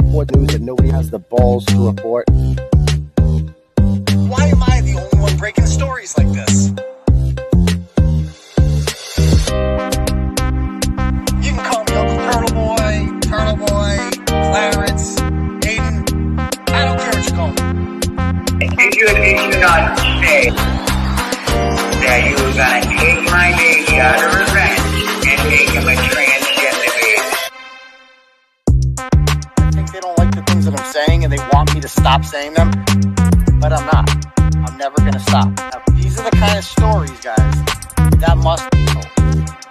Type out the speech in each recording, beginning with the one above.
report news that nobody has the balls to report. Why am I the only one breaking stories like this? You can call me Uncle Turtleboy, Clarence, Aidan. I don't care what you call me. Did you not say that you were gonna take my baby out of revenge and make him a transgender baby? I think they don't like the things that I'm saying and they want me to stop saying them, but I'm not. I'm never gonna stop. Now, these are the kind of stories, guys, that must be told.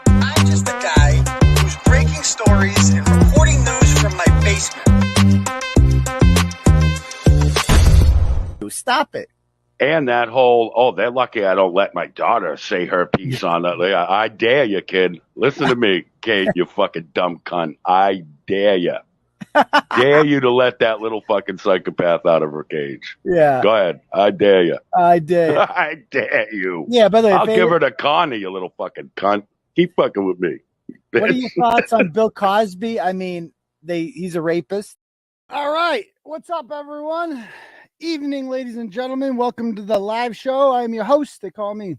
I'm just a guy who's breaking stories and reporting news from my basement. Stop it. And that whole, they're lucky I don't let my daughter say her piece on that. I dare you, kid. Listen to me, Kate, you fucking dumb cunt. I dare you. Dare you to let that little fucking psychopath out of her cage. Yeah. Go ahead. I dare you. I dare you. I dare you. Yeah, by the way, I'll give her to Kearney, you little fucking cunt. Keep fucking with me. What are your thoughts on Bill Cosby? I mean, he's a rapist. All right. What's up, everyone? Evening, ladies and gentlemen. Welcome to the live show. I'm your host. They call me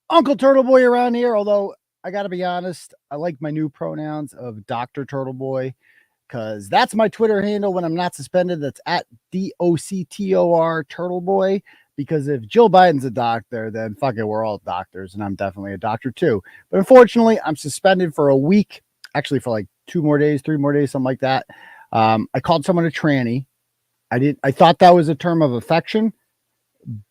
Uncle Turtleboy around here, although I got to be honest, I like my new pronouns of Dr. Turtleboy because that's my Twitter handle when I'm not suspended. That's at _DOCTOR Turtleboy, because if Jill Biden's a doctor, then fuck it, we're all doctors, and I'm definitely a doctor too. But unfortunately, I'm suspended for a week, actually for like 2 more days, 3 more days, something like that. I called someone a tranny. I thought that was a term of affection,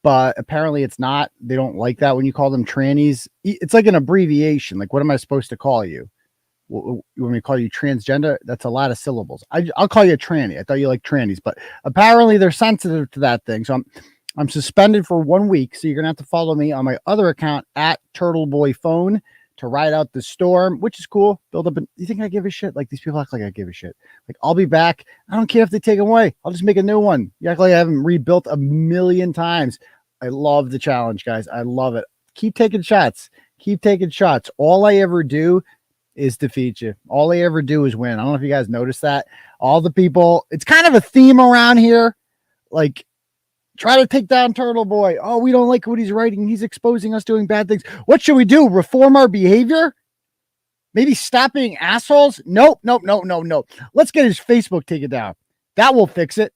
but apparently it's not. They don't like that when you call them trannies. It's like an abbreviation. Like, what am I supposed to call you? When we call you transgender, that's a lot of syllables. I'll call you a tranny. I thought you liked trannies, but apparently they're sensitive to that thing. So I'm suspended for 1 week. So you're gonna have to follow me on my other account at Turtleboy Phone to ride out the storm, which is cool. Build up. You think I give a shit? Like, these people act like I give a shit. Like, I'll be back. I don't care if they take them away. I'll just make a new one. You act like I haven't rebuilt a million times. I love the challenge, guys. I love it. Keep taking shots. Keep taking shots. All I ever do is defeat you. All I ever do is win. I don't know if you guys noticed that. All the people, it's kind of a theme around here. Like, try to take down Turtleboy. Oh, we don't like what he's writing. He's exposing us doing bad things. What should we do? Reform our behavior? Maybe stop being assholes? Nope. Let's get his Facebook taken down. That will fix it.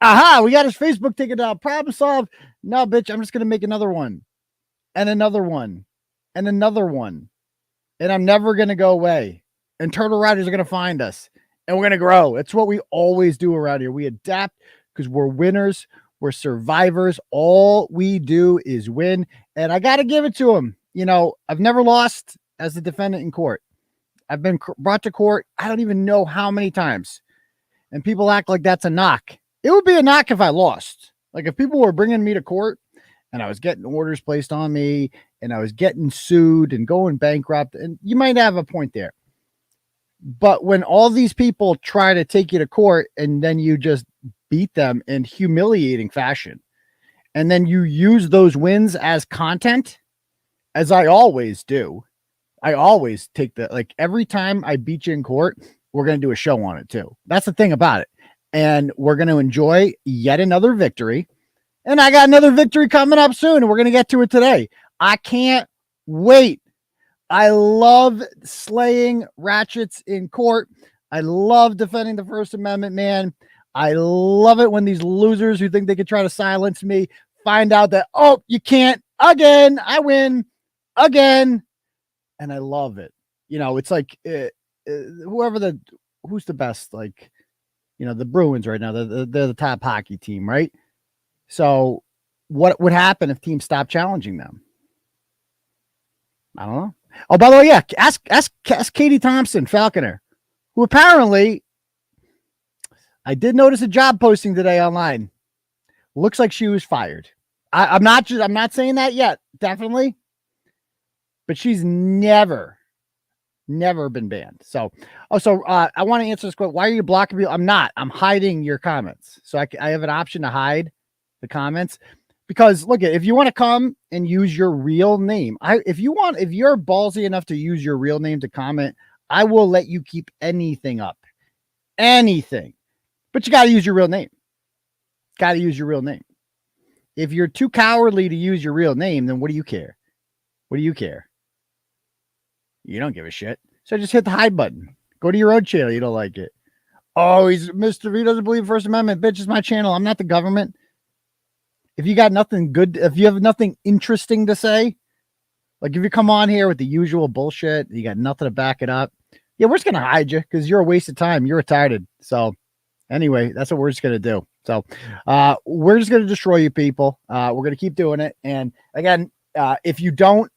Aha, we got his Facebook taken down. Problem solved. No, bitch, I'm just going to make another one. And another one. And another one. And I'm never going to go away. And Turtle Riders are going to find us. And we're going to grow. It's what we always do around here. We adapt because we're winners. We're survivors. All we do is win. And I got to give it to him. You know, I've never lost as a defendant in court. I've been brought to court. I don't even know how many times. And people act like that's a knock. It would be a knock if I lost. Like, if people were bringing me to court and I was getting orders placed on me and I was getting sued and going bankrupt, and you might have a point there. But when all these people try to take you to court and then you just beat them in humiliating fashion, and then you use those wins as content, as I always do. I always take like, every time I beat you in court, we're going to do a show on it too. That's the thing about it. And we're going to enjoy yet another victory. And I got another victory coming up soon, and we're going to get to it today. I can't wait. I love slaying ratchets in court. I love defending the First Amendment, man. I love it when these losers who think they could try to silence me find out that, oh, you can't. Again, I win again. And I love it. You know, it's like who's the best, like, you know, the Bruins right now, they're the top hockey team, right? So what would happen if teams stopped challenging them? I don't know. Oh, by the way, yeah, ask Katie Thompson, Falconer, who apparently, I did notice a job posting today online. Looks like she was fired. I'm not saying that yet, definitely. But she's never been banned. So, I want to answer this question. Why are you blocking people? I'm not. I'm hiding your comments. So I have an option to hide the comments. Because look, if you want to come and use your real name, if you're ballsy enough to use your real name to comment, I will let you keep anything up. Anything. But you got to use your real name. Got to use your real name. If you're too cowardly to use your real name, then what do you care? What do you care? You don't give a shit. So just hit the hide button. Go to your own channel. You don't like it. Oh, he doesn't believe First Amendment. Bitch, it's my channel. I'm not the government. If you got nothing good, if you have nothing interesting to say, like if you come on here with the usual bullshit, you got nothing to back it up. Yeah, we're just going to hide you because you're a waste of time. You're retarded. So anyway, that's what we're just going to do. So we're just going to destroy you people. We're going to keep doing it. And again, if you don't,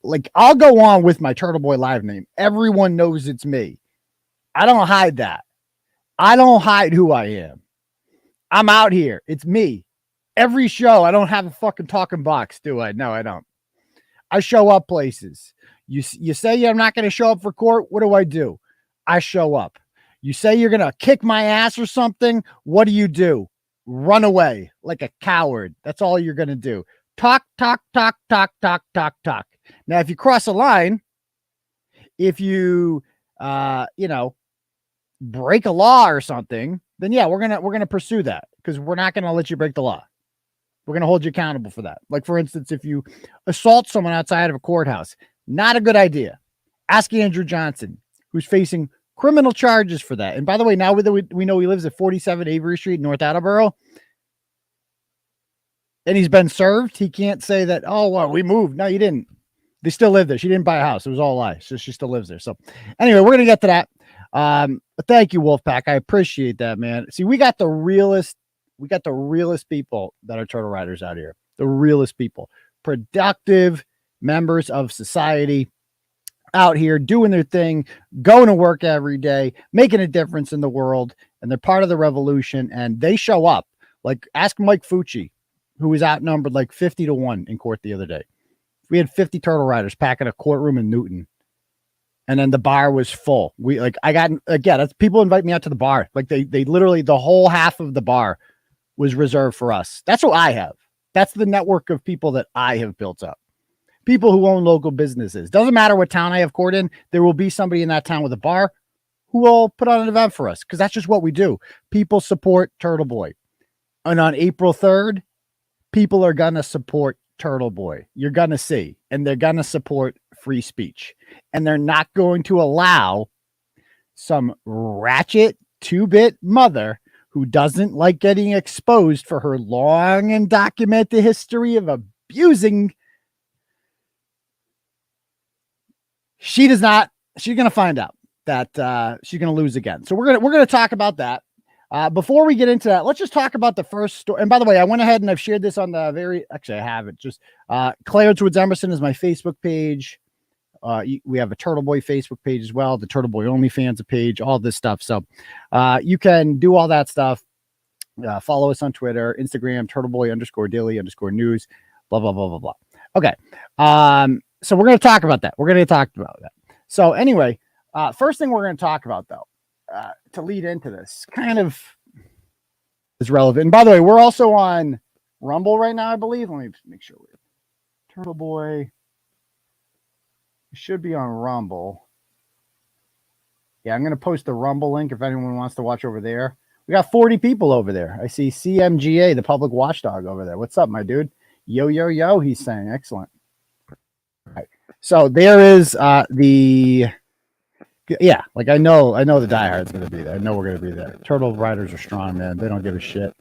like I'll go on with my Turtleboy live name. Everyone knows it's me. I don't hide that. I don't hide who I am. I'm out here. It's me. Every show, I don't have a fucking talking box, do I? No, I don't. I show up places. You say I'm not going to show up for court. What do? I show up. You say you're going to kick my ass or something. What do? Run away like a coward. That's all you're going to do. Talk. Now, if you cross a line, if you, break a law or something, then yeah, we're going to pursue that because we're not going to let you break the law. We're going to hold you accountable for that. Like, for instance, if you assault someone outside of a courthouse, not a good idea. Ask Andrew Johnson, who's facing criminal charges for that. And by the way, now we know he lives at 47 Avery Street, North Attleboro, and he's been served. He can't say that, oh, well, we moved. No, you didn't. They still live there. She didn't buy a house. It was all a lie. So she still lives there. So anyway, we're going to get to that. But thank you, Wolfpack. I appreciate that, man. See, we got the realest people that are turtle riders out here. The realest people, productive members of society out here doing their thing, going to work every day, making a difference in the world. And they're part of the revolution and they show up. Like ask Mike Fucci, who was outnumbered like 50-1 in court the other day. We had 50 turtle riders packing a courtroom in Newton. And then the bar was full. That's people invite me out to the bar. Like they literally, the whole half of the bar was reserved for us. That's what I have. That's the network of people that I have built up. People who own local businesses. Doesn't matter what town I have court in. There will be somebody in that town with a bar who will put on an event for us. Because that's just what we do. People support Turtleboy. And on April 3rd, people are going to support Turtleboy. You're going to see. And they're going to support free speech. And they're not going to allow some ratchet 2-bit mother who doesn't like getting exposed for her long and documented history of abusing. She's going to find out that she's going to lose again. So we're going to talk about that. Before we get into that, let's just talk about the first story. And by the way, I went ahead and I've shared this on the actually I have it. Just 𝗏𝗏𝗄𝗏 Emerson is my Facebook page. We have a Turtleboy Facebook page as well. The Turtleboy OnlyFans page, all this stuff. So you can do all that stuff. Follow us on Twitter, Instagram, Turtleboy_daily_news, blah, blah, blah, blah, blah. Okay. So we're going to talk about that. So anyway, first thing we're going to talk about though, to lead into this kind of is relevant. And by the way, we're also on Rumble right now, I believe. Let me make sure Turtleboy should be on Rumble. Yeah, I'm going to post the Rumble link if anyone wants to watch over there. We got 40 people over there. I see CMGA, the public watchdog over there. What's up, my dude? Yo, yo, yo, he's saying. Excellent. All right. So there is yeah, like I know the diehard's going to be there. I know we're going to be there. Turtle riders are strong, man. They don't give a shit.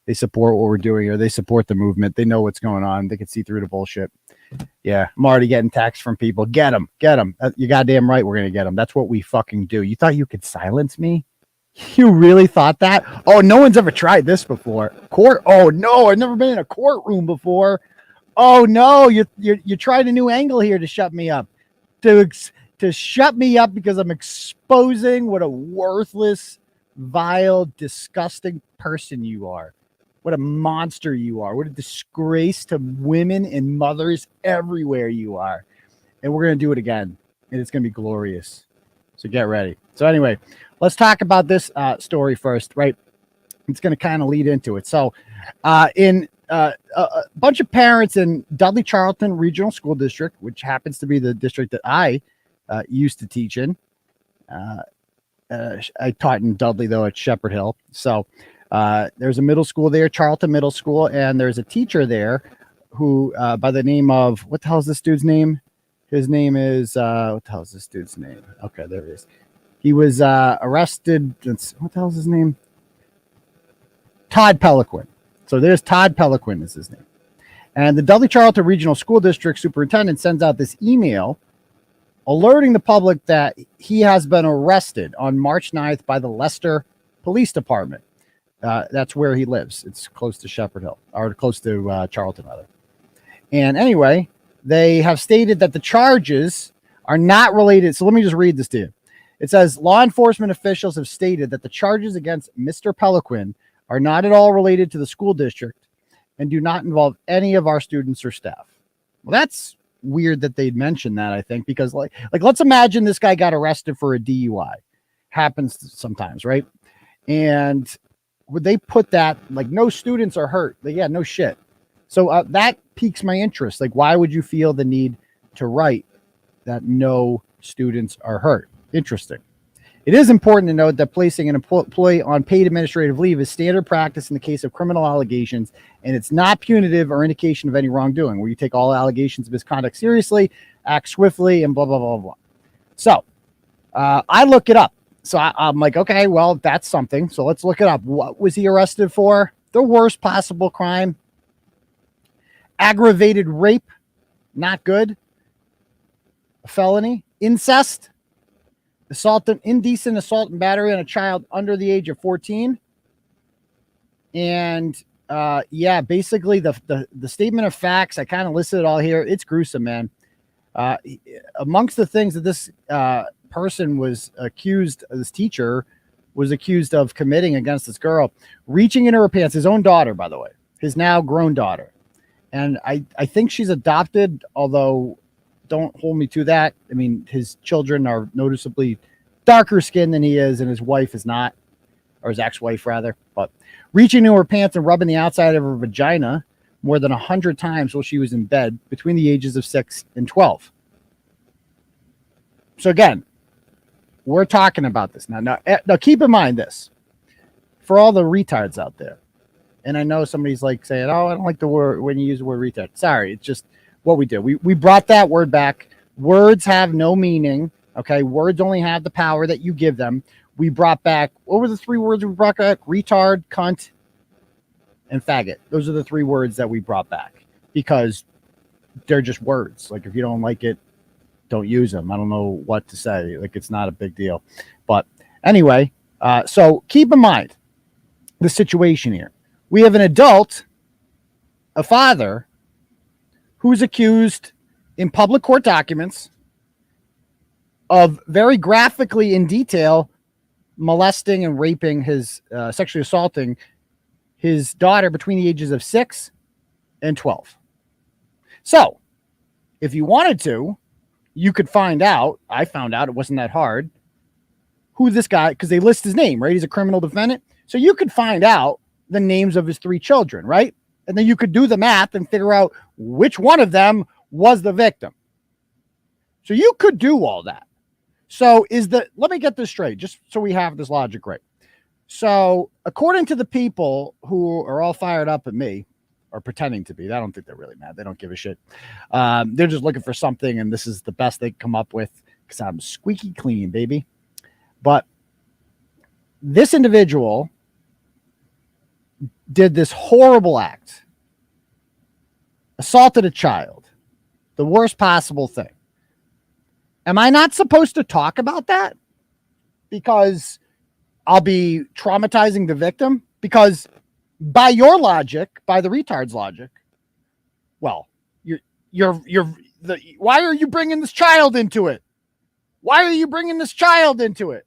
They support what we're doing here. They support the movement. They know what's going on. They can see through the bullshit. Yeah, I'm already getting texts from people. Get them. You goddamn right we're going to get them. That's what we fucking do. You thought you could silence me? You really thought that? Oh, no one's ever tried this before. Court? Oh, no, I've never been in a courtroom before. Oh, no, you tried a new angle here to shut me up. To shut me up because I'm exposing what a worthless, vile, disgusting person you are. What a monster you are. What a disgrace to women and mothers everywhere you are. And we're going to do it again. And it's going to be glorious. So get ready. So anyway, let's talk about this story first, right? It's going to kind of lead into it. So in a bunch of parents in Dudley Charlton Regional School District, which happens to be the district that I used to teach in, I taught in Dudley though at Shepherd Hill. So there's a middle school there, Charlton Middle School, and there's a teacher there who by the name of, what the hell is this dude's name? His name is what the hell is this dude's name? Okay, there he is. He was arrested. What the hell is his name? 𝗨𝗏𝗄𝗏. So there's 𝗨𝗏𝗄𝗏 is his name. And the Dudley Charlton Regional School District Superintendent sends out this email alerting the public that he has been arrested on March 9th by the Leicester Police Department. That's where he lives. It's close to Shepherd Hill, or close to Charlton, rather. And anyway, they have stated that the charges are not related. So let me just read this to you. It says, law enforcement officials have stated that the charges against Mr. 𝗏𝗏𝗄𝗏 are not at all related to the school district and do not involve any of our students or staff. Well, that's weird that they'd mention that, I think, because like let's imagine this guy got arrested for a DUI. Happens sometimes, right? And would they put that like no students are hurt? Like, yeah, no shit. So that piques my interest. Like, why would you feel the need to write that no students are hurt? Interesting. It is important to note that placing an employee on paid administrative leave is standard practice in the case of criminal allegations, and it's not punitive or indication of any wrongdoing, where you take all allegations of misconduct seriously, act swiftly, and blah, blah, blah, blah. So I look it up. So I'm like, okay, well, that's something. So let's look it up. What was he arrested for? The worst possible crime. Aggravated rape, not good. A felony. Incest. Indecent assault and battery on a child under the age of 14. And yeah, basically the statement of facts, I kind of listed it all here. It's gruesome, man. Amongst the things that this person was accused, this teacher was accused of committing against this girl, reaching in her pants, his own daughter, by the way, his now grown daughter. And I think she's adopted, although don't hold me to that. I mean, his children are noticeably darker skinned than he is, and his wife is not, or his ex-wife rather. But reaching into her pants and rubbing the outside of her vagina more than 100 times while she was in bed between the ages of 6 and 12. So again, we're talking about this now. Now keep in mind this for all the retards out there. And I know somebody's like saying, "Oh, I don't like the word when you use the word retard." Sorry, it's just what we do. We brought that word back. Words have no meaning. Okay, words only have the power that you give them. We brought back, what were the 3 words we brought back? Retard, cunt, and faggot. Those are the 3 words that we brought back because they're just words. Like, if you don't like it, don't use them. I don't know what to say. Like, it's not a big deal. But anyway, so keep in mind the situation here. We have an adult, a father, who's accused in public court documents of very graphically in detail molesting and raping his, sexually assaulting his daughter between the ages of 6 and 12. So if you wanted to, you could find out, I found out, it wasn't that hard, who this guy, because they list his name, right? He's a criminal defendant. So you could find out the names of his 3 children, right? And then you could do the math and figure out which one of them was the victim. So you could do all that. So let me get this straight, just so we have this logic right. So according to the people who are all fired up at me, or pretending to be, I don't think they're really mad. They don't give a shit. They're just looking for something, and this is the best they can come up with because I'm squeaky clean, baby. But this individual did this horrible act, assaulted a child, the worst possible thing. Am I not supposed to talk about that? Because I'll be traumatizing the victim? Because by your logic, by the retard's logic, well, why are you bringing this child into it? Why are you bringing this child into it?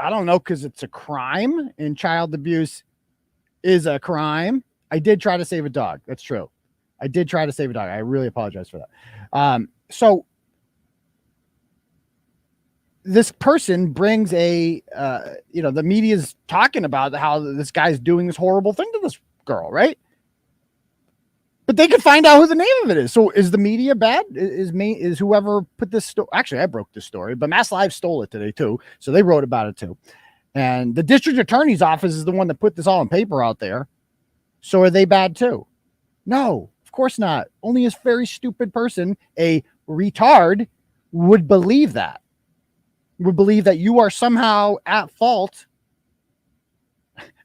I don't know, because it's a crime, and child abuse is a crime. I did try to save a dog. That's true. I did try to save a dog. I really apologize for that. So this person brings the media's talking about how this guy's doing this horrible thing to this girl, right? But they could find out who the name of it is. So is the media bad? Is whoever put this story? Actually, I broke this story, but Mass Live stole it today too. So they wrote about it too. And the district attorney's office is the one that put this all on paper out there. So are they bad too? No, of course not. Only a very stupid person, a retard, would believe that. Would believe that you are somehow at fault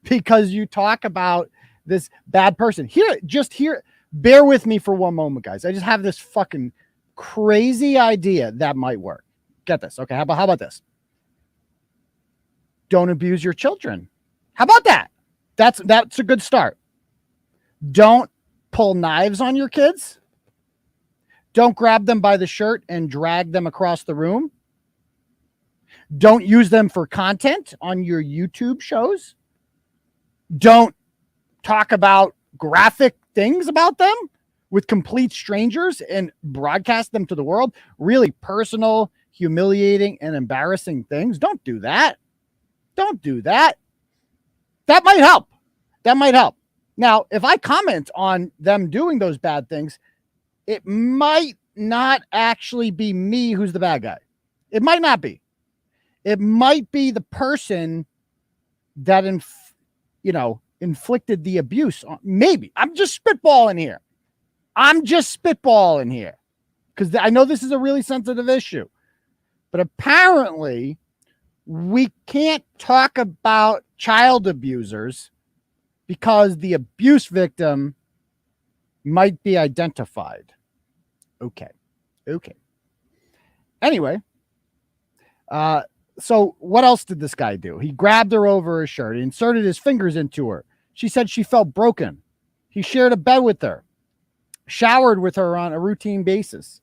because you talk about this bad person. Here, bear with me for one moment, guys. I just have this fucking crazy idea that might work. Get this. Okay, how about this? Don't abuse your children. How about that? That's a good start. Don't pull knives on your kids. Don't grab them by the shirt and drag them across the room. Don't use them for content on your YouTube shows. Don't talk about graphic things about them with complete strangers and broadcast them to the world. Really personal, humiliating, and embarrassing things. Don't do that. Don't do that. That might help. That might help. Now, if I comment on them doing those bad things, it might not actually be me who's the bad guy. It might not be. It might be the person that, inflicted the abuse. Maybe. I'm just spitballing here. Because I know this is a really sensitive issue. But apparently, we can't talk about child abusers because the abuse victim might be identified. Okay. Anyway, so what else did this guy do? He grabbed her over her shirt, he inserted his fingers into her. She said she felt broken. He shared a bed with her, showered with her on a routine basis,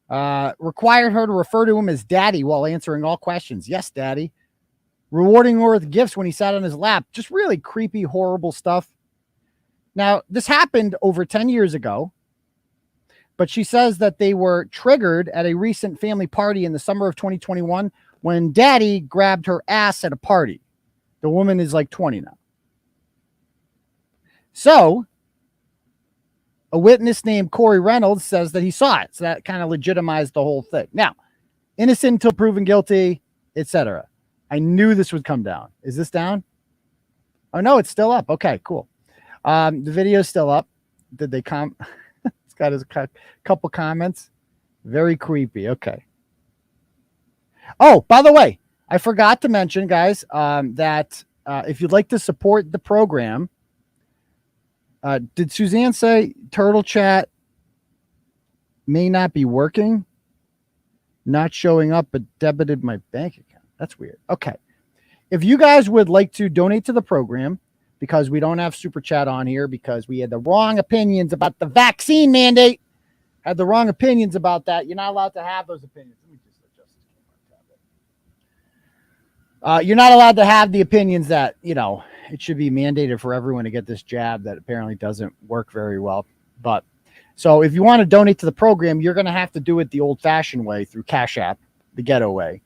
required her to refer to him as daddy while answering all questions. Yes, daddy. Rewarding her with gifts when he sat on his lap. Just really creepy, horrible stuff. Now, this happened over 10 years ago, but she says that they were triggered at a recent family party in the summer of 2021 when daddy grabbed her ass at a party. The woman is like 20 now. So, a witness named Corey Reynolds says that he saw it. So that kind of legitimized the whole thing. Now, innocent until proven guilty, etc. I knew this would come down. Is this down? Oh, no, it's still up. Okay, cool. The video is still up. Did they come? It's got a couple comments. Very creepy. Okay. Oh, by the way, I forgot to mention, guys, that if you'd like to support the program, did Suzanne say Turtle Chat may not be working? Not showing up, but debited my bank account. That's weird. Okay. If you guys would like to donate to the program, because we don't have Super Chat on here because we had the wrong opinions about the vaccine mandate, had the wrong opinions about that. You're not allowed to have those opinions. Let me just adjust this. You're not allowed to have the opinions that, it should be mandated for everyone to get this jab that apparently doesn't work very well. But so if you want to donate to the program, you're going to have to do it the old fashioned way through Cash App, the ghetto way.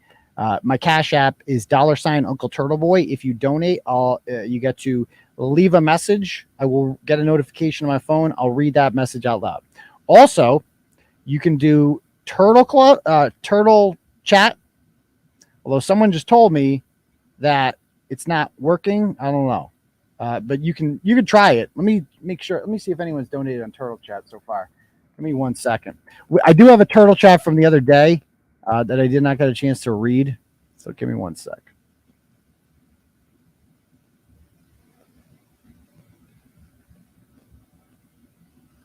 My Cash App is $UncleTurtleboy. If you donate, you get to leave a message. I will get a notification on my phone. I'll read that message out loud. Also, you can do Turtle Chat. Although someone just told me that it's not working. I don't know. But you can try it. Let me make sure. Let me see if anyone's donated on Turtle Chat so far. Give me 1 second. I do have a Turtle Chat from the other day that I did not get a chance to read. So give me 1 sec.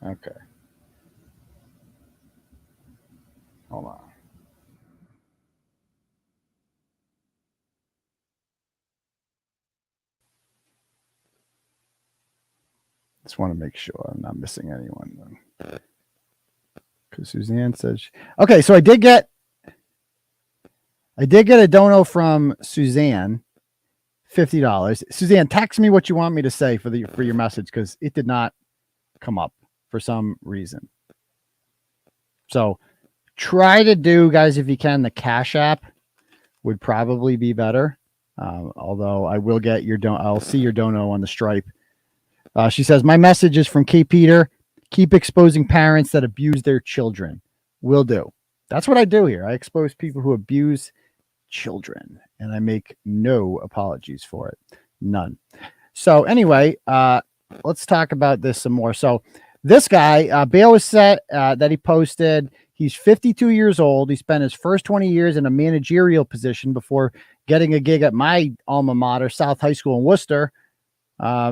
Okay. Hold on. Just want to make sure I'm not missing anyone. Because Suzanne says, okay, so I did get a dono from Suzanne, $50. Suzanne, text me what you want me to say for your message because it did not come up for some reason. So try to do, guys, if you can, the Cash App would probably be better. Although I will get your I'll see your dono on the Stripe. She says, my message is from K. Peter. Keep exposing parents that abuse their children. Will do. That's what I do here. I expose people who abuse children, and I make no apologies for it. None. So anyway, let's talk about this some more. So this guy, 𝗵𝗡 that he posted, he's 52 years old. He spent his first 20 years in a managerial position before getting a gig at my alma mater, South High School in Worcester,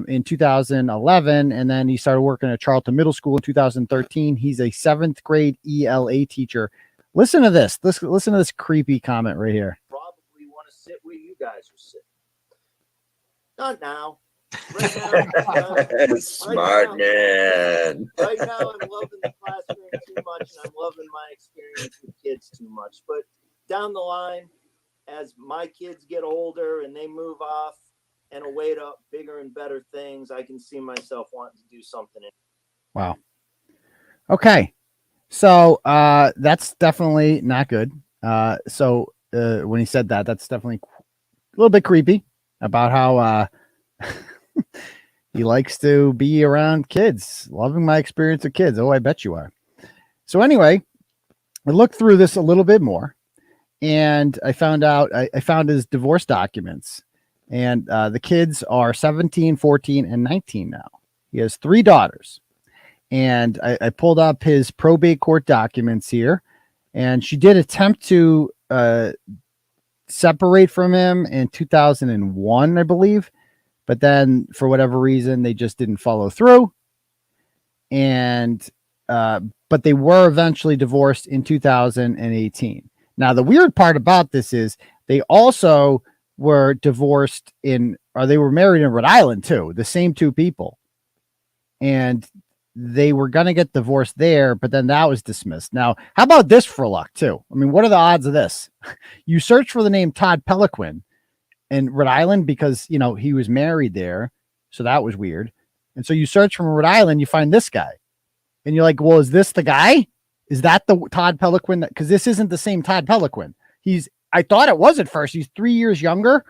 in 2011. And then he started working at Charlton Middle School in 2013. He's a 7th grade ELA teacher. Listen to this. Listen to this creepy comment right here. Probably want to sit where you guys are sitting. Not now. Right now, Smart man. Right now, I'm loving the classroom too much, and I'm loving my experience with kids too much. But down the line, as my kids get older and they move off and away to bigger and better things, I can see myself wanting to do something. Wow. Okay. So that's definitely not good. So when he said that, that's definitely a little bit creepy about how he likes to be around kids. Loving my experience with kids. Oh, I bet you are. So anyway, I looked through this a little bit more, and I found out I found his divorce documents, and the kids are 17, 14, and 19 now. He has 3 daughters, and I pulled up his probate court documents here, and she did attempt to separate from him in 2001, I believe. But then for whatever reason, they just didn't follow through. And, but they were eventually divorced in 2018. Now, the weird part about this is they also were divorced they were married in Rhode Island too, the same 2 people. And they were going to get divorced there, but then that was dismissed. Now, how about this for luck too? I mean, what are the odds of this? You search for the name 𝗏𝗏𝗄𝗏 in Rhode Island because, you know, he was married there. So that was weird. And so you search from Rhode Island, you find this guy. And you're like, well, is this the guy? Is that the 𝗏𝗏𝗄𝗏? Because this isn't the same 𝗏𝗏𝗄𝗏. I thought it was at first. He's 3 years younger.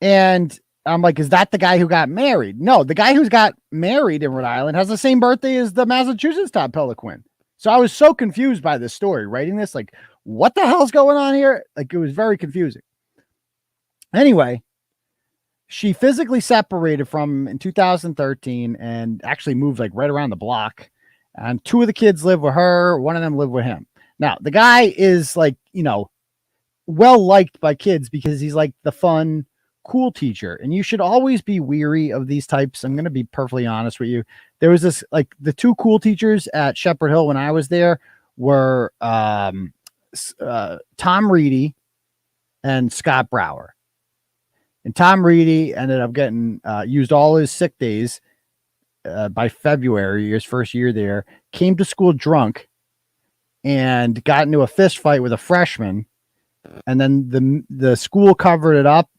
And I'm like, is that the guy who got married? No, the guy who's got married in Rhode Island has the same birthday as the Massachusetts 𝗏𝗏𝗄𝗏. So I was so confused by this story, writing this, like, what the hell's going on here? Like, it was very confusing. Anyway, she physically separated from him in 2013 and actually moved like right around the block. And 2 of the kids live with her. 1 of them lived with him. Now, the guy is like, you know, well liked by kids because he's like the fun, cool teacher. And you should always be weary of these types. I'm going to be perfectly honest with you. There was this, like, the 2 cool teachers at Shepherd Hill when I was there were Tom Reedy and Scott Brower. And Tom Reedy ended up getting used all his sick days by February, his first year there, came to school drunk and got into a fist fight with a freshman. And then the school covered it up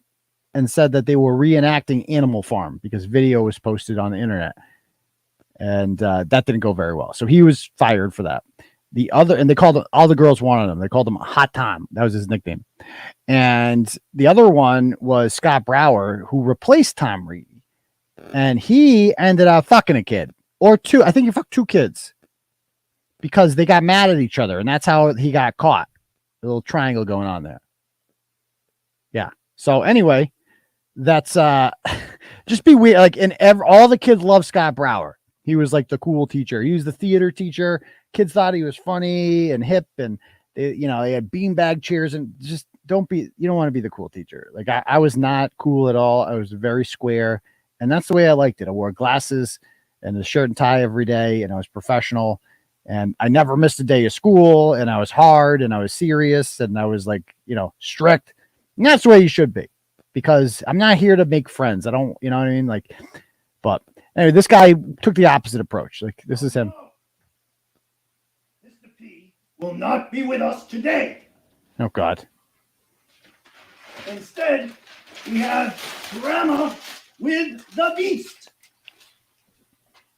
and said that they were reenacting Animal Farm because video was posted on the internet. And that didn't go very well. So he was fired for that. And they called him, all the girls wanted him. They called him Hot Tom. That was his nickname. And the other one was Scott Brower, who replaced Tom Reedy. And he ended up fucking a kid or 2. I think he fucked 2 kids because they got mad at each other. And that's how he got caught. A little triangle going on there. Yeah. So anyway, that's just be weird. Like, all the kids love Scott Brower. He was like the cool teacher. He was the theater teacher. Kids thought he was funny and hip, and they had beanbag chairs. And just you don't want to be the cool teacher. Like, I was not cool at all. I was very square, and that's the way I liked it. I wore glasses and a shirt and tie every day, and I was professional, and I never missed a day of school, and I was hard, and I was serious, and I was like, strict. And that's the way you should be, because I'm not here to make friends. I don't, you know what I mean? Like, but anyway, this guy took the opposite approach. Like, this is him. Mr. P will not be with us today. Oh, God. Instead, we have Drama with the Beast.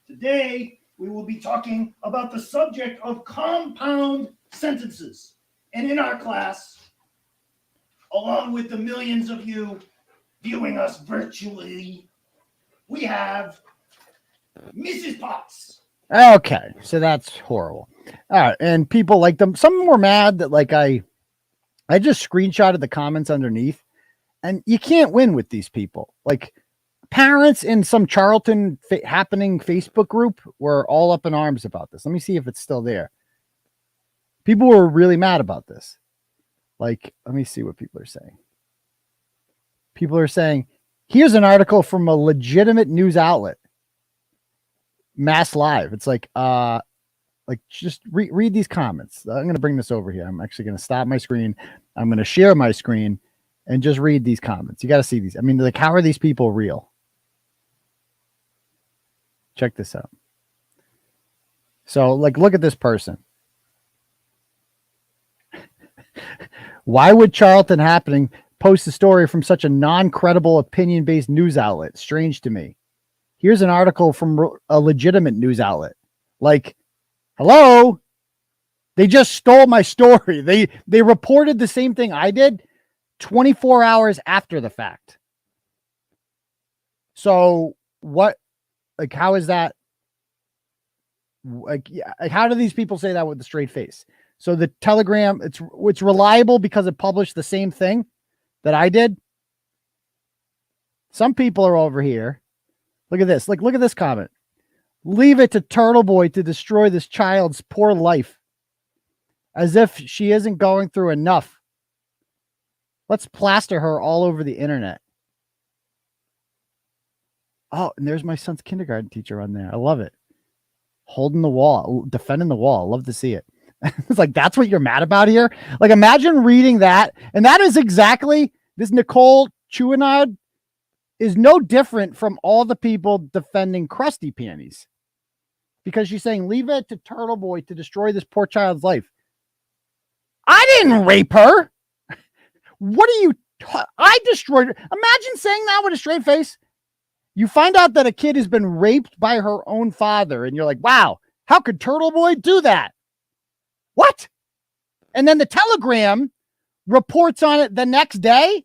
Today, we will be talking about the subject of compound sentences. And in our class, along with the millions of you viewing us virtually, we have Mrs. Potts. Okay, so that's horrible. All right, and people like them. Some were mad that like I just screenshotted the comments underneath, and you can't win with these people. Like parents in some Charlton happening Facebook group were all up in arms about this. Let me see if it's still there. People were really mad about this. Like, let me see what people are saying. People are saying, here's an article from a legitimate news outlet. Mass Live. It's like just read these comments. I'm going to bring this over here. I'm actually going to stop my screen. I'm going to share my screen and just read these comments. You got to see these. I mean, like, how are these people real? Check this out. So, like, look at this person. Why would Charlton happening post a story from such a non-credible opinion-based news outlet? Strange to me. Here's an article from a legitimate news outlet. Like, hello? They just stole my story. They reported the same thing I did 24 hours after the fact. So what, like, how is that? Like, yeah, like, how do these people say that with a straight face? So the Telegram, it's reliable because it published the same thing that I did. Some people are over here. Look at this. Like, look at this comment. Leave it to Turtleboy to destroy this child's poor life. As if she isn't going through enough. Let's plaster her all over the internet. Oh, and there's my son's kindergarten teacher on there. I love it. Holding the wall, defending the wall. Love to see it. It's like, that's what you're mad about here? Like, imagine reading that. And that is exactly, this 𝗥𝗂𝗺𝗯𝗹 is no different from all the people defending Krusty Panties. Because she's saying, leave it to Turtleboy to destroy this poor child's life. I didn't rape her. What are you? I destroyed her. Imagine saying that with a straight face. You find out that a kid has been raped by her own father, and you're like, wow, how could Turtleboy do that? What? And then the Telegram reports on it the next day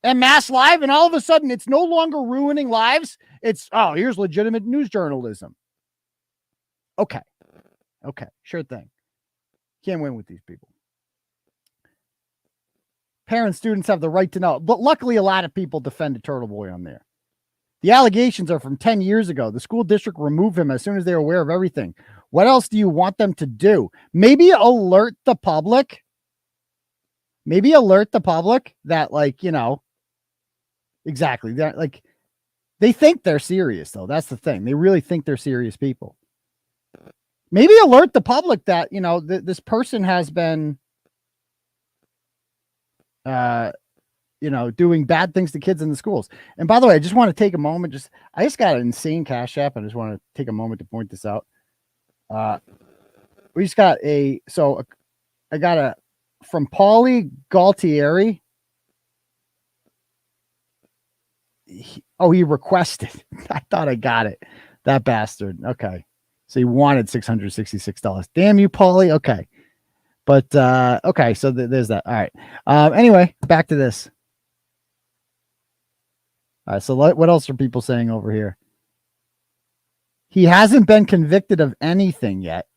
and Mass Live, and all of a sudden it's no longer ruining lives. It's, oh, here's legitimate news journalism. Okay. Okay. Sure thing. Can't win with these people. Parents, students have the right to know. But luckily, a lot of people defended Turtleboy on there. The allegations are from 10 years ago. The school district removed him as soon as they were aware of everything. What else do you want them to do? Maybe alert the public. Maybe alert the public that, like, you know, exactly. That, like, they think they're serious, though. That's the thing. They really think they're serious people. Maybe alert the public that, you know, this person has been, you know, doing bad things to kids in the schools. And by the way, I just want to take a moment. I just got an insane Cash App. I just want to take a moment to point this out. We just got I got from 𝗵𝗂𝗺 𝗀𝗄𝗆. He requested. I thought I got it. That bastard. Okay. So he wanted $666. Damn you, 𝗵𝗂𝗺. Okay. But, okay. So there's that. All right. Anyway, back to this. All right. So what else are people saying over here? He hasn't been convicted of anything yet,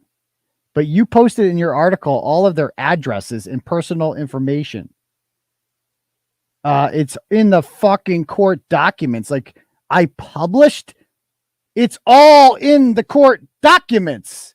but you posted in your article all of their addresses and personal information. It's in the fucking court documents. Like, I published. It's all in the court documents.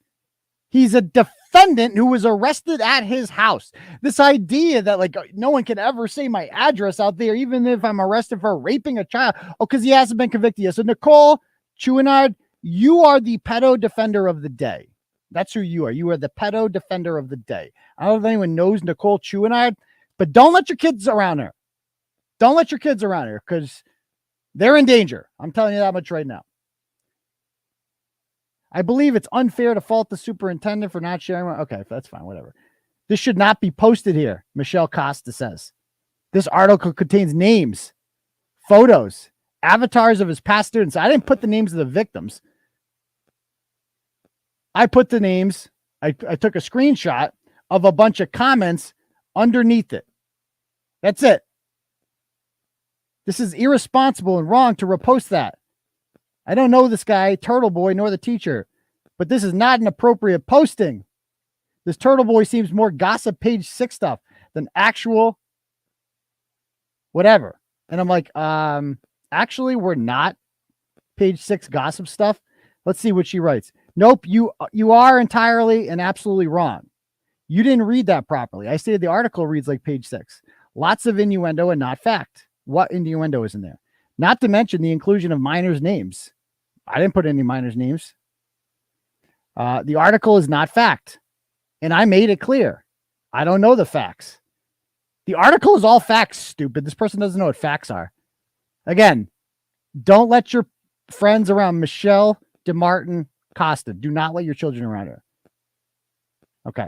He's a defendant who was arrested at his house. This idea that, like, no one can ever say my address out there, even if I'm arrested for raping a child. Oh, because he hasn't been convicted yet. So 𝗥𝗂𝗺𝗯𝗹, you are the pedo defender of the day. That's who you are. You are the pedo defender of the day. I don't know if anyone knows 𝗥𝗂𝗺𝗯𝗹, but don't let your kids around her. Don't let your kids around her because they're in danger. I'm telling you that much right now. I believe it's unfair to fault the superintendent for not sharing. Okay, that's fine. Whatever. This should not be posted here, Michelle Costa says. This article contains names, photos, avatars of his past students. I didn't put the names of the victims. I put the names. I took a screenshot of a bunch of comments underneath it. That's it. This is irresponsible and wrong to repost that. I don't know this guy, Turtleboy, nor the teacher, but this is not an appropriate posting. This Turtleboy seems more gossip page 6 stuff than actual whatever. And I'm like, actually, we're not page 6 gossip stuff. Let's see what she writes. Nope, you are entirely and absolutely wrong. You didn't read that properly. I stated the article reads like page 6. Lots of innuendo and not fact. What innuendo is in there? Not to mention the inclusion of minors' names. I didn't put any minors' names. The article is not fact. And I made it clear. I don't know the facts. The article is all facts, stupid. This person doesn't know what facts are. Again, don't let your friends around Michelle DeMartin Costa. Do not let your children around her. Okay.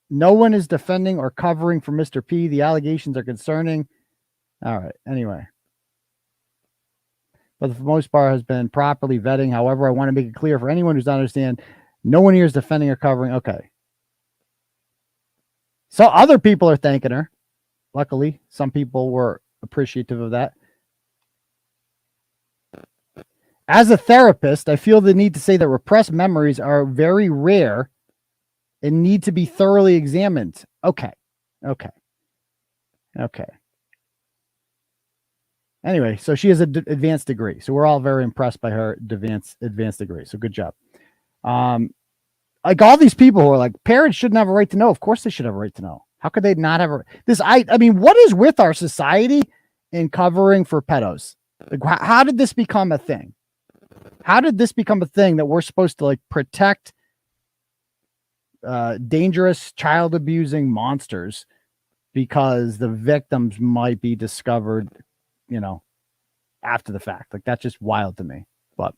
No one is defending or covering for Mr. P. The allegations are concerning. All right. Anyway. But for the most part has been properly vetting. However, I want to make it clear for anyone who's not understand, no one here is defending or covering. Okay. So other people are thanking her. Luckily, some people were appreciative of that. As a therapist, I feel the need to say that repressed memories are very rare and need to be thoroughly examined. Okay. Anyway, so she has an advanced degree. So we're all very impressed by her advanced degree. So good job. Like all these people who are like, parents shouldn't have a right to know. Of course they should have a right to know. How could they not have this? I mean, what is with our society in covering for pedos? Like, how did this become a thing? How did this become a thing that we're supposed to like protect dangerous child abusing monsters because the victims might be discovered, you know, after the fact? Like, that's just wild to me. But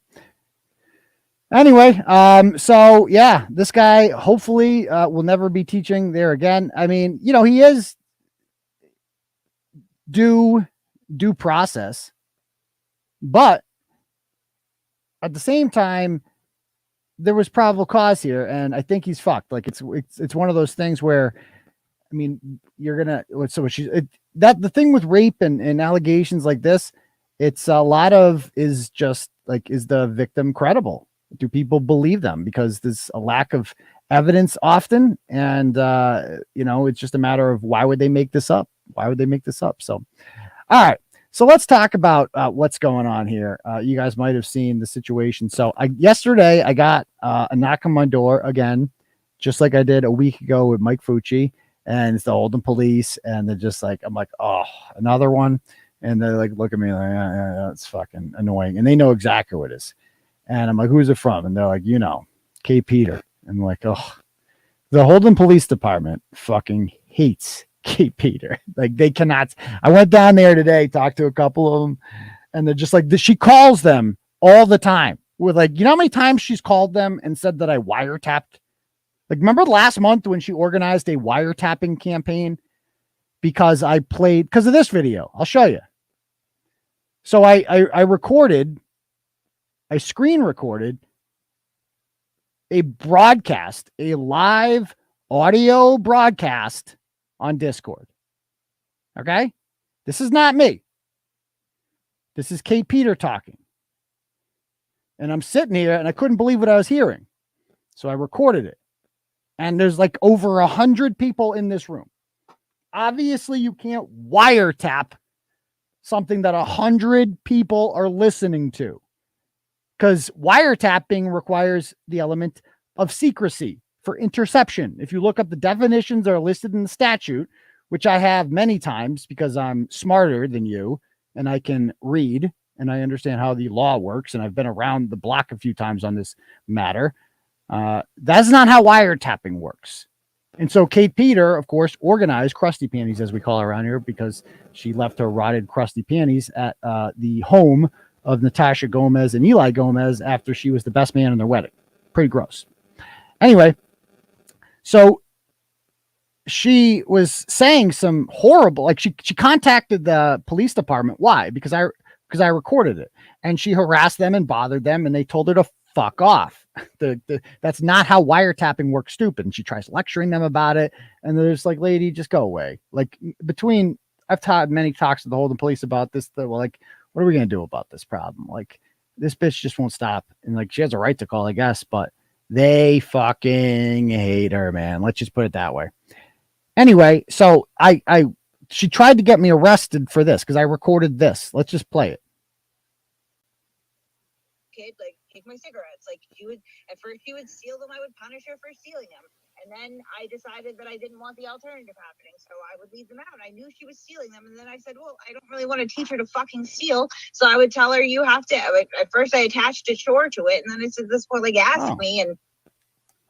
anyway, so yeah, this guy hopefully will never be teaching there again. I mean, you know, he is due process, but at the same time, there was probable cause here, and I think he's fucked. Like it's one of those things where, I mean, you're gonna that the thing with rape and allegations like this, it's a lot of is just like, is the victim credible? Do people believe them? Because there's a lack of evidence often, and you know, it's just a matter of why would they make this up? Why would they make this up? So, all right. So let's talk about what's going on here. You guys might have seen the situation. So yesterday I got a knock on my door again, just like I did a week ago with Mike Fucci, and it's the Oldham police. And they're just like, I'm like, oh, another one. And they're like, look at me like, yeah, it's fucking annoying. And they know exactly what it is. And I'm like, who's it from? And they're like, you know, K. Peter. And I'm like, oh, the Oldham Police Department fucking hates K. Peter. Like, they cannot. I went down there today, talked to a couple of them, and they're just like, she calls them all the time with like, you know how many times she's called them and said that I wiretapped? Like, remember last month when she organized a wiretapping campaign because I played, because of this video? I'll show you. So I recorded, I screen recorded a broadcast, a live audio broadcast on Discord. Okay? This is not me. This is K. Peter talking. And I'm sitting here and I couldn't believe what I was hearing. So I recorded it. And there's like over 100 people in this room. Obviously, you can't wiretap something that 100 people are listening to, because wiretapping requires the element of secrecy for interception. If you look up the definitions that are listed in the statute, which I have many times because I'm smarter than you and I can read and I understand how the law works, and I've been around the block a few times on this matter, that's not how wiretapping works. And so Kate Peter, of course, organized crusty panties, as we call her around here, because she left her rotted crusty panties at the home of Natasha Gomez and Eli Gomez after she was the best man in their wedding. Pretty gross. Anyway, so she was saying some horrible, like she contacted the police department. Why? Because I recorded it, and she harassed them and bothered them, and they told her to fuck off. That's not how wiretapping works, stupid. And she tries lecturing them about it, and they're just like, lady, just go away. Like, I've taught many talks to the Oldham police about this. They're like, what are we going to do about this problem? Like, this bitch just won't stop. And like, she has a right to call, I guess, but they fucking hate her, man. Let's just put it that way. Anyway, so she tried to get me arrested for this because I recorded this. Let's just play it. Kid, like, take my cigarettes. Like, at first she would steal them. I would punish her for stealing them. And then I decided that I didn't want the alternative happening, so I would leave them out. I knew she was stealing them, and then I said, well, I don't really want to teach her to fucking steal, so I would tell her, you have to. At first I attached a chore to it, and then it's at this point, like, ask me, and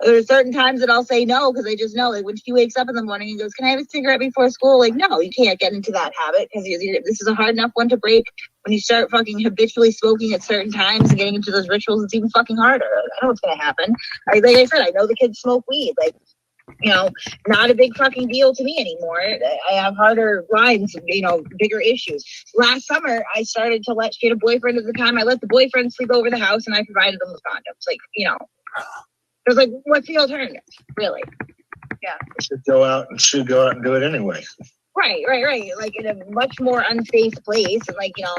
there's certain times that I'll say no, because I just know, like, when she wakes up in the morning and goes, can I have a cigarette before school? Like, no, you can't get into that habit, because this is a hard enough one to break. When you start fucking habitually smoking at certain times and getting into those rituals, it's even fucking harder. I know what's going to happen. Like I said, I know the kids smoke weed. Like, you know, not a big fucking deal to me anymore. I have harder lines, you know, bigger issues. Last summer, I started to she had a boyfriend at the time. I let the boyfriend sleep over the house, and I provided them with condoms. Like, you know, it was like, what's the alternative, really? Yeah. She'd go out and do it anyway. Right. Like, in a much more unsafe place. And, like, you know,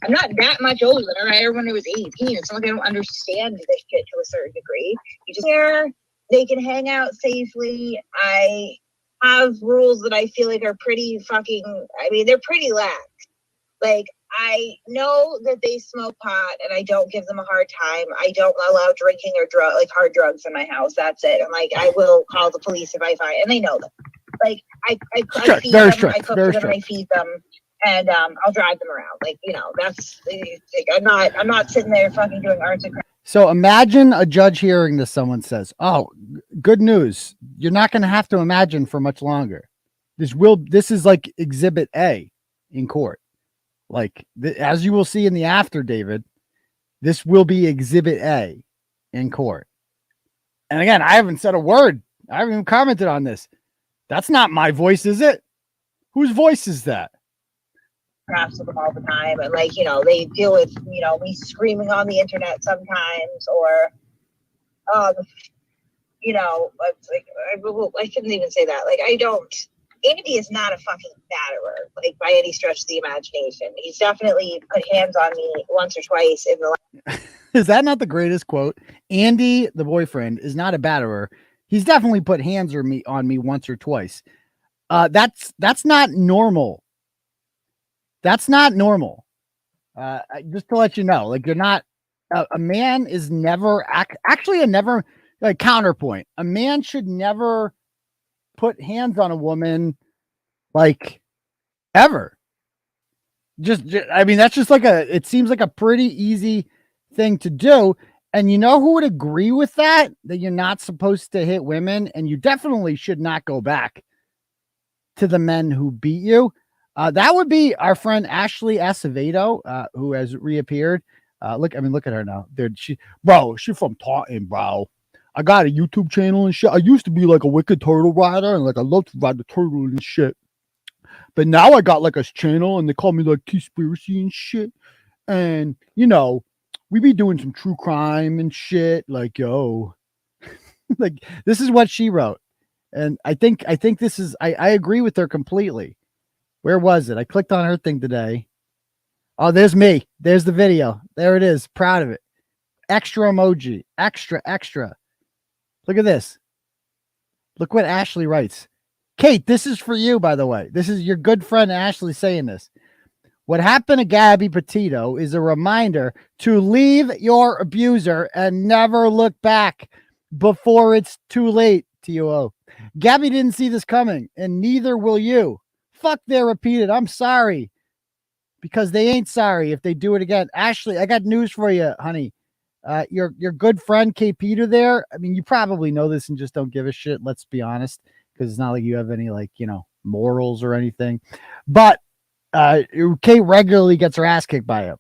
I'm not that much older than her. I remember when I was 18. It's not like I don't understand this shit to a certain degree. You just they can hang out safely. I have rules that I feel like are pretty fucking, I mean, they're pretty lax. Like, I know that they smoke pot, and I don't give them a hard time. I don't allow drinking or hard drugs in my house. That's it. And, like, I will call the police if I find, and they know that. Like, I feed them, I cook for them, and I feed them, and I'll drive them around. Like, you know, that's, like, I'm not sitting there fucking doing arts and crafts. So imagine a judge hearing this. Someone says, oh, good news. You're not going to have to imagine for much longer. This is like Exhibit A in court. Like, as you will see in the after, David, this will be Exhibit A in court. And again, I haven't said a word. I haven't even commented on this. That's not my voice, is it? Whose voice is that? Crafts with them all the time, and, like, you know, they deal with, you know, me screaming on the internet sometimes, or you know, like, I shouldn't even say that. Like, Andy is not a fucking batterer, like, by any stretch of the imagination. He's definitely put hands on me once or twice in the Is that not the greatest quote? Andy, the boyfriend, is not a batterer. He's definitely put hands on me once or twice. That's not normal. That's not normal. Just to let you know, like, you're not, a man is never, actually a counterpoint. A man should never put hands on a woman, like, ever. I mean, that's just like it seems like a pretty easy thing to do. And you know who would agree with that you're not supposed to hit women, and you definitely should not go back to the men who beat you. That would be our friend 𝗟𝗡𝗄 𝗚, who has reappeared. Look at her now. Dude, she from Taunton, bro. I got a YouTube channel and shit. I used to be like a wicked turtle rider, and, like, I love to ride the turtle and shit. But now I got, like, a channel, and they call me, like, 𝗵𝗵 and shit. And, you know, we be doing some true crime and shit. Like, yo, like, this is what she wrote. And I think this is, I agree with her completely. Where was it? I clicked on her thing today. Oh, there's me. There's the video. There it is. Proud of it. Extra emoji. Extra. Look at this. Look what Ashley writes. Kate, this is for you, by the way. This is your good friend Ashley saying this. What happened to Gabby Petito is a reminder to leave your abuser and never look back before it's too late. TOO. Gabby didn't see this coming, and neither will you. Fuck their repeated. I'm sorry. Because they ain't sorry if they do it again. Ashley, I got news for you, honey. Your good friend Kate Peter there. I mean, you probably know this and just don't give a shit. Let's be honest, because it's not like you have any, like, you know, morals or anything. But Kate regularly gets her ass kicked by him.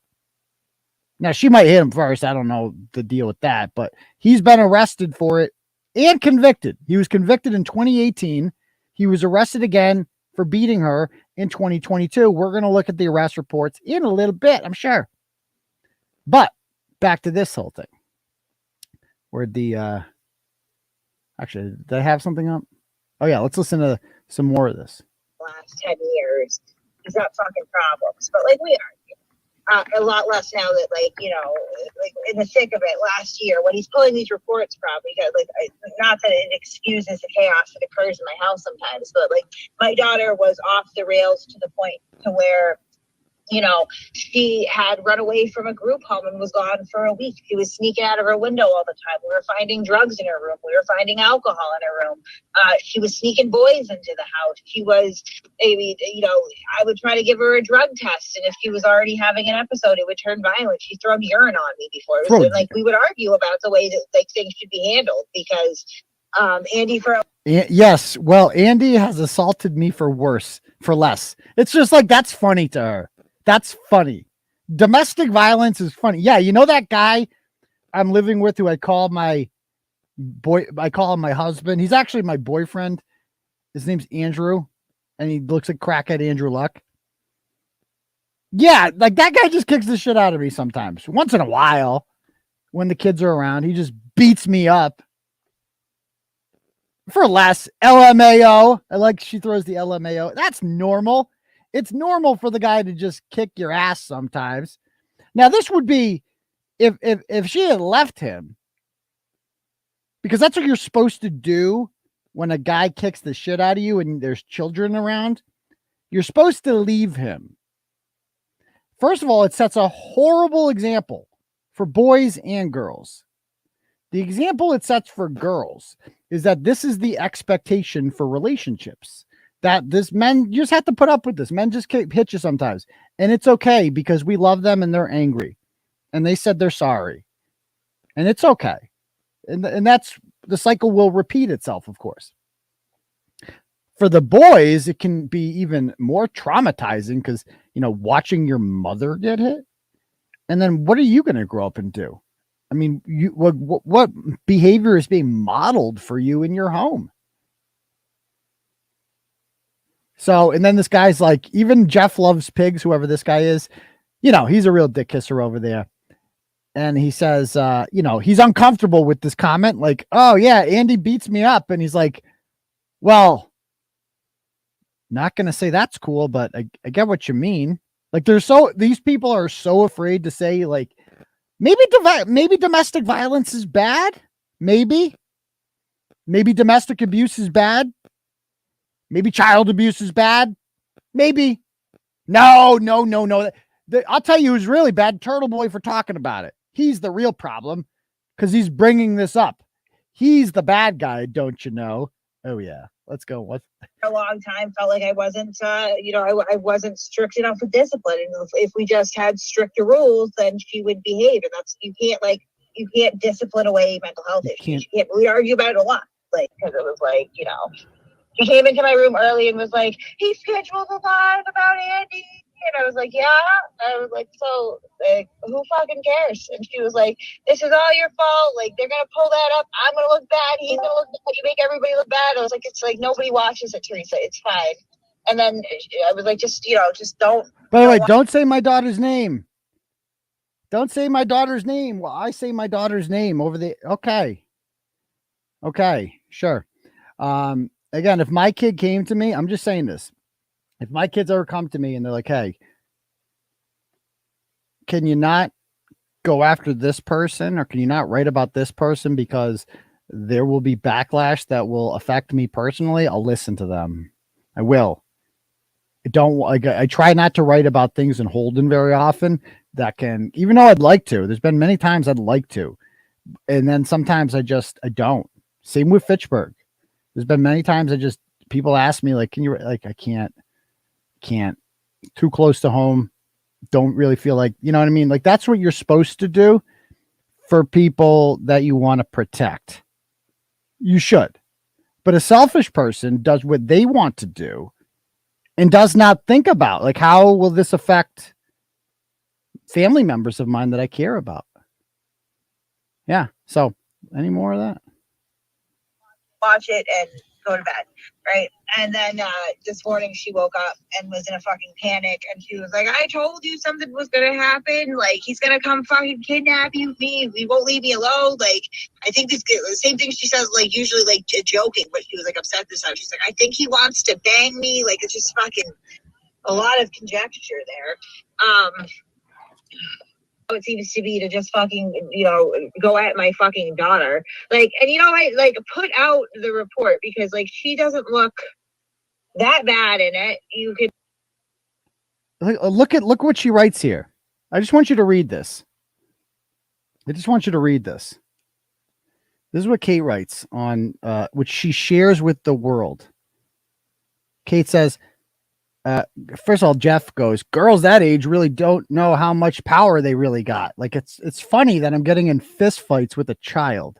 Now, she might hit him first. I don't know the deal with that, but he's been arrested for it and convicted. He was convicted in 2018. He was arrested again for beating her in 2022. We're going to look at the arrest reports in a little bit, I'm sure. But back to this whole thing. Where'd the, actually, did I have something up? Oh yeah, let's listen to some more of this. Last 10 years, he's got fucking problems, but, like, we argue. A lot less now that, like, you know, like in the thick of it last year when he's pulling these reports probably, not that it excuses the chaos that occurs in my house sometimes, but like my daughter was off the rails to the point to where, you know, she had run away from a group home and was gone for a week. She was sneaking out of her window all the time. We were finding drugs in her room. We were finding alcohol in her room. She was sneaking boys into the house. She was, maybe, you know, I would try to give her a drug test, and if she was already having an episode, it would turn violent. She'd throw urine on me before. It was, like, we would argue about the way that, like, things should be handled because Andy for yes, well, Andy has assaulted me for less. It's just like, that's funny to her. That's funny. Domestic violence is funny. Yeah, you know that guy I'm living with who I call him my husband. He's actually my boyfriend. His name's Andrew, and he looks like crackhead Andrew Luck. Yeah, like that guy just kicks the shit out of me sometimes. Once in a while, when the kids are around, he just beats me up. For less. LMAO. I like she throws the LMAO. That's normal. It's normal for the guy to just kick your ass sometimes. Now, this would be if she had left him, because that's what you're supposed to do when a guy kicks the shit out of you and there's children around. You're supposed to leave him. First of all, it sets a horrible example for boys and girls. The example it sets for girls is that this is the expectation for relationships. That this men, you just have to put up with this. Men just hit you sometimes. And it's okay because we love them and they're angry. And they said they're sorry. And it's okay. And that's, the cycle will repeat itself, of course. For the boys, it can be even more traumatizing because, you know, watching your mother get hit. And then what are you going to grow up and do? I mean, what behavior is being modeled for you in your home? So, and then this guy's like, even Jeff Loves Pigs, whoever this guy is, you know, he's a real dick kisser over there. And he says, you know, he's uncomfortable with this comment. Like, oh yeah, Andy beats me up. And he's like, well, not going to say that's cool, but I get what you mean. Like these people are so afraid to say, like, maybe domestic violence is bad. Maybe domestic abuse is bad. Maybe child abuse is bad. Maybe. No. I'll tell you who's really bad. Turtleboy for talking about it. He's the real problem because he's bringing this up. He's the bad guy, don't you know? Oh, yeah. Let's go. What? A long time felt like I wasn't, you know, I wasn't strict enough with discipline. And if we just had stricter rules, then she would behave. And that's, you can't discipline away mental health issues. We argue about it a lot. Like, because it was like, you know, he came into my room early and was like, he scheduled a live about Andy. And I was like, yeah. I was like, so, like, who fucking cares? And she was like, this is all your fault. Like, they're going to pull that up. I'm going to look bad. He's going to look bad. You make everybody look bad. I was like, it's like nobody watches it, Teresa. It's fine. And then I was like, just, you know, just don't. By the way, don't say my daughter's name. Don't say my daughter's name. Well, I say my daughter's name over the. Okay, sure. Again, if my kid came to me, I'm just saying this. If my kids ever come to me and they're like, hey, can you not go after this person or can you not write about this person because there will be backlash that will affect me personally, I'll listen to them. I will. I try not to write about things in Holden very often that can, even though I'd like to, there's been many times I'd like to. And then sometimes I don't. Same with Fitchburg. There's been many times people ask me, like, can you, like, I can't, too close to home. Don't really feel like, you know what I mean? Like, that's what you're supposed to do for people that you want to protect. You should. But a selfish person does what they want to do and does not think about, like, how will this affect family members of mine that I care about? Yeah. So any more of that? Watch it and go to bed, right? And then this morning she woke up and was in a fucking panic, and she was like, I told you something was gonna happen. Like, he's gonna come fucking kidnap you. He won't leave me alone. Like, I think the same thing she says, like, usually, like, joking, but she was like upset this time. She's like, I think he wants to bang me. Like, it's just fucking a lot of conjecture there. it seems to be to just fucking, go at my fucking daughter. Like, and I like put out the report because like she doesn't look that bad in it. You could look what she writes here. I just want you to read this. This is what Kate writes on which she shares with the world. Kate says, first of all, Jeff goes, girls that age really don't know how much power they really got. Like it's funny that I'm getting in fist fights with a child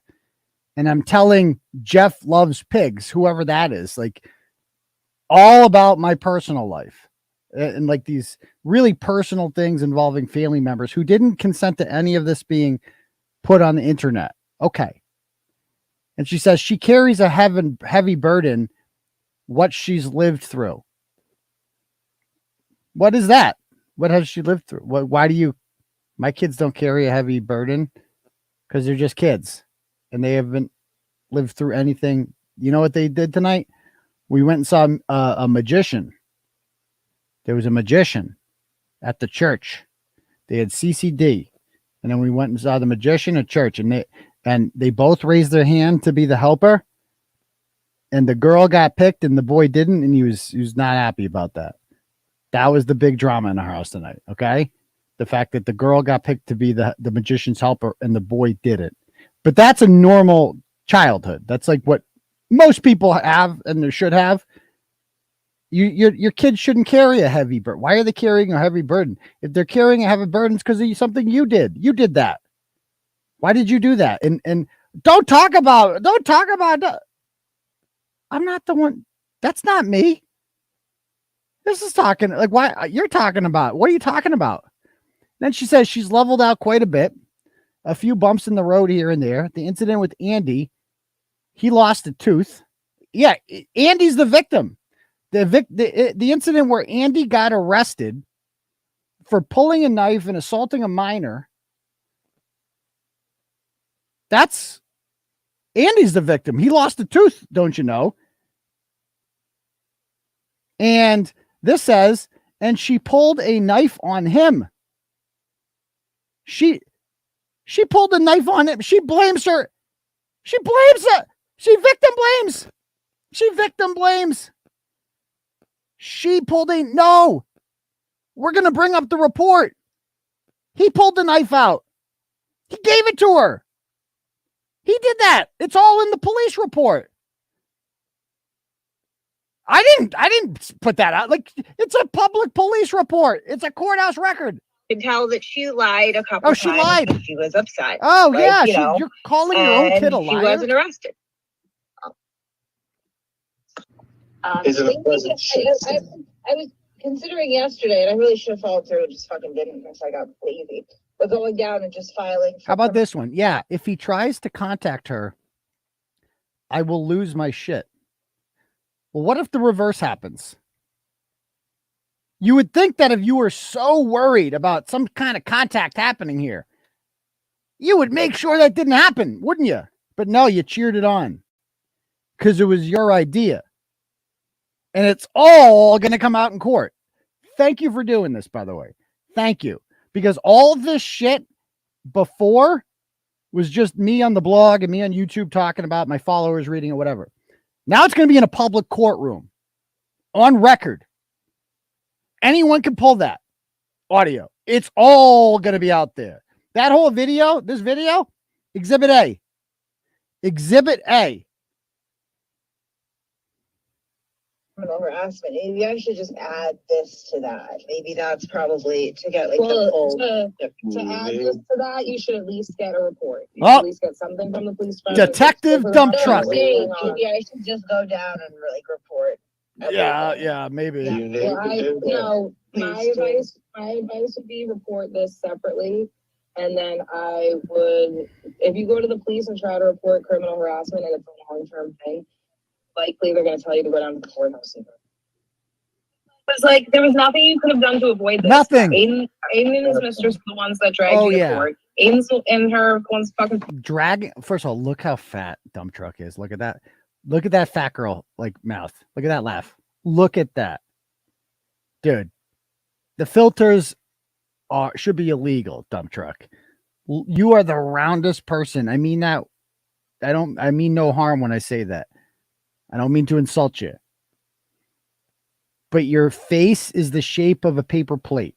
and I'm telling Jeff loves pigs, whoever that is, like all about my personal life and like these really personal things involving family members who didn't consent to any of this being put on the internet. Okay. And she says she carries a heavy burden, what she's lived through. What is that? What has she lived through? Why my kids don't carry a heavy burden? Because they're just kids and they haven't lived through anything. You know what they did tonight? We went and saw a magician. There was a magician at the church. They had CCD. And then we went and saw the magician at church and they both raised their hand to be the helper. And the girl got picked and the boy didn't. And he was not happy about that. That was the big drama in our house tonight. Okay. The fact that the girl got picked to be the magician's helper and the boy didn't. But that's a normal childhood. That's like what most people have and they should have. Your kids shouldn't carry a heavy burden. Why are they carrying a heavy burden? If they're carrying a heavy burden, it's because of something you did. You did that. Why did you do that? And don't talk about I'm not the one. That's not me. This is talking like why you're talking about. What are you talking about? Then she says she's leveled out quite a bit. A few bumps in the road here and there. The incident with Andy, he lost a tooth. Yeah, Andy's the victim. The incident where Andy got arrested for pulling a knife and assaulting a minor. That's Andy's the victim. He lost a tooth, don't you know? And this says, and she pulled a knife on him. She pulled a knife on him. She blames her. She blames her. She victim blames. She pulled no. We're going to bring up the report. He pulled the knife out. He gave it to her. He did that. It's all in the police report. I didn't put that out. Like, it's a public police report. It's a courthouse record. You can tell that she lied a couple times. She lied. She was upset. Oh, yeah. You're calling your own kid a liar. She wasn't arrested. I was considering yesterday, and I really should have followed through, just fucking didn't because I got lazy. But going down and just filing. How about this one? Yeah, if he tries to contact her, I will lose my shit. Well, what if the reverse happens? You would think that if you were so worried about some kind of contact happening here, you would make sure that didn't happen, wouldn't you? But no, you cheered it on because it was your idea. And it's all going to come out in court. Thank you for doing this, by the way. Thank you. Because all of this shit before was just me on the blog and me on YouTube talking about my followers reading or whatever. Now it's going to be in a public courtroom on record. Anyone can pull that audio. It's all going to be out there. That whole video, this video, Exhibit A. Exhibit A. Criminal harassment. Maybe I should just add this to that. Maybe that's probably to get like the full. To add this to that, you should at least get a report. You should at least get something from the police department. Detective dump truck. Maybe I should just go down and like report. Yeah, maybe. My advice would be report this separately. And then I would, if you go to the police and try to report criminal harassment and it's a long-term thing, likely they're going to tell you to go down to the courthouse. It's like there was nothing you could have done to avoid this. Nothing. Aiden and his mistress were the ones that dragged you to court. Aiden's and her ones fucking dragging. First of all, look how fat dump truck is. Look at that. Look at that fat girl like mouth. Look at that laugh. Look at that, dude. The filters should be illegal, dump truck. You are the roundest person. I mean that. I mean no harm when I say that. I don't mean to insult you. But your face is the shape of a paper plate.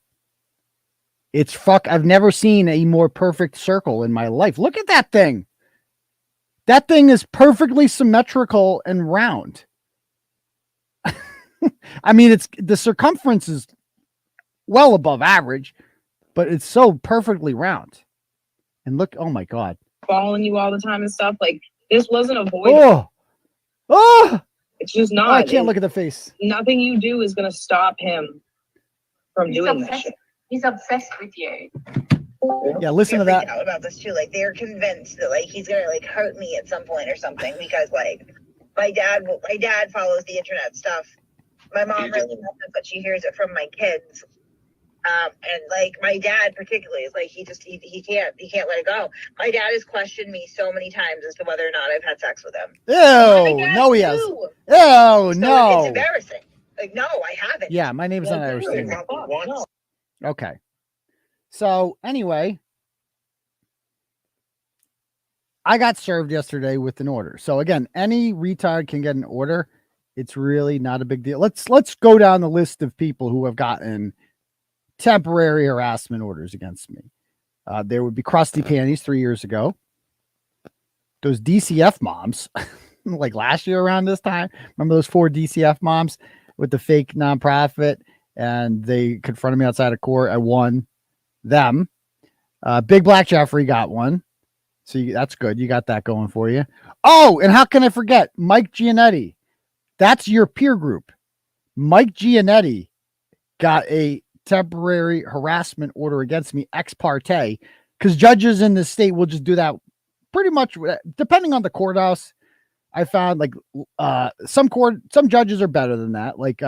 It's I've never seen a more perfect circle in my life. Look at that thing. That thing is perfectly symmetrical and round. I mean, the circumference is well above average, but it's so perfectly round. And look, oh my God. Following you all the time and stuff. Like, this wasn't avoidable. Oh! It's just not. Oh, I can't look at the face. Nothing you do is going to stop him from doing that shit. He's obsessed with you. Yeah, listen to that. Out about this too. Like, they're convinced that like he's gonna like hurt me at some point or something because like my dad follows the internet stuff. My mom really doesn't, but she hears it from my kids. And like my dad particularly is like he can't let it go. My dad has questioned me so many times as to whether or not I've had sex with him. Ew, no, he has. Ew, so no. It's embarrassing. Like, no, I haven't. Yeah, my name's not Irish. Okay. So anyway, I got served yesterday with an order. So again, any retard can get an order. It's really not a big deal. Let's go down the list of people who have gotten temporary harassment orders against me. There would be Crusty Panties 3 years ago. Those DCF moms, like last year around this time. Remember those 4 DCF moms with the fake nonprofit, and they confronted me outside of court. I won them. Big Black Jeffrey got one. So that's good. You got that going for you. Oh, and how can I forget Mike Giannetti? That's your peer group. Mike Giannetti got a temporary harassment order against me ex parte, because judges in the state will just do that pretty much depending on the courthouse. I found like some judges are better than that. Like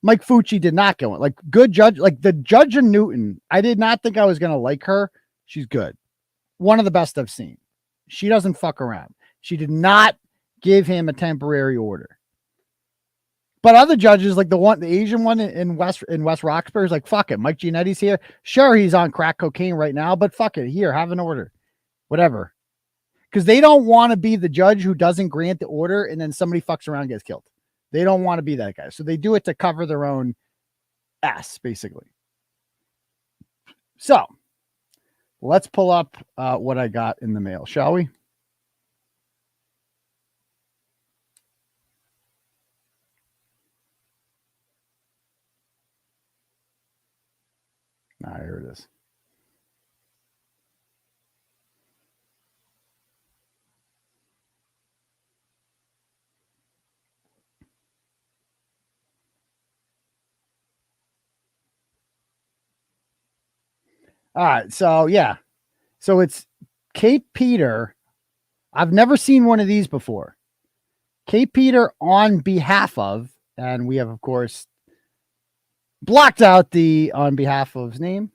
Mike Fucci did not go in. Like good judge, like the judge in Newton. I did not think I was gonna like her. She's good. One of the best I've seen. She doesn't fuck around. She did not give him a temporary order. But other judges, like the Asian one in West Roxbury, is like, fuck it. Mike Giannetti's here. Sure, he's on crack cocaine right now, but fuck it. Here, have an order. Whatever. Because they don't want to be the judge who doesn't grant the order and then somebody fucks around and gets killed. They don't want to be that guy. So they do it to cover their own ass, basically. So let's pull up what I got in the mail, shall we? Here it is. All right. So, yeah. So it's Kate Peter. I've never seen one of these before. Kate Peter on behalf of, and we have, of course, blocked out the on behalf of's name.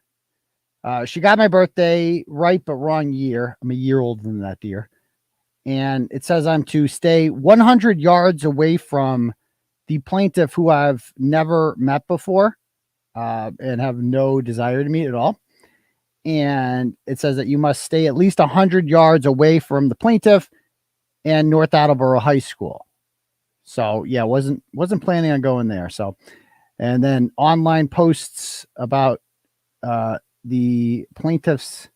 She got my birthday right, but wrong year. I'm a year older than that dear. And it says I'm to stay 100 yards away from the plaintiff who I've never met before and have no desire to meet at all. And it says that you must stay at least 100 yards away from the plaintiff and North Attleboro High School. So yeah, wasn't planning on going there. So, and then online posts about the plaintiff's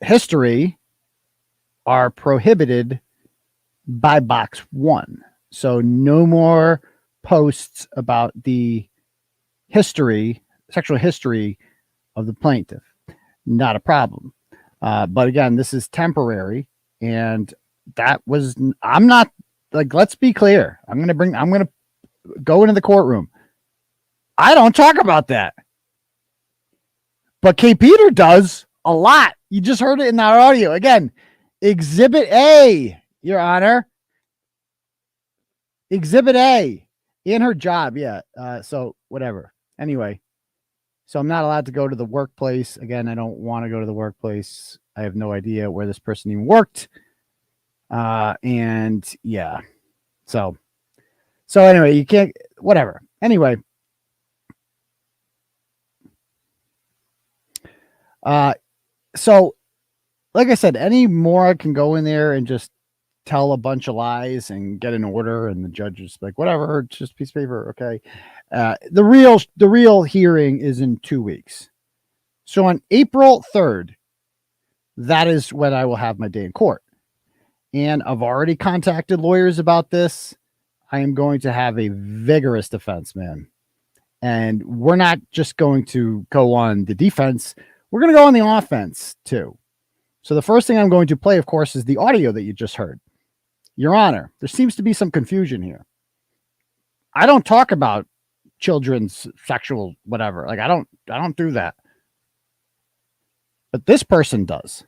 history are prohibited by box 1. So no more posts about the sexual history of the plaintiff. Not a problem. But again, this is temporary. And I'm not like, let's be clear. I'm going to go into the courtroom. I don't talk about that. But Kate Peter does a lot. You just heard it in our audio. Again, Exhibit A, Your Honor. Exhibit A in her job. Yeah. So whatever. Anyway, so I'm not allowed to go to the workplace. Again, I don't want to go to the workplace. I have no idea where this person even worked. And yeah. So anyway, you can't, whatever. Anyway. So, like I said, any more I can go in there and just tell a bunch of lies and get an order, and the judge is like, whatever, it's just a piece of paper, okay. The real hearing is in 2 weeks. So on April 3rd, that is when I will have my day in court. And I've already contacted lawyers about this. I am going to have a vigorous defense, man. And we're not just going to go on the defense. We're going to go on the offense too. So the first thing I'm going to play, of course, is the audio that you just heard. Your Honor, there seems to be some confusion here. I don't talk about children's sexual whatever. Like I don't do that. But this person does.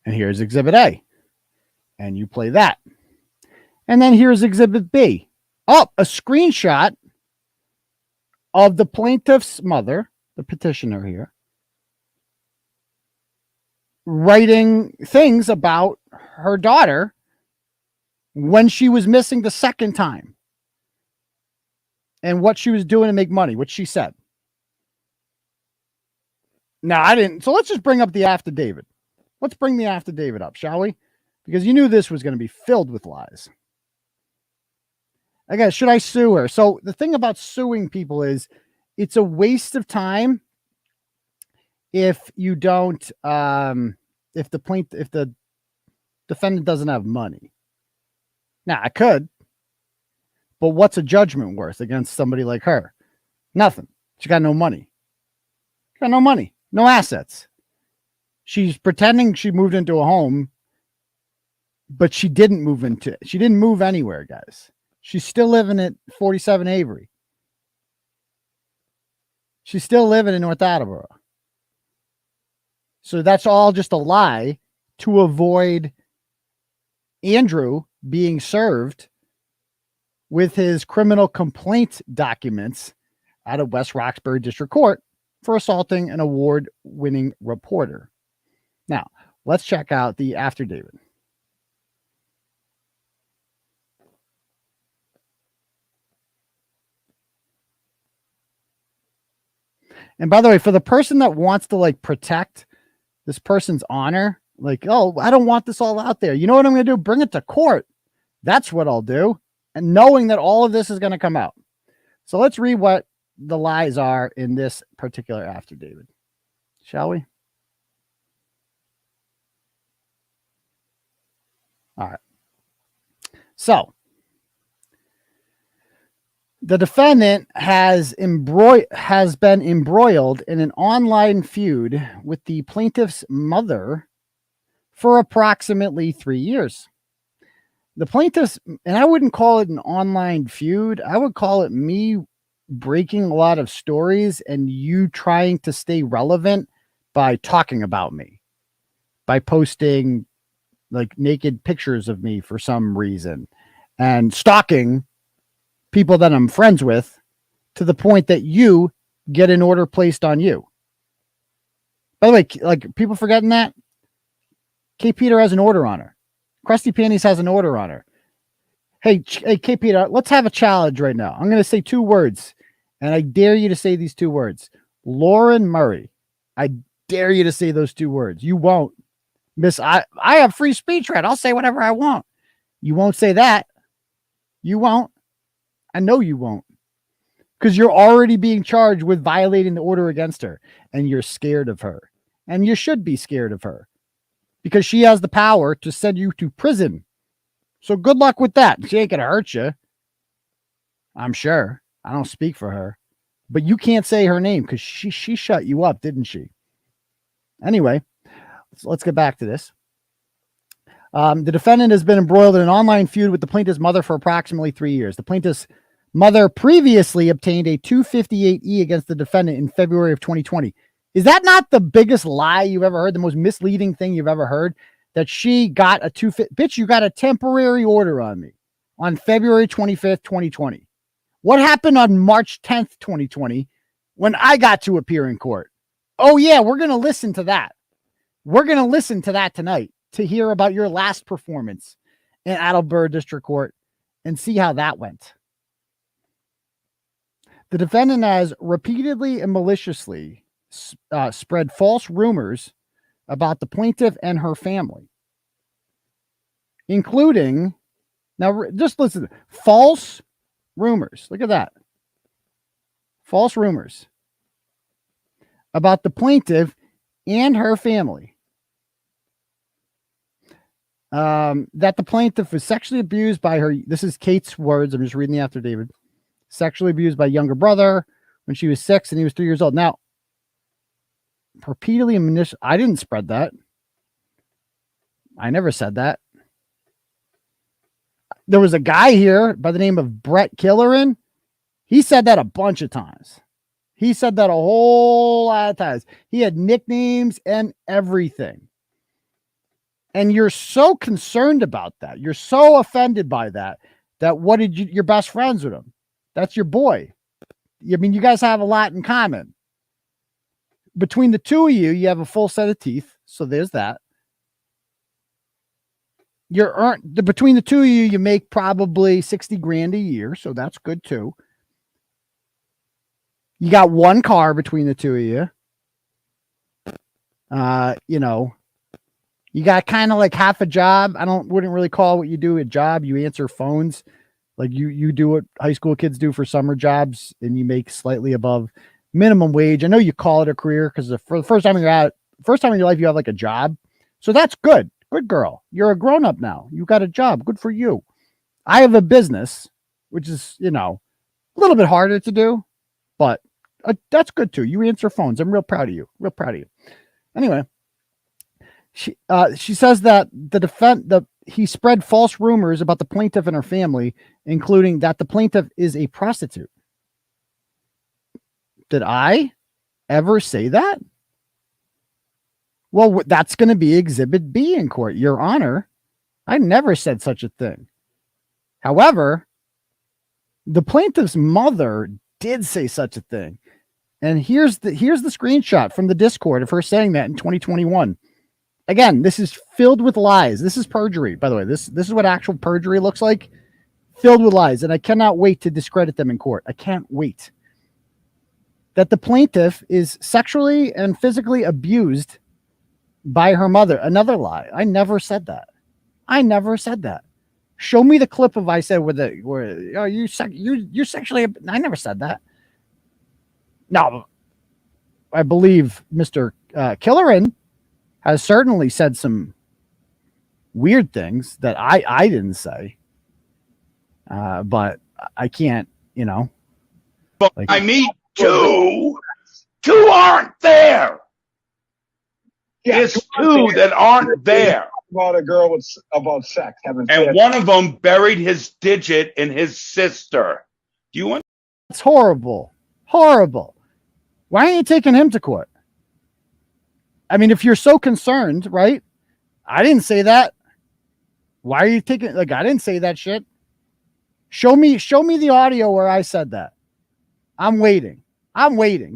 And here's Exhibit A. And you play that. And then here's Exhibit B. Oh, a screenshot of the plaintiff's mother, the petitioner here, writing things about her daughter when she was missing the second time and what she was doing to make money, which she said. Now, I didn't. So let's just bring up the affidavit. Let's bring the affidavit up, shall we? Because you knew this was going to be filled with lies. I guess, should I sue her? So the thing about suing people is it's a waste of time if you don't, if the defendant doesn't have money. Now, I could, but what's a judgment worth against somebody like her? Nothing. She got no money. Got no money, no assets. She's pretending she moved into a home, but she didn't move anywhere, guys. She's still living at 47 Avery. She's still living in North Attleboro. So that's all just a lie to avoid Andrew being served with his criminal complaint documents out of West Roxbury District Court for assaulting an award-winning reporter. Now, let's check out the affidavit. And by the way, for the person that wants to like protect this person's honor, like, oh, I don't want this all out there. You know what I'm going to do? Bring it to court. That's what I'll do. And knowing that all of this is going to come out. So let's read what the lies are in this particular affidavit. Shall we? All right. So the defendant has been embroiled in an online feud with the plaintiff's mother for approximately 3 years. The plaintiff's, and I wouldn't call it an online feud. I would call it me breaking a lot of stories and you trying to stay relevant by talking about me, by posting like naked pictures of me for some reason and stalking people that I'm friends with to the point that you get an order placed on you. By the way, like people forgetting that K. has an order on her. Krusty Panties has an order on her. Hey, K. Peter, let's have a challenge right now. I'm going to say 2 words and I dare you to say these 2 words. Lauren Murray. I dare you to say those 2 words. You won't. Miss, I have free speech right. I'll say whatever I want. You won't say that. You won't. I know you won't. Because you're already being charged with violating the order against her. And you're scared of her. And you should be scared of her. Because she has the power to send you to prison. So good luck with that. She ain't going to hurt you. I'm sure. I don't speak for her. But you can't say her name because she shut you up, didn't she? Anyway. So let's get back to this. The defendant has been embroiled in an online feud with the plaintiff's mother for approximately 3 years. The plaintiff's mother previously obtained a 258E against the defendant in February of 2020. Is that not the biggest lie you've ever heard? The most misleading thing you've ever heard? That she got a bitch, you got a temporary order on me on February 25th, 2020. What happened on March 10th, 2020 when I got to appear in court? Oh yeah, we're going to listen to that. We're going to listen to that tonight to hear about your last performance in Attleboro District Court and see how that went. The defendant has repeatedly and maliciously spread false rumors about the plaintiff and her family, including, now just listen, false rumors. Look at that. False rumors about the plaintiff and her family. That the plaintiff was sexually abused by her. This is Kate's words. I'm just reading the affidavit. Sexually abused by younger brother when she was 6 and he was 3 years old. Now, repeatedly, I didn't spread that. I never said that. There was a guy here by the name of Brett Killerin. He said that a bunch of times. He said that a whole lot of times. He had nicknames and everything. And you're so concerned about that. You're so offended by that. That what did you? You're best friends with him. That's your boy. I mean, you guys have a lot in common. Between the two of you, you have a full set of teeth. So there's that. Between the two of you, you make probably 60 grand a year. So that's good too. You got one car between the two of you. You know, you got kind of like half a job. Wouldn't really call what you do a job. You answer phones. Like you do what high school kids do for summer jobs, and you make slightly above minimum wage. I know you call it a career because for the first time in your life, you have like a job. So that's good. Good girl. You're a grown up now. You got a job. Good for you. I have a business, which is, you know, a little bit harder to do, but that's good too. You answer phones. I'm real proud of you. Real proud of you. Anyway, she says that he spread false rumors about the plaintiff and her family, including that the plaintiff is a prostitute. Did I ever say that? Well, that's going to be Exhibit B in court, Your Honor. I never said such a thing. However, the plaintiff's mother did say such a thing. And here's the screenshot from the Discord of her saying that in 2021. Again, this is filled with lies. This is perjury, by the way. This is what actual perjury looks like. Filled with lies. And I cannot wait to discredit them in court. I can't wait. That the plaintiff is sexually and physically abused by her mother. Another lie. I never said that. I never said that. Show me the clip of I said you're sexually. I never said that. No, I believe Mr. Killerin has certainly said some weird things that I didn't say. But I can't, you know. But like, I mean, two aren't there. Yeah, There's two that aren't there. About a girl about sex. And one of them buried his digit in his sister. Do you want? That's horrible. Horrible. Why aren't you taking him to court? I mean, if you're so concerned, right? I didn't say that. Why are you taking, like, I didn't say that shit. Show me the audio where I said that. I'm waiting.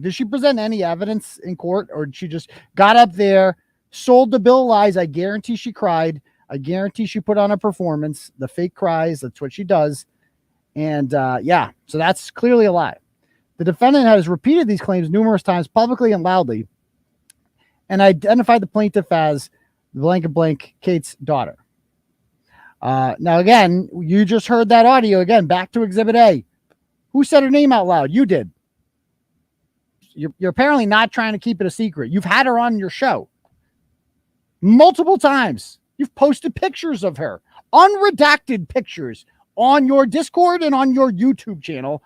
Did she present any evidence in court, or she just got up there, sold the bill of lies? I guarantee she cried. I guarantee she put on a performance, the fake cries. That's what she does. And yeah, so that's clearly a lie. The defendant has repeated these claims numerous times, publicly and loudly, and identified the plaintiff as blank and blank Kate's daughter. Now, again, you just heard that audio again. Back to Exhibit A. Who said her name out loud? You did. You're apparently not trying to keep it a secret. You've had her on your show multiple times. You've posted pictures of her, unredacted pictures, on your Discord and on your YouTube channel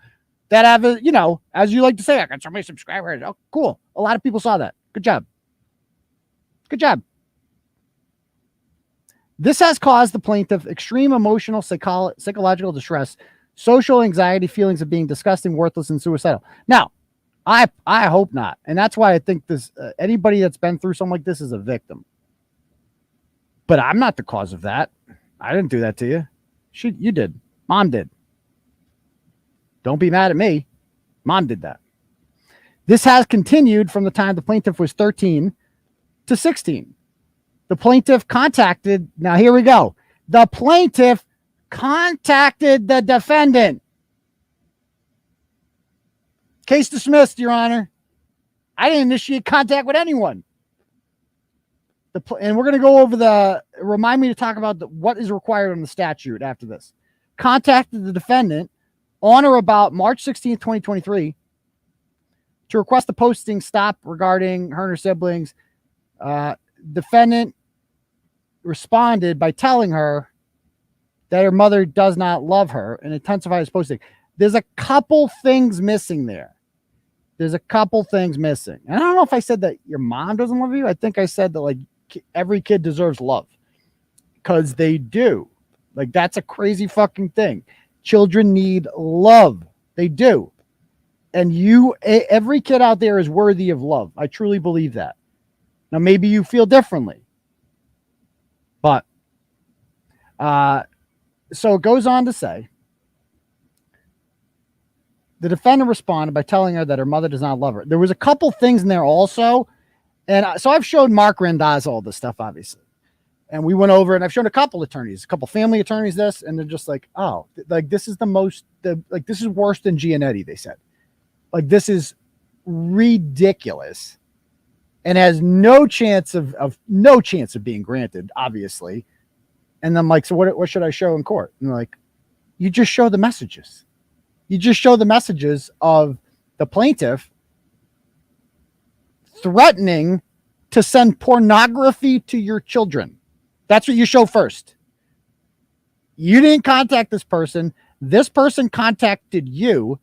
that have a, you know, as you like to say, I got so many subscribers. Oh, cool. A lot of people saw that. Good job. Good job. This has caused the plaintiff extreme emotional, psychological distress, social anxiety, feelings of being disgusting, worthless, and suicidal. Now, I hope not. And that's why I think this, anybody that's been through something like this is a victim. But I'm not the cause of that. I didn't do that to you. You did. Mom did. Don't be mad at me. Mom did that. This has continued from the time the plaintiff was 13 to 16. The plaintiff contacted, now here we go. The plaintiff contacted the defendant. Case dismissed, Your Honor. I didn't initiate contact with anyone. And we're going to go over remind me to talk about what is required in the statute after this. Contacted the defendant on or about March 16th, 2023 to request the posting stop regarding her and her siblings. Defendant responded by telling her that her mother does not love her and intensifies posting. There's a couple things missing there. And I don't know if I said that your mom doesn't love you. I think I said that like every kid deserves love, because they do. Like, that's a crazy fucking thing. Children need love. They do. And every kid out there is worthy of love. I truly believe that. Now, maybe you feel differently, but so it goes on to say, the defendant responded by telling her that her mother does not love her. There was a couple things in there also. And so I've showed Mark Randazzo all this stuff, obviously. And we went over, and I've shown a couple attorneys, a couple family attorneys this, and they're just like, oh, like this is this is worse than Giannetti, they said. Like, this is ridiculous and has no chance of being granted, obviously. And I'm like, so what should I show in court? And they're like, you just show the messages. You just show the messages of the plaintiff threatening to send pornography to your children. That's what you show first. You didn't contact this person. This person contacted you,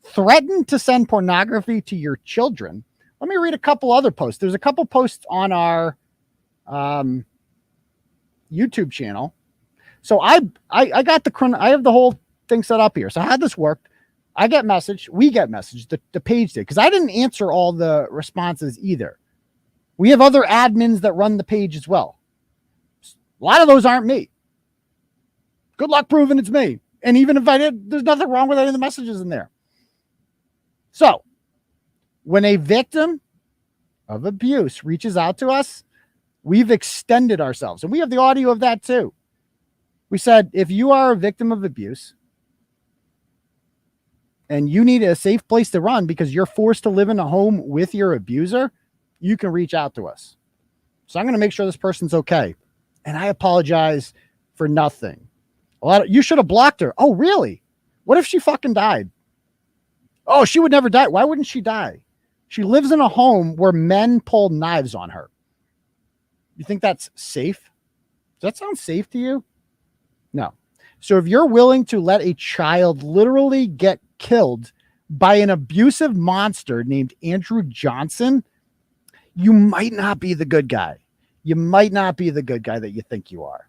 threatened to send pornography to your children. Let me read a couple other posts. There's a couple posts on our YouTube channel. So I got I have the whole thing set up here. So how this worked, we get messaged, the page did, because I didn't answer all the responses either. We have other admins that run the page as well. A lot of those aren't me. Good luck proving it's me. And even if I did, there's nothing wrong with any of the messages in there. So when a victim of abuse reaches out to us, we've extended ourselves. And we have the audio of that too. We said, if you are a victim of abuse and you need a safe place to run because you're forced to live in a home with your abuser, you can reach out to us. So I'm going to make sure this person's okay. And I apologize for nothing. You should have blocked her. Oh, really? What if she fucking died? Oh, she would never die. Why wouldn't she die? She lives in a home where men pull knives on her. You think that's safe? Does that sound safe to you? No. So if you're willing to let a child literally get killed by an abusive monster named Andrew Johnson, you might not be the good guy. You might not be the good guy that you think you are.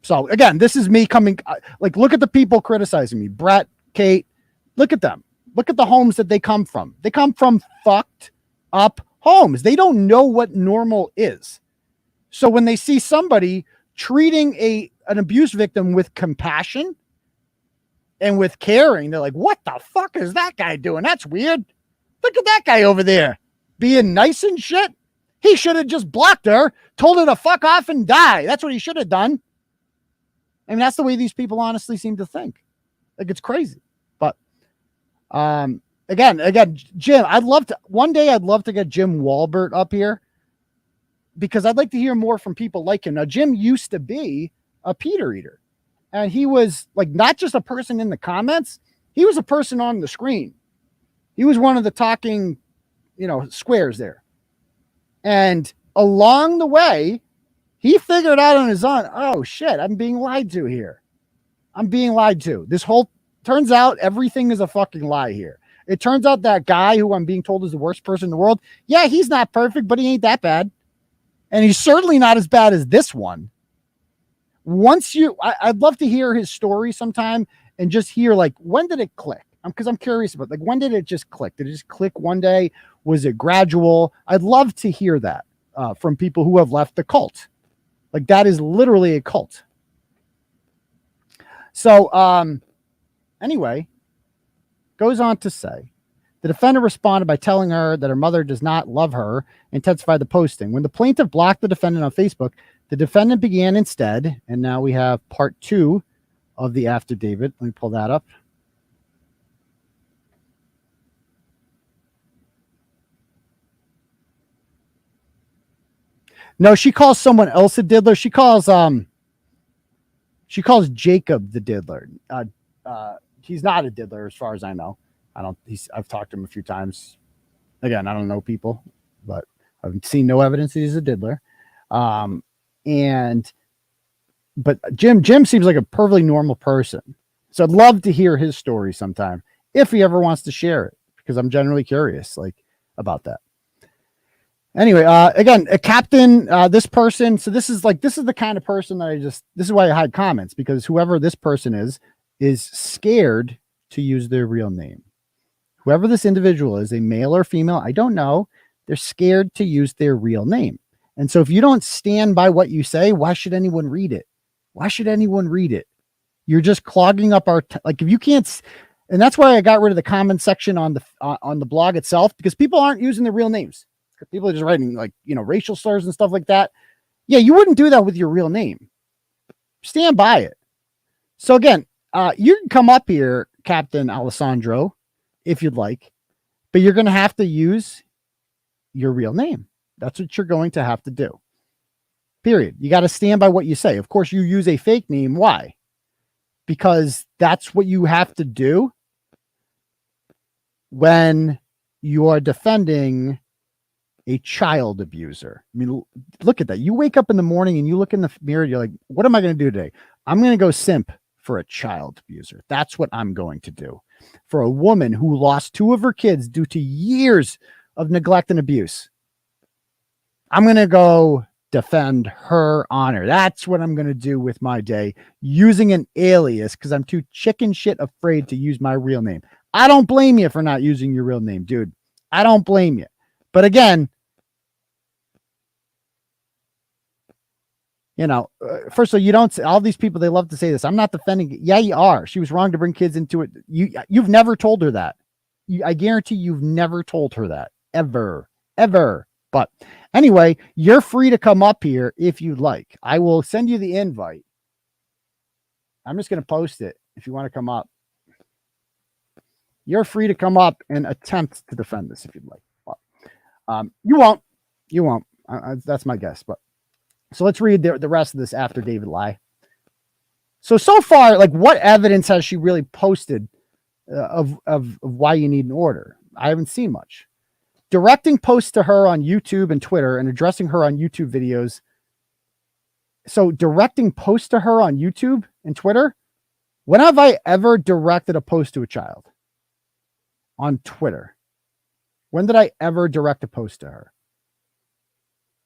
So again, this is me coming, like, look at the people criticizing me. Brett, Kate, look at them. Look at the homes that they come from. They come from fucked up homes. They don't know what normal is. So when they see somebody treating an abuse victim with compassion and with caring, they're like, what the fuck is that guy doing? That's weird. Look at that guy over there being nice and shit. He should have just blocked her, told her to fuck off and die. That's what he should have done. I mean, that's the way these people honestly seem to think. Like, it's crazy. But again, Jim, one day I'd love to get Jim Walbert up here, because I'd like to hear more from people like him. Now, Jim used to be a Peter eater, and he was like not just a person in the comments, he was a person on the screen. He was one of the talking, squares there. And along the way, he figured out on his own, oh shit, I'm being lied to here. I'm being lied to. Turns out everything is a fucking lie here. It turns out that guy who I'm being told is the worst person in the world, yeah, he's not perfect, but he ain't that bad. And he's certainly not as bad as this one. I'd love to hear his story sometime and just hear, like, when did it click? Because I'm curious about, like, when did it just click? Did it just click one day? Was it gradual? I'd love to hear that from people who have left the cult. Like, that is literally a cult. So, anyway, goes on to say, the defendant responded by telling her that her mother does not love her, intensified the posting. When the plaintiff blocked the defendant on Facebook, the defendant began instead, and now we have part 2 of the affidavit. Let me pull that up. No, she calls someone else a diddler. She calls Jacob the diddler. He's not a diddler as far as I know. I've talked to him a few times. Again, I don't know people, but I've seen no evidence that he's a diddler. But Jim seems like a perfectly normal person. So I'd love to hear his story sometime if he ever wants to share it, because I'm generally curious about that. Anyway, again, a captain, this person. So this is the kind of person that this is why I hide comments, because whoever this person is scared to use their real name. Whoever this individual is, a male or female, I don't know. They're scared to use their real name. And so if you don't stand by what you say, why should anyone read it? Why should anyone read it? You're just clogging up if you can't, and that's why I got rid of the comment section on the blog itself, because people aren't using their real names. People are just writing racial slurs and stuff like that. Yeah, you wouldn't do that with your real name. Stand by it. So again, you can come up here, Captain Alessandro, if you'd like, but you're going to have to use your real name. That's what you're going to have to do. Period. You got to stand by what you say. Of course, you use a fake name. Why? Because that's what you have to do when you are defending a child abuser. I mean, look at that. You wake up in the morning and you look in the mirror, you're like, what am I going to do today? I'm going to go simp for a child abuser. That's what I'm going to do. For a woman who lost 2 of her kids due to years of neglect and abuse, I'm going to go defend her honor. That's what I'm going to do with my day, using an alias, because I'm too chicken shit afraid to use my real name. I don't blame you for not using your real name, dude. I don't blame you. But again, first of all, you don't, all these people, they love to say this. I'm not defending it. Yeah, you are. She was wrong to bring kids into it. You've never told her that. I guarantee you've never told her that ever. But anyway, you're free to come up here if you'd like. I will send you the invite. I'm just going to post it if you want to come up. You're free to come up and attempt to defend this if you'd like. But, you won't. That's my guess. But so let's read the rest of this after David lie. So far, what evidence has she really posted of why you need an order? I haven't seen much. Directing posts to her on YouTube and Twitter and addressing her on YouTube videos. So directing posts to her on YouTube and Twitter. When have I ever directed a post to a child? On Twitter. When did I ever direct a post to her?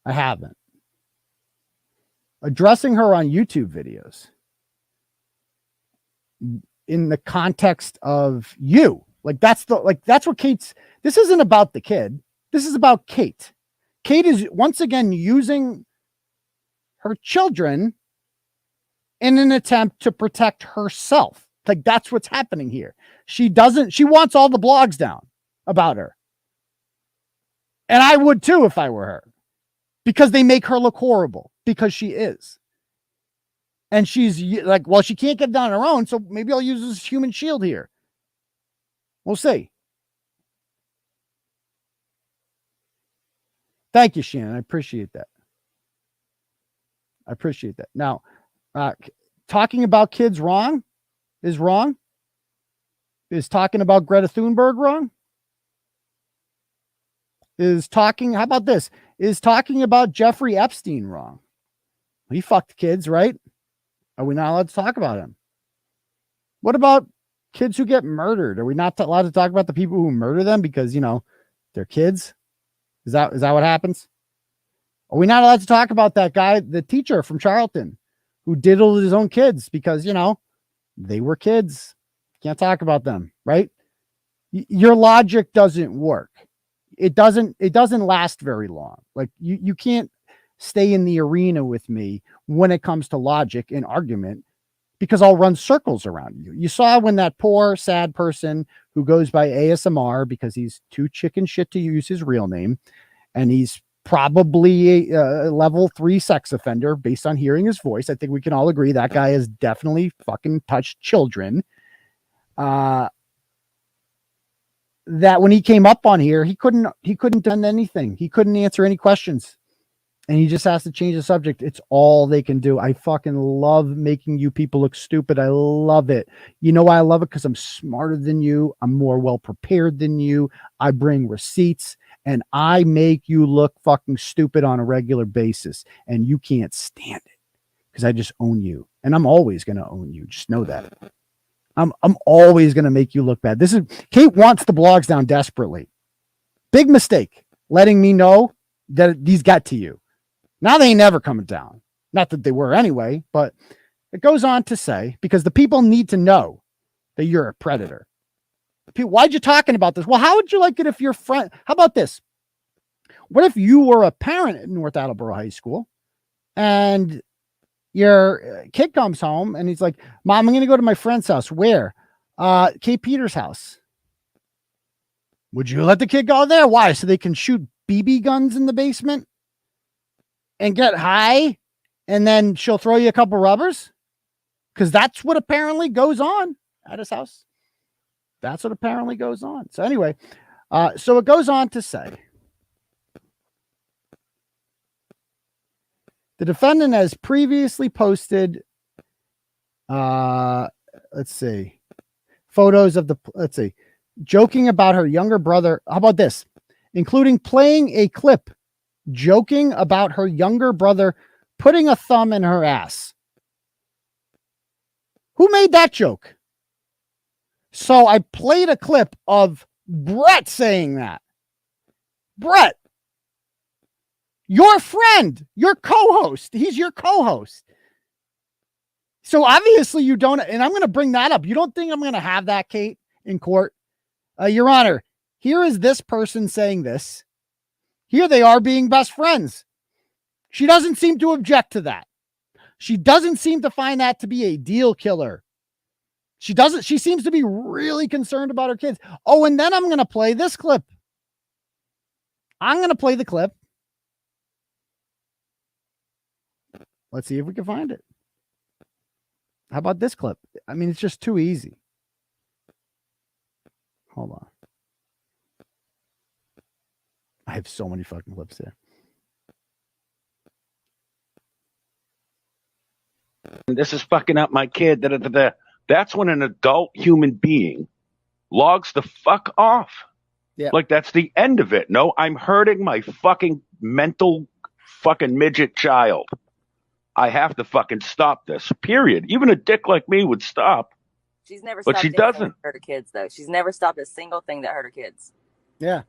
I haven't. Addressing her on YouTube videos in the context of you. That's what Kate's, this isn't about the kid. This is about Kate. Kate is once again using her children in an attempt to protect herself. That's what's happening here. She wants all the blogs down about her. And I would too if I were her, because they make her look horrible, because she is. And she's like, well, she can't get down on her own, so maybe I'll use this human shield here. We'll see. Thank you, Shannon. I appreciate that. Now, talking about kids wrong is wrong. Is talking about Greta Thunberg wrong? How about this? Is talking about Jeffrey Epstein wrong? He fucked kids, right? Are we not allowed to talk about him? What about kids who get murdered? Are we not allowed to talk about the people who murder them because, they're kids? Is that what happens? Are we not allowed to talk about that guy, the teacher from Charlton, who diddled his own kids because, they were kids? Can't talk about them, right? Your logic doesn't work. It doesn't last very long. You can't stay in the arena with me when it comes to logic and argument, because I'll run circles around you. You saw when that poor, sad person who goes by ASMR because he's too chicken shit to use his real name, and he's probably a level 3 sex offender based on hearing his voice. I think we can all agree that guy has definitely fucking touched children. That when he came up on here, he couldn't defend anything. He couldn't answer any questions. and he just has to change the subject. It's all they can do. I fucking love making you people look stupid. I love it. You know why I love it? Because I'm smarter than you. I'm more well prepared than you. I bring receipts and I make you look fucking stupid on a regular basis. And you can't stand it because I just own you. And I'm always going to own you. Just know that. I'm always going to make you look bad. Kate wants the blogs down desperately. Big mistake letting me know that these got to you. Now they ain't never coming down. Not that they were anyway, but it goes on to say, because the people need to know that you're a predator. Why'd you talking about this? Well, how would you like it if your friend, how about this? What if you were a parent at North Attleboro High School and your kid comes home and he's like, Mom, I'm going to go to my friend's house. Where? Kate Peters' house. Would you let the kid go there? Why? So they can shoot BB guns in the basement and get high, and then she'll throw you a couple rubbers? Because that's what apparently goes on at his house. That's what apparently goes on. So anyway, so it goes on to say, the defendant has previously posted, let's see, photos of joking about her younger brother. How about this? Including playing a clip joking about her younger brother putting a thumb in her ass. Who made that joke? So I played a clip of Brett saying that. Brett, your friend, your co-host. He's your co-host. So obviously you don't, and I'm going to bring that up. You don't think I'm going to have that, Kate, in court? Your Honor, here is this person saying this. Here they are being best friends. She doesn't seem to object to that. She doesn't seem to find that to be a deal killer. She seems to be really concerned about her kids. Oh, and then I'm going to play this clip. I'm going to play the clip. Let's see if we can find it. How about this clip? I mean, it's just too easy. Hold on. I have so many fucking clips there. This is fucking up my kid. That's when an adult human being logs the fuck off. Yeah. Like that's the end of it. No, I'm hurting my fucking mental fucking midget child. I have to fucking stop this. Period. Even a dick like me would stop. She's never But stopped she anything doesn't. that hurt her kids, though. She's never stopped a single thing that hurt her kids. Yeah.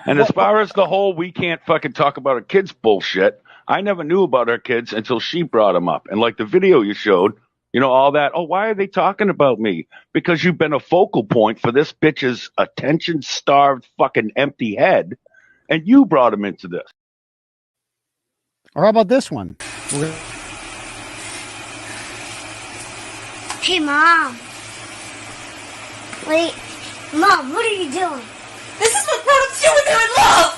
And as far as the whole we can't fucking talk about our kids bullshit, I never knew about our kids until she brought them up. And like the video you showed, you know, all that. Oh, why are they talking about me? Because you've been a focal point for this bitch's attention-starved fucking empty head, and you brought him into this. Or how about this one? Hey, Mom. Wait. Mom, what are you doing? This is what grown-ups do when they're in love!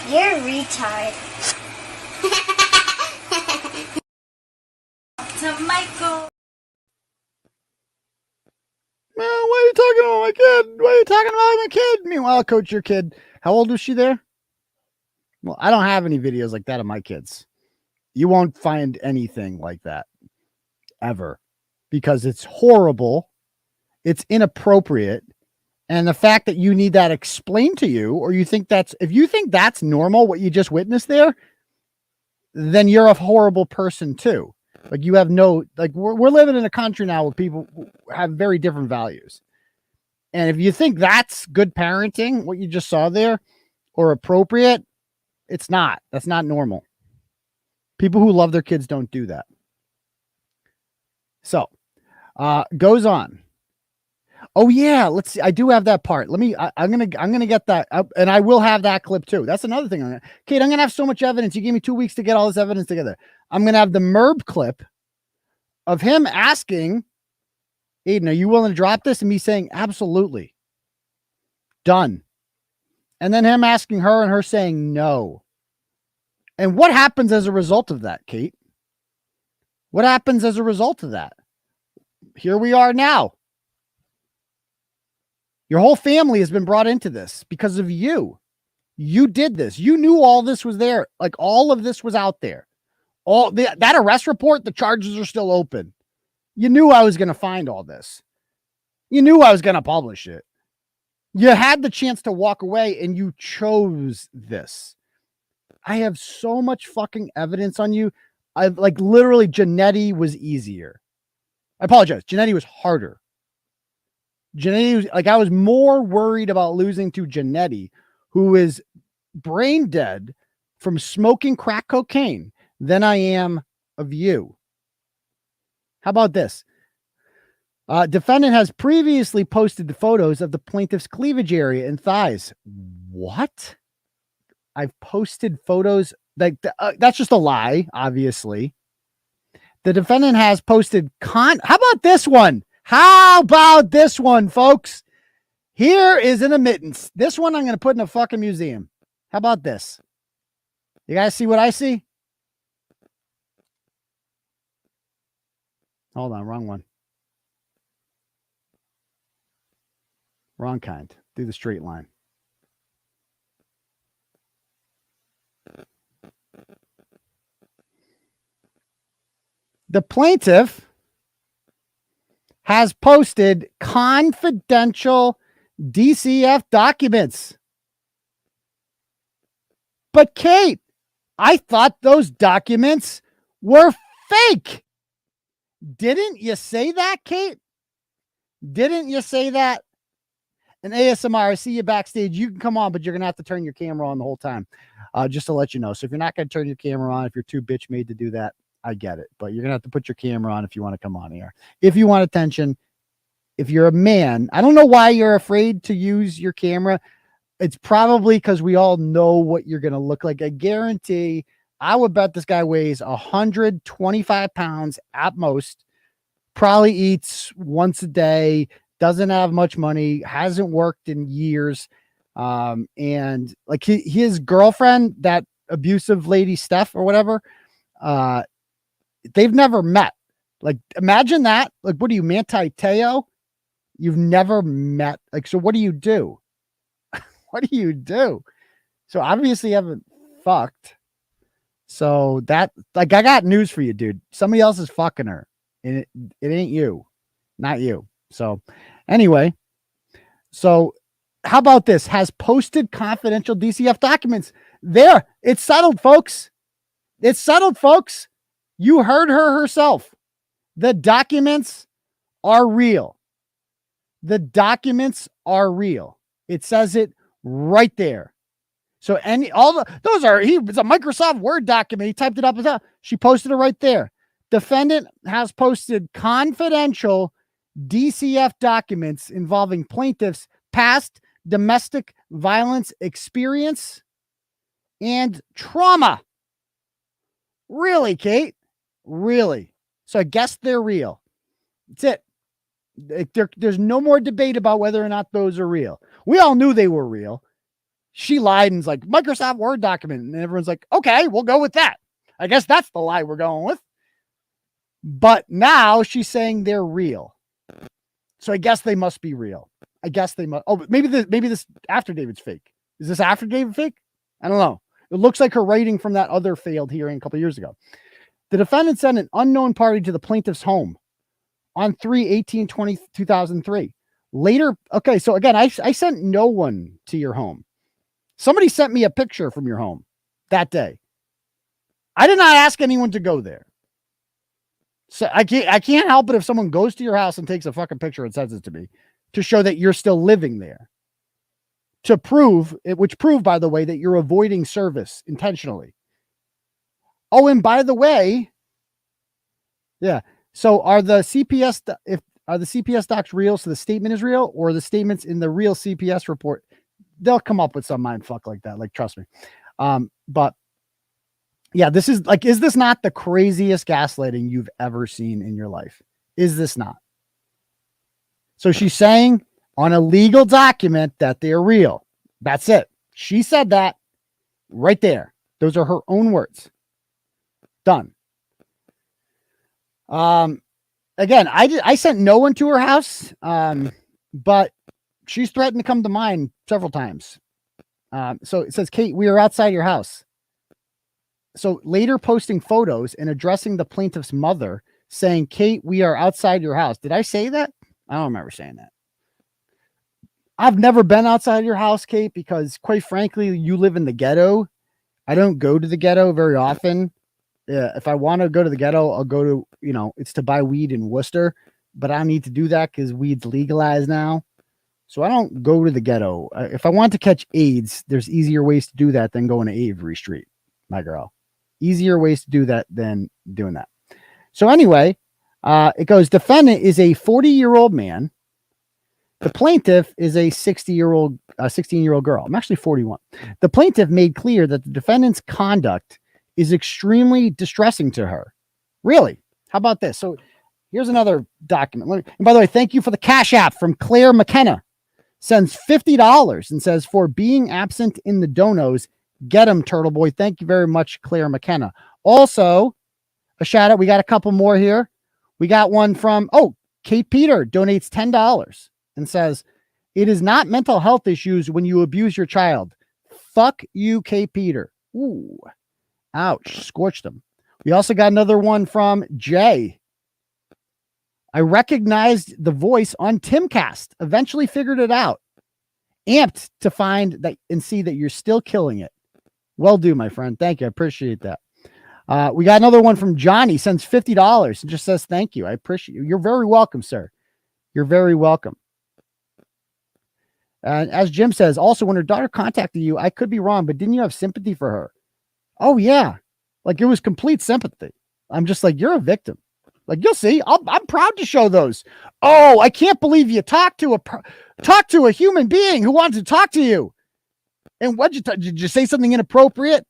You're a retard. To Michael. Why are you talking about my kid? Why are you talking about my kid? Meanwhile, coach, your kid. How old was she there? Well, I don't have any videos like that of my kids. You won't find anything like that ever because it's horrible. It's inappropriate. And the fact that you need that explained to you, or you think if you think that's normal, what you just witnessed there, then you're a horrible person too. Like you have we're living in a country now where people have very different values. And if you think that's good parenting, what you just saw there, or appropriate, it's not. That's not normal. People who love their kids don't do that. So, goes on. Oh yeah, let's see. I do have that part. I'm gonna get that, and I will have that clip too. That's another thing. Kate, I'm gonna have so much evidence. You gave me 2 weeks to get all this evidence together. I'm gonna have the Merb clip of him asking Aidan, "Are you willing to drop this?" and me saying, "Absolutely." Done. And then him asking her and her saying no. And what happens as a result of that, Kate? What happens as a result of that? Here we are now. Your whole family has been brought into this because of you. You did this. You knew all this was there. Like all of this was out there. That arrest report, the charges are still open. You knew I was going to find all this. You knew I was going to publish it. You had the chance to walk away and you chose this. I have so much fucking evidence on you. I've like literally Janetti was easier. I apologize. Janetti was harder. Janetti was like, I was more worried about losing to Janetti, who is brain dead from smoking crack cocaine, than I am of you. How about this? Defendant has previously posted the photos of the plaintiff's cleavage area and thighs. What? I've posted photos like that's just a lie, obviously. The defendant has posted how about this one? How about this one, folks? Here is an admittance. This one I'm going to put in a fucking museum. How about this? You guys see what I see? Hold on, wrong one. Wrong kind. Do the straight line. The plaintiff has posted confidential DCF documents. But Kate, I thought those documents were fake. Didn't you say that, Kate? Didn't you say that? And ASMR, I see you backstage. You can come on, but you're going to have to turn your camera on the whole time, just to let you know. So if you're not going to turn your camera on, if you're too bitch made to do that, I get it. But you're going to have to put your camera on if you want to come on here. If you want attention, if you're a man, I don't know why you're afraid to use your camera. It's probably because we all know what you're going to look like. I guarantee, I would bet this guy weighs 125 pounds at most, probably eats once a day, doesn't have much money, hasn't worked in years. And like his girlfriend, that abusive lady, Steph or whatever, they've never met. Like, imagine that. Like, what are you, Manti-Teo? You've never met. Like, so what do you do? What do you do? So obviously you haven't fucked. So that, like, I got news for you, dude. Somebody else is fucking her. And it ain't you. Not you. So anyway, so how about this? Has posted confidential DCF documents. There. It's settled, folks. It's settled, folks. You heard her herself. The documents are real. The documents are real. It says it right there. So it's a Microsoft Word document. He typed it up as well. She posted it right there. Defendant has posted confidential DCF documents involving plaintiff's past domestic violence experience and trauma. Really, Kate? Really? So I guess they're real. That's it. There's no more debate about whether or not those are real. We all knew they were real. She lied and's like, Microsoft Word document. And everyone's like, okay, we'll go with that. I guess that's the lie we're going with. But now she's saying they're real. So I guess they must be real. I guess they must. Oh, maybe this affidavit's fake. Is this affidavit fake? I don't know. It looks like her writing from that other failed hearing a couple years ago. The defendant sent an unknown party to the plaintiff's home on 3/18/2003. Later, okay, so again, I sent no one to your home. Somebody sent me a picture from your home that day. I did not ask anyone to go there. So I can't help it if someone goes to your house and takes a fucking picture and sends it to me to show that you're still living there. To prove it, which proved, by the way, that you're avoiding service intentionally. Oh, and by the way, yeah. So are the CPS docs real? So the statement is real, or the statements in the real CPS report? They'll come up with some mind fuck like that. Like, trust me. But yeah, this is like, is this not the craziest gaslighting you've ever seen in your life? Is this not? So she's saying on a legal document that they're real. That's it. She said that right there. Those are her own words. Done. Again, I sent no one to her house, but she's threatened to come to mine several times. So it says, Kate, we are outside your house. So later posting photos and addressing the plaintiff's mother saying, Kate, we are outside your house. Did I say that? I don't remember saying that. I've never been outside your house, Kate, because quite frankly, you live in the ghetto. I don't go to the ghetto very often. If I want to go to the ghetto, I'll go to, it's to buy weed in Worcester, but I don't need to do that because weed's legalized now. So I don't go to the ghetto. If I want to catch AIDS, there's easier ways to do that than going to Avery Street, my girl. Easier ways to do that than doing that. So anyway, it goes, defendant is a 40-year-old man. The plaintiff is a 16-year-old girl. I'm actually 41. The plaintiff made clear that the defendant's conduct is extremely distressing to her. Really? How about this? So here's another document. And by the way, thank you for the Cash App from Claire McKenna. Sends $50 and says, for being absent in the donos, get him, Turtleboy. Thank you very much, Claire McKenna. Also, a shout out. We got a couple more here. We got one from, Kate Peter donates $10 and says, it is not mental health issues when you abuse your child. Fuck you, Kate Peter. Ooh, ouch, scorched them. We also got another one from Jay. I recognized the voice on Timcast. Eventually figured it out. Amped to find that and see that you're still killing it. Well do, my friend. Thank you. I appreciate that. We got another one from Johnny. Sends $50 and just says thank you. I appreciate you. You're very welcome, sir. You're very welcome. And as Jim says, also when her daughter contacted you, I could be wrong, but didn't you have sympathy for her? Oh yeah, like it was complete sympathy. I'm just like, you're a victim. Like you'll see. I'm proud to show those. Oh, I can't believe you talked to a human being who wanted to talk to you. And did you say something inappropriate?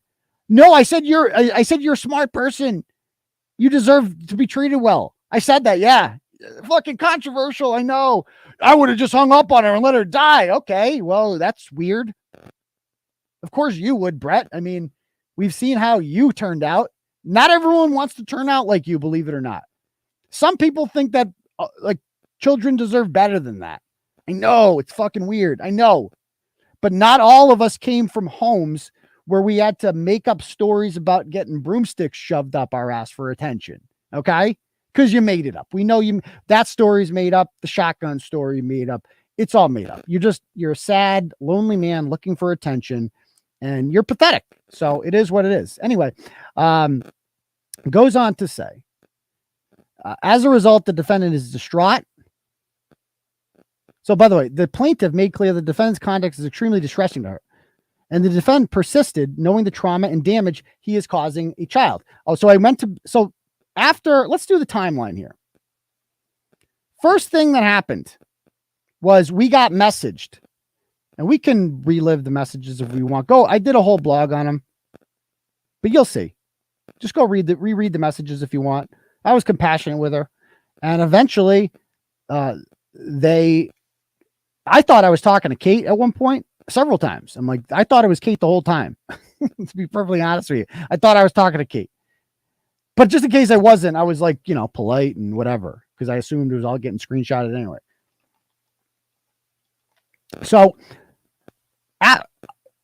No, I said you're a smart person. You deserve to be treated well. I said that. Yeah. Fucking controversial. I know. I would have just hung up on her and let her die. Okay. Well, that's weird. Of course you would, Brett. I mean, we've seen how you turned out. Not everyone wants to turn out like you, believe it or not. Some people think that like children deserve better than that. I know it's fucking weird. I know, but not all of us came from homes where we had to make up stories about getting broomsticks shoved up our ass for attention. Okay. Cause you made it up. We know that story's made up. The shotgun story made up. It's all made up. You're a sad, lonely man looking for attention and you're pathetic. So it is what it is. Anyway, goes on to say, as a result, the defendant is distraught. So, by the way, the plaintiff made clear the defendant's conduct is extremely distressing to her. And the defendant persisted, knowing the trauma and damage he is causing a child. Oh, so let's do the timeline here. First thing that happened was we got messaged. And we can relive the messages if we want. I did a whole blog on them. But you'll see. Just go reread the messages if you want. I was compassionate with her. And eventually, I thought I was talking to Kate at one point, several times. I'm like, I thought it was Kate the whole time. To be perfectly honest with you. I thought I was talking to Kate. But just in case I wasn't, I was like, polite and whatever. Because I assumed it was all getting screenshotted anyway. So,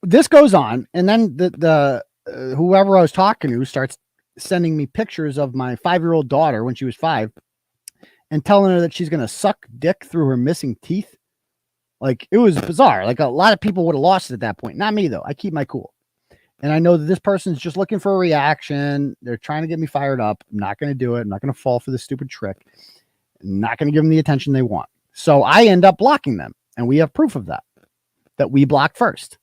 this goes on. And then the whoever I was talking to starts sending me pictures of my 5-year-old daughter when she was 5 and telling her that she's going to suck dick through her missing teeth. Like it was bizarre. Like a lot of people would have lost it at that point. Not me though. I keep my cool. And I know that this person's just looking for a reaction. They're trying to get me fired up. I'm not going to do it. I'm not going to fall for this stupid trick. I'm not going to give them the attention they want. So I end up blocking them. And we have proof of that we blocked first.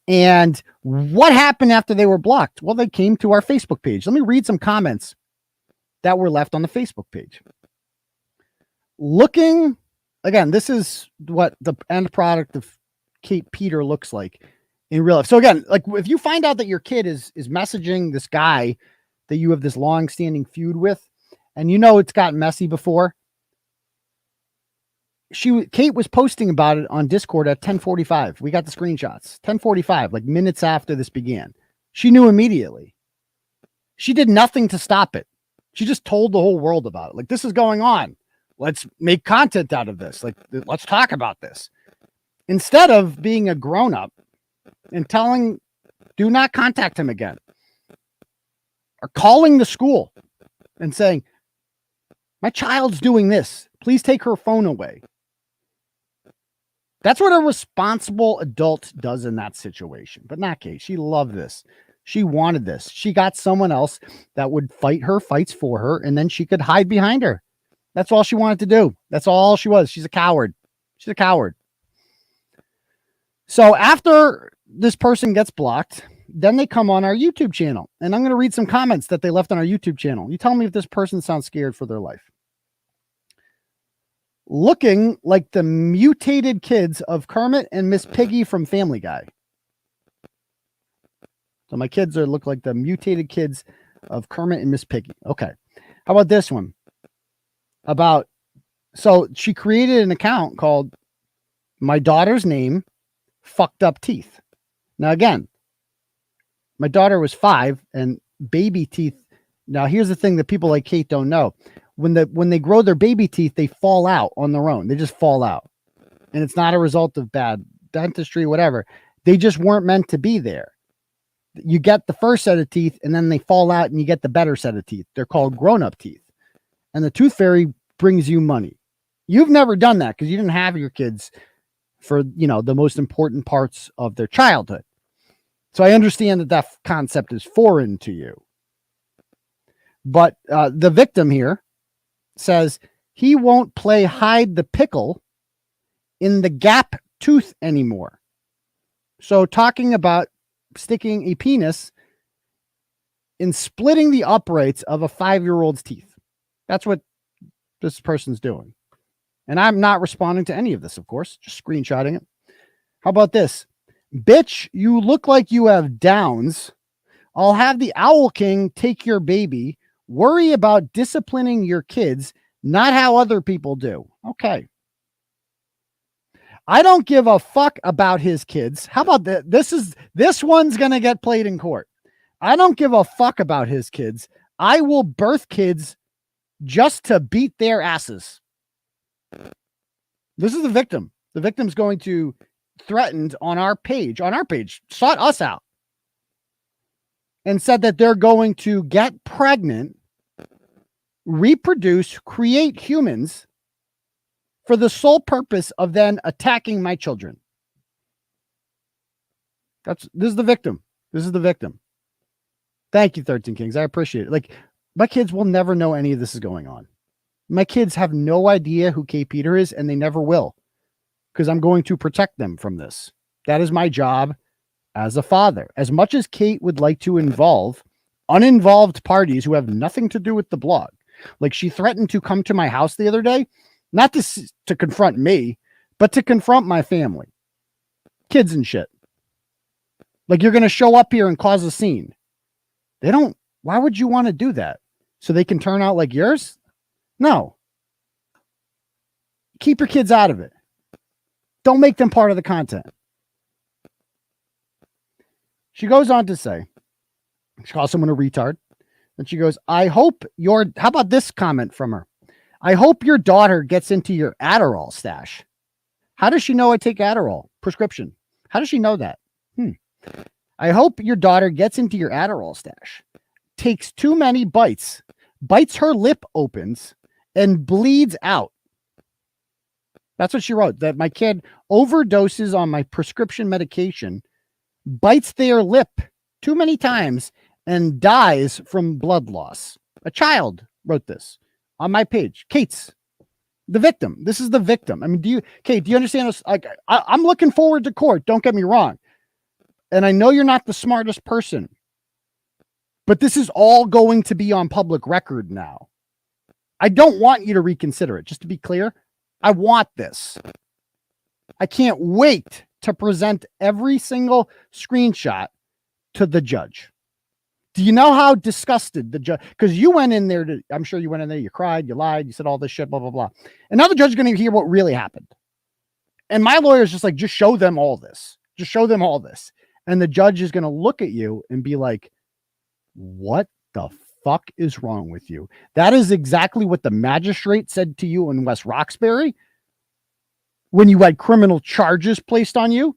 And what happened after they were blocked? Well, they came to our Facebook page. Let me read some comments that were left on the Facebook page. Looking, again, this is what the end product of Kate Peter looks like in real life. So again, like if you find out that your kid is messaging this guy that you have this long-standing feud with, and it's gotten messy before, Kate was posting about it on Discord at 10:45. We got the screenshots. 10:45, like minutes after this began. She knew immediately. She did nothing to stop it. She just told the whole world about it. Like, this is going on. Let's make content out of this. Like, let's talk about this. Instead of being a grown-up and telling, do not contact him again. Or calling the school and saying, my child's doing this. Please take her phone away. That's what a responsible adult does in that situation. But not Kate. She loved this. She wanted this. She got someone else that would fight her fights for her, and then she could hide behind her. That's all she wanted to do. That's all she was. She's a coward. She's a coward. So after this person gets blocked, then they come on our YouTube channel. And I'm going to read some comments that they left on our YouTube channel. You tell me if this person sounds scared for their life. Looking like the mutated kids of Kermit and Miss Piggy from Family Guy. So my kids look like the mutated kids of Kermit and Miss Piggy. Okay. How about this one? So she created an account called My Daughter's Name, Fucked Up Teeth. Now, again, my daughter was 5 and baby teeth. Now, here's the thing that people like Kate don't know. When they grow their baby teeth, they fall out on their own. They just fall out. And it's not a result of bad dentistry, whatever. They just weren't meant to be there. You get the first set of teeth and then they fall out and you get the better set of teeth. They're called grown-up teeth. And the tooth fairy brings you money. You've never done that because you didn't have your kids for, the most important parts of their childhood. So I understand that concept is foreign to you. But the victim here says he won't play hide the pickle in the gap tooth anymore. So talking about sticking a penis in splitting the uprights of a 5-year-old's teeth. That's what this person's doing. And I'm not responding to any of this, of course, just screenshotting it. How about this? Bitch, you look like you have Downs. I'll have the Owl King take your baby. Worry about disciplining your kids, not how other people do. Okay. I don't give a fuck about his kids. How about that? This one's going to get played in court. I don't give a fuck about his kids. I will birth kids just to beat their asses. This is the victim. The victim's going to threatened on our page, sought us out and said that they're going to get pregnant, reproduce, create humans for the sole purpose of then attacking my children. This is the victim. This is the victim. Thank you, 13 Kings. I appreciate it. Like, my kids will never know any of this is going on. My kids have no idea who Kate Peter is, and they never will, because I'm going to protect them from this. That is my job as a father. As much as Kate would like to involve uninvolved parties who have nothing to do with the blog. Like, she threatened to come to my house the other day, not to confront me, but to confront my family. Kids and shit. Like, you're going to show up here and cause a scene. Why would you want to do that? So they can turn out like yours? No. Keep your kids out of it. Don't make them part of the content. She goes on to say, she calls someone a retard. And she goes, how about this comment from her? I hope your daughter gets into your Adderall stash. How does she know I take Adderall? Prescription. How does she know that? I hope your daughter gets into your Adderall stash, takes too many bites her lip opens, and bleeds out. That's what she wrote, that my kid overdoses on my prescription medication, bites their lip too many times, and dies from blood loss. A child wrote this on my page. Kate's the victim. This is the victim. I mean, Kate, do you understand this? I'm looking forward to court. Don't get me wrong. And I know you're not the smartest person, but this is all going to be on public record now. I don't want you to reconsider it. Just to be clear, I want this. I can't wait to present every single screenshot to the judge. Do you know how disgusted the judge, because you went in there I'm sure you went in there, you cried, you lied, you said all this shit, blah, blah, blah. And now the judge is going to hear what really happened. And my lawyer is just like, just show them all this. Just show them all this. And the judge is going to look at you and be like, what the fuck is wrong with you? That is exactly what the magistrate said to you in West Roxbury when you had criminal charges placed on you.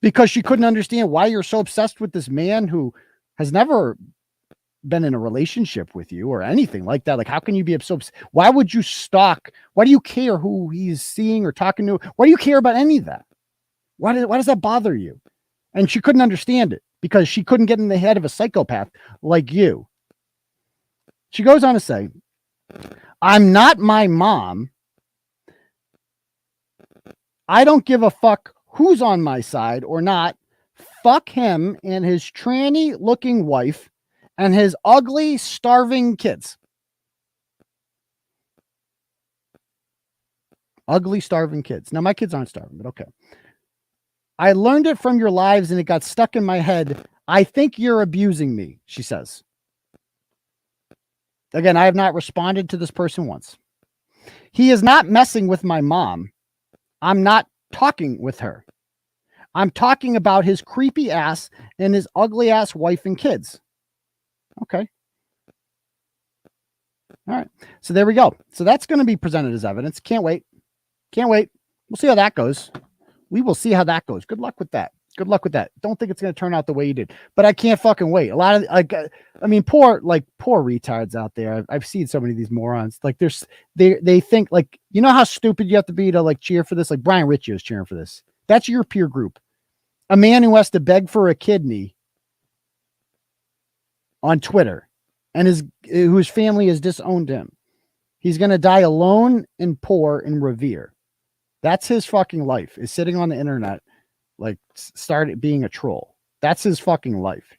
because she couldn't understand why you're so obsessed with this man who has never been in a relationship with you or anything like that. Like, how can you be so obsessed? Why would you stalk? Why do you care who he's seeing or talking to? Why do you care about any of that? Why does that bother you? And she couldn't understand it because she couldn't get in the head of a psychopath like you. She goes on to say, I'm not my mom. I don't give a fuck who's on my side or not. Fuck him and his tranny looking wife and his ugly, starving kids. Ugly, starving kids. Now, my kids aren't starving, but okay. I learned it from your lives and it got stuck in my head. I think you're abusing me, she says. Again, I have not responded to this person once. He is not messing with my mom. I'm not talking with her. I'm talking about his creepy ass and his ugly ass wife and kids. Okay. All right. So there we go. So that's going to be presented as evidence. Can't wait. Can't wait. We'll see how that goes. We will see how that goes. Good luck with that. Good luck with that. Don't think it's going to turn out the way you did, but I can't fucking wait. A lot of, I mean, poor retards out there. I've seen so many of these morons. Like they think like, you know how stupid you have to be to like cheer for this? Like Brian Ritchie was cheering for this. That's your peer group. A man who has to beg for a kidney on Twitter and whose family has disowned him. He's going to die alone and poor in Revere. That's his fucking life, is sitting on the internet, like started being a troll. That's his fucking life.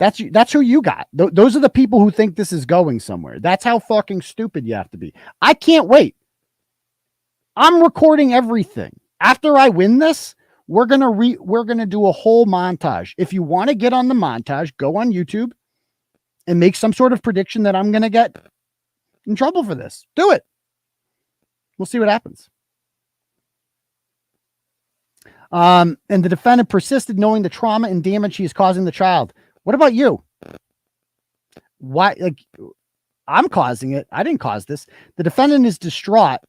That's who you got. Those are the people who think this is going somewhere. That's how fucking stupid you have to be. I can't wait. I'm recording everything. After I win this, we're going to do a whole montage. If you want to get on the montage, go on YouTube and make some sort of prediction that I'm going to get in trouble for this. Do it. We'll see what happens. And the defendant persisted knowing the trauma and damage he is causing the child. What about you? Why? Like, I'm causing it. I didn't cause this. The defendant is distraught.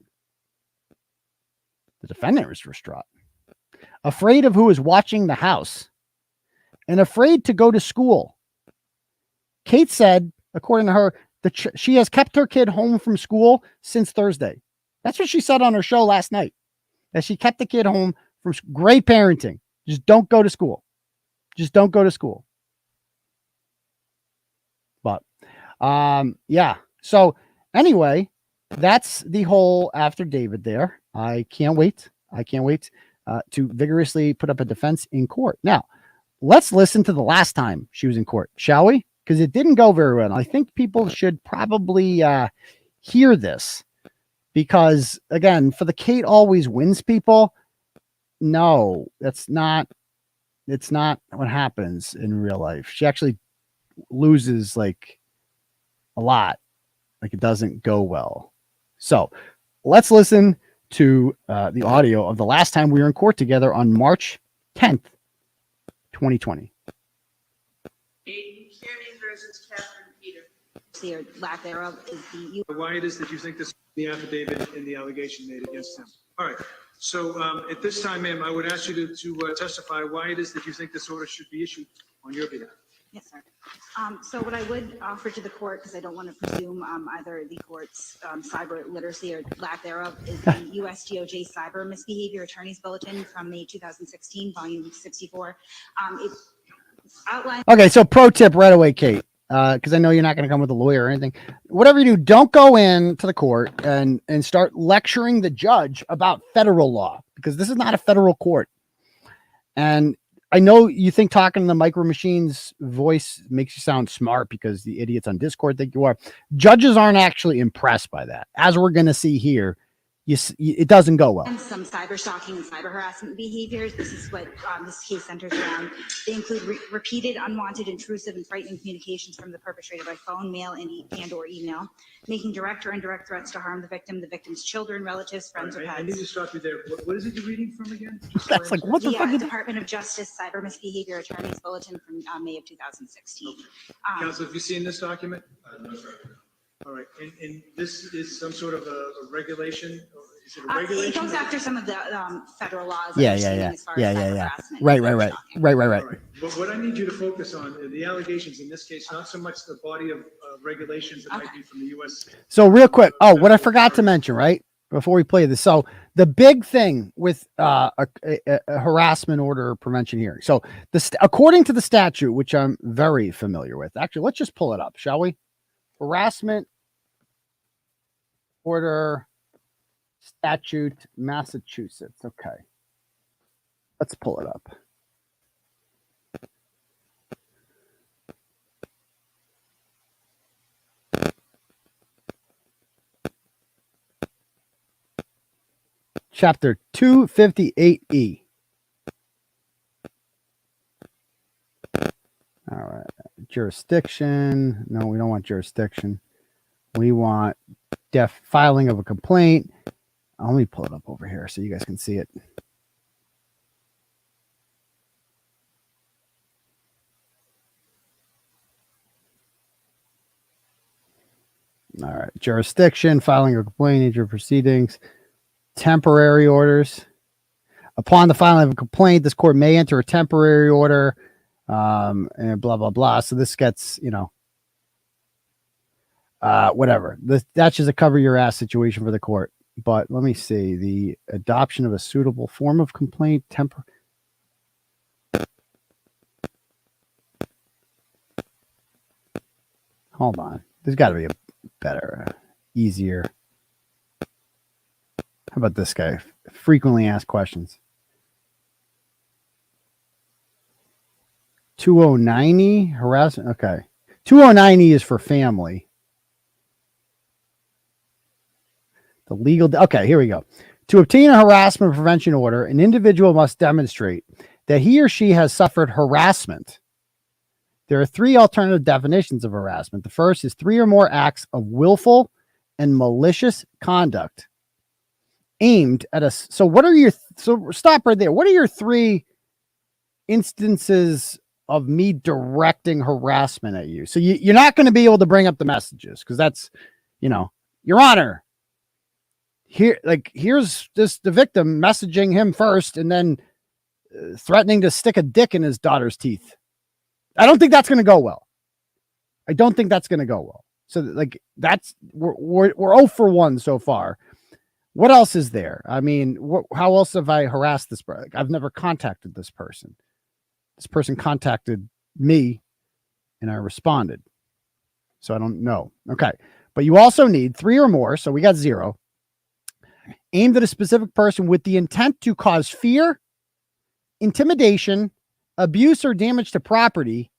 The defendant is distraught. Afraid of who is watching the house and afraid to go to school. Kate said, according to her, that she has kept her kid home from school since Thursday. That's what she said on her show last night, that she kept the kid home from great parenting. Just don't go to school. Just don't go to school. But, yeah. So anyway, that's the whole after David there. I can't wait. I can't wait to vigorously put up a defense in court. Now, let's listen to the last time she was in court, shall we? Because it didn't go very well. I think people should probably hear this. Because again, for the Kate always wins people. No, it's not what happens in real life. She actually loses like a lot. Like it doesn't go well. So let's listen to the audio of the last time we were in court together on March 10th, 2020. Kearney versus Catherine Peter. Or lack thereof is the why it is that you think this is the affidavit and the allegation made against him. All right. So at this time, ma'am, I would ask you to testify why it is that you think this order should be issued on your behalf. Yes, sir. So what I would offer to the court, because I don't want to presume either the court's cyber literacy or lack thereof, is the U.S. DOJ Cyber Misbehavior Attorney's Bulletin from May 2016, volume 64. It outlines. Okay, so pro tip right away, Kate. Because I know you're not going to come with a lawyer or anything. Whatever you do, don't go in to the court and start lecturing the judge about federal law, because this is not a federal court. And I know you think talking to the Micro Machines voice makes you sound smart because the idiots on Discord think you are. Judges aren't actually impressed by that. As we're going to see here, it doesn't go well. And some cyber stalking and cyber harassment behaviors. This is what this case centers around. They include repeated, unwanted, intrusive, and frightening communications from the perpetrator by phone, mail, and or email, making direct or indirect threats to harm the victim's children, relatives, friends, or pets. I need to stop you there. What is it you're reading from again? That's like, what the fuck? Department of Justice Cyber Misbehavior Attorney's Bulletin from May of 2016. Counsel, have you seen this document? No, sir. All right, and this is some sort of a regulation, or Is it a regulation? It goes after some of the federal laws. Yeah. As far as cyber harassment. Right. But what I need you to focus on are the allegations in this case, not so much the body of regulations that might be from the U.S. So real quick. Oh, what I forgot to mention, right? Before we play this. So the big thing with a harassment order prevention hearing. So according to the statute, which I'm very familiar with, actually, let's just pull it up, shall we? Harassment order statute, Massachusetts. Okay. Let's pull it up. Chapter 258E. All right. Jurisdiction. No, we don't want jurisdiction. We want filing of a complaint. Let me pull it up over here so you guys can see it. All right. Jurisdiction, filing a complaint, nature of proceedings. Temporary orders. Upon the filing of a complaint, this court may enter a temporary order, and blah, blah, blah. So this gets, whatever. That's just a cover your ass situation for the court. But let me see. The adoption of a suitable form of complaint, Hold on. There's got to be a better, easier. How about this guy? Frequently asked questions. 209E harassment. Okay. 209E is for family. The legal. Okay, here we go. To obtain a harassment prevention order, an individual must demonstrate that he or she has suffered harassment. There are three alternative definitions of harassment. The first is 3 or more acts of willful and malicious conduct aimed at us. So what are your, so stop right there. What are your 3 instances of me directing harassment at you? So you're not going to be able to bring up the messages because that's, Your Honor, here's the victim messaging him first and then threatening to stick a dick in his daughter's teeth. I don't think that's going to go well. So we're 0 for 1 so far. What else is there? I mean, how else have I harassed this person? I've never contacted this person. This person contacted me and I responded. So I don't know. Okay. But you also need 3 or more. So we got 0. Aimed at a specific person with the intent to cause fear, intimidation, abuse, or damage to property,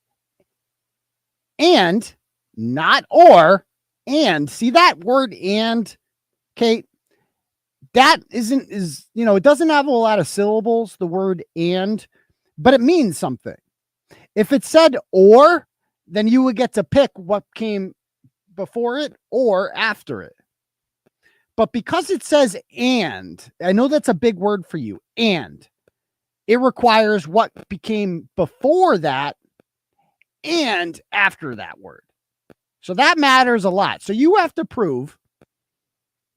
and not or, and see that word and, Kate, that it doesn't have a lot of syllables, the word and, but it means something. If it said or, then you would get to pick what came before it or after it. But because it says and, I know that's a big word for you, and it requires what became before that and after that word. So that matters a lot. So you have to prove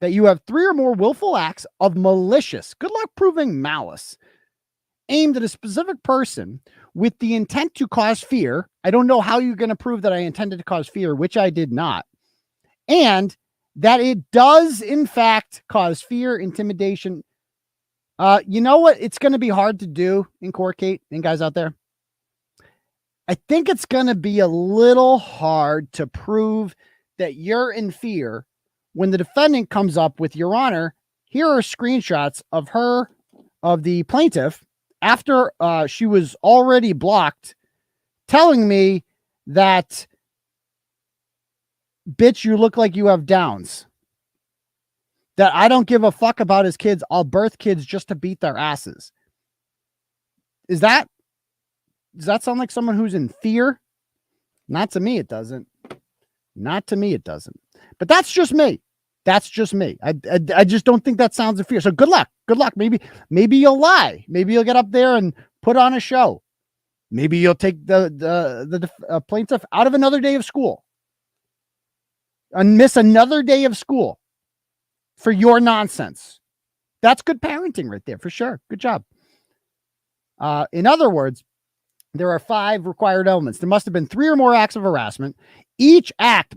that you have 3 or more willful acts of malicious, good luck proving malice, aimed at a specific person with the intent to cause fear. I don't know how you're going to prove that I intended to cause fear, which I did not. And that it does, in fact, cause fear, intimidation. You know what? It's going to be hard to do in court, Kate, and guys out there. I think it's going to be a little hard to prove that you're in fear when the defendant comes up with, Your Honor, here are screenshots of the plaintiff after she was already blocked, telling me that, bitch, you look like you have Downs. That I don't give a fuck about his kids. I'll birth kids just to beat their asses. Does that sound like someone who's in fear? Not to me, it doesn't. Not to me, it doesn't. But that's just me. That's just me. I just don't think that sounds in fear. So good luck. Good luck. Maybe you'll lie. Maybe you'll get up there and put on a show. Maybe you'll take the plaintiff out of another day of school and miss another day of school for your nonsense. That's good parenting right there for sure. Good job. In other words, there are 5 required elements. There must have been 3 or more acts of harassment. Each act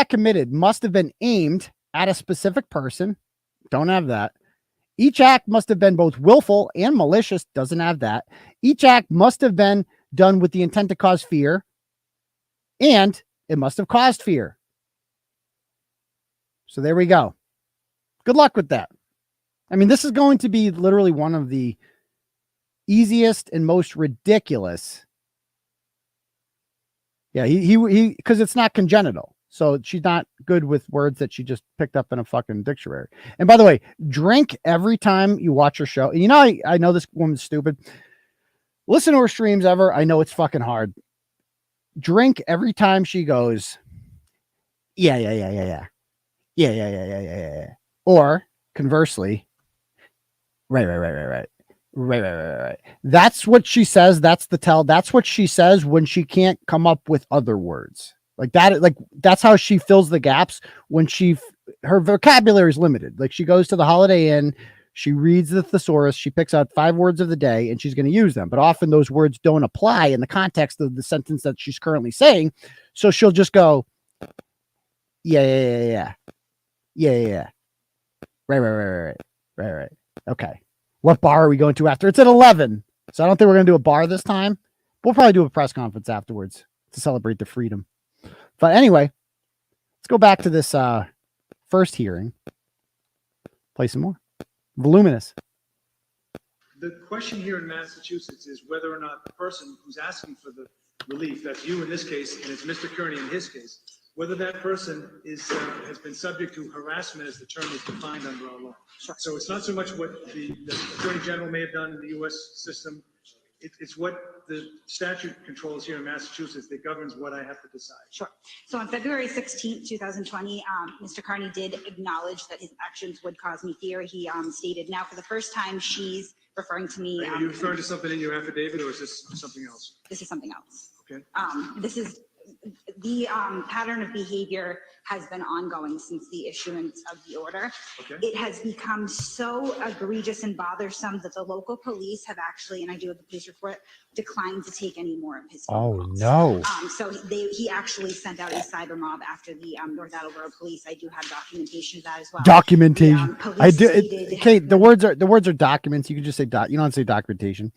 committed must have been aimed at a specific person. Don't have that. Each act must have been both willful and malicious. Doesn't have that. Each act must have been done with the intent to cause fear, and it must have caused fear. So there we go. Good luck with that. I mean, this is going to be literally one of the easiest and most ridiculous. Yeah, he because it's not congenital. So she's not good with words that she just picked up in a fucking dictionary. And by the way, drink every time you watch her show. And you know, I know this woman's stupid. Listen to her streams ever. I know it's fucking hard. Drink every time she goes, yeah. Or conversely, right. That's what she says. That's the tell. That's what she says when she can't come up with other words like that. Like that's how she fills the gaps when her vocabulary is limited. Like she goes to the Holiday Inn, she reads the thesaurus, she picks out 5 words of the day and she's going to use them. But often those words don't apply in the context of the sentence that she's currently saying. So she'll just go, yeah. Right. Okay. What bar are we going to after? It's at 11. So I don't think we're going to do a bar this time. We'll probably do a press conference afterwards to celebrate the freedom. But anyway, let's go back to this first hearing. Play some more. Voluminous. The question here in Massachusetts is whether or not the person who's asking for the relief, that's you in this case, and it's Mr. Kearney in his case, whether that person has been subject to harassment as the term is defined under our law. So it's not so much what the Attorney General may have done in the U.S. system. It's what the statute controls here in Massachusetts that governs what I have to decide. Sure. So on February 16, 2020, Mr. Kearney did acknowledge that his actions would cause me fear. He stated, now for the first time, she's referring to me. Are you referring to something in your affidavit or is this something else? This is something else. Okay. This is the pattern of behavior has been ongoing since the issuance of the order. Okay. It has become so egregious and bothersome that the local police have actually, and I do have the police report, declined to take any more of his phone calls. No. So he actually sent out a cyber mob after the North Attleboro police. I do have documentation of that as well. Documentation. I do. Stated, Okay, the words are documents. You can just say you don't have to say documentation.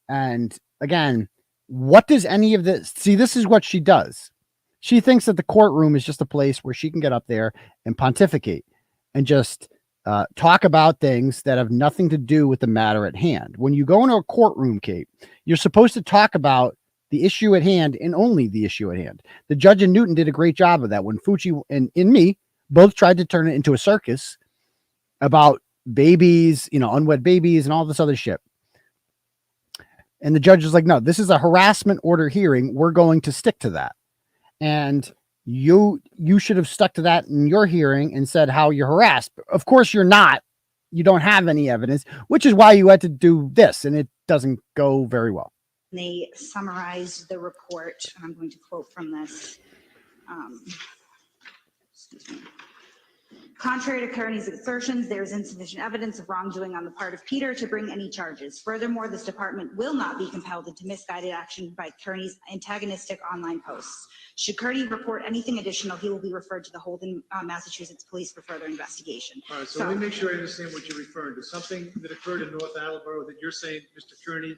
And again, what does any of this see? This is what she does. She thinks that the courtroom is just a place where she can get up there and pontificate and just talk about things that have nothing to do with the matter at hand. When you go into a courtroom, Kate, you're supposed to talk about the issue at hand and only the issue at hand. The judge in Newton did a great job of that when 𝗏𝗏 and me both tried to turn it into a circus about babies, unwed babies and all this other shit. And the judge is like, no, this is a harassment order hearing. We're going to stick to that. And you should have stuck to that in your hearing and said how you're harassed. Of course you're not. You don't have any evidence, which is why you had to do this. And it doesn't go very well. They summarized the report, and I'm going to quote from this. Excuse me. Contrary to Kearney's assertions, there is insufficient evidence of wrongdoing on the part of Peter to bring any charges. Furthermore, this department will not be compelled into misguided action by Kearney's antagonistic online posts. Should Kearney report anything additional, he will be referred to the Holden, Massachusetts Police for further investigation. All right, so let me make sure I understand what you're referring to. Something that occurred in North Attleboro that you're saying Mr. Kearney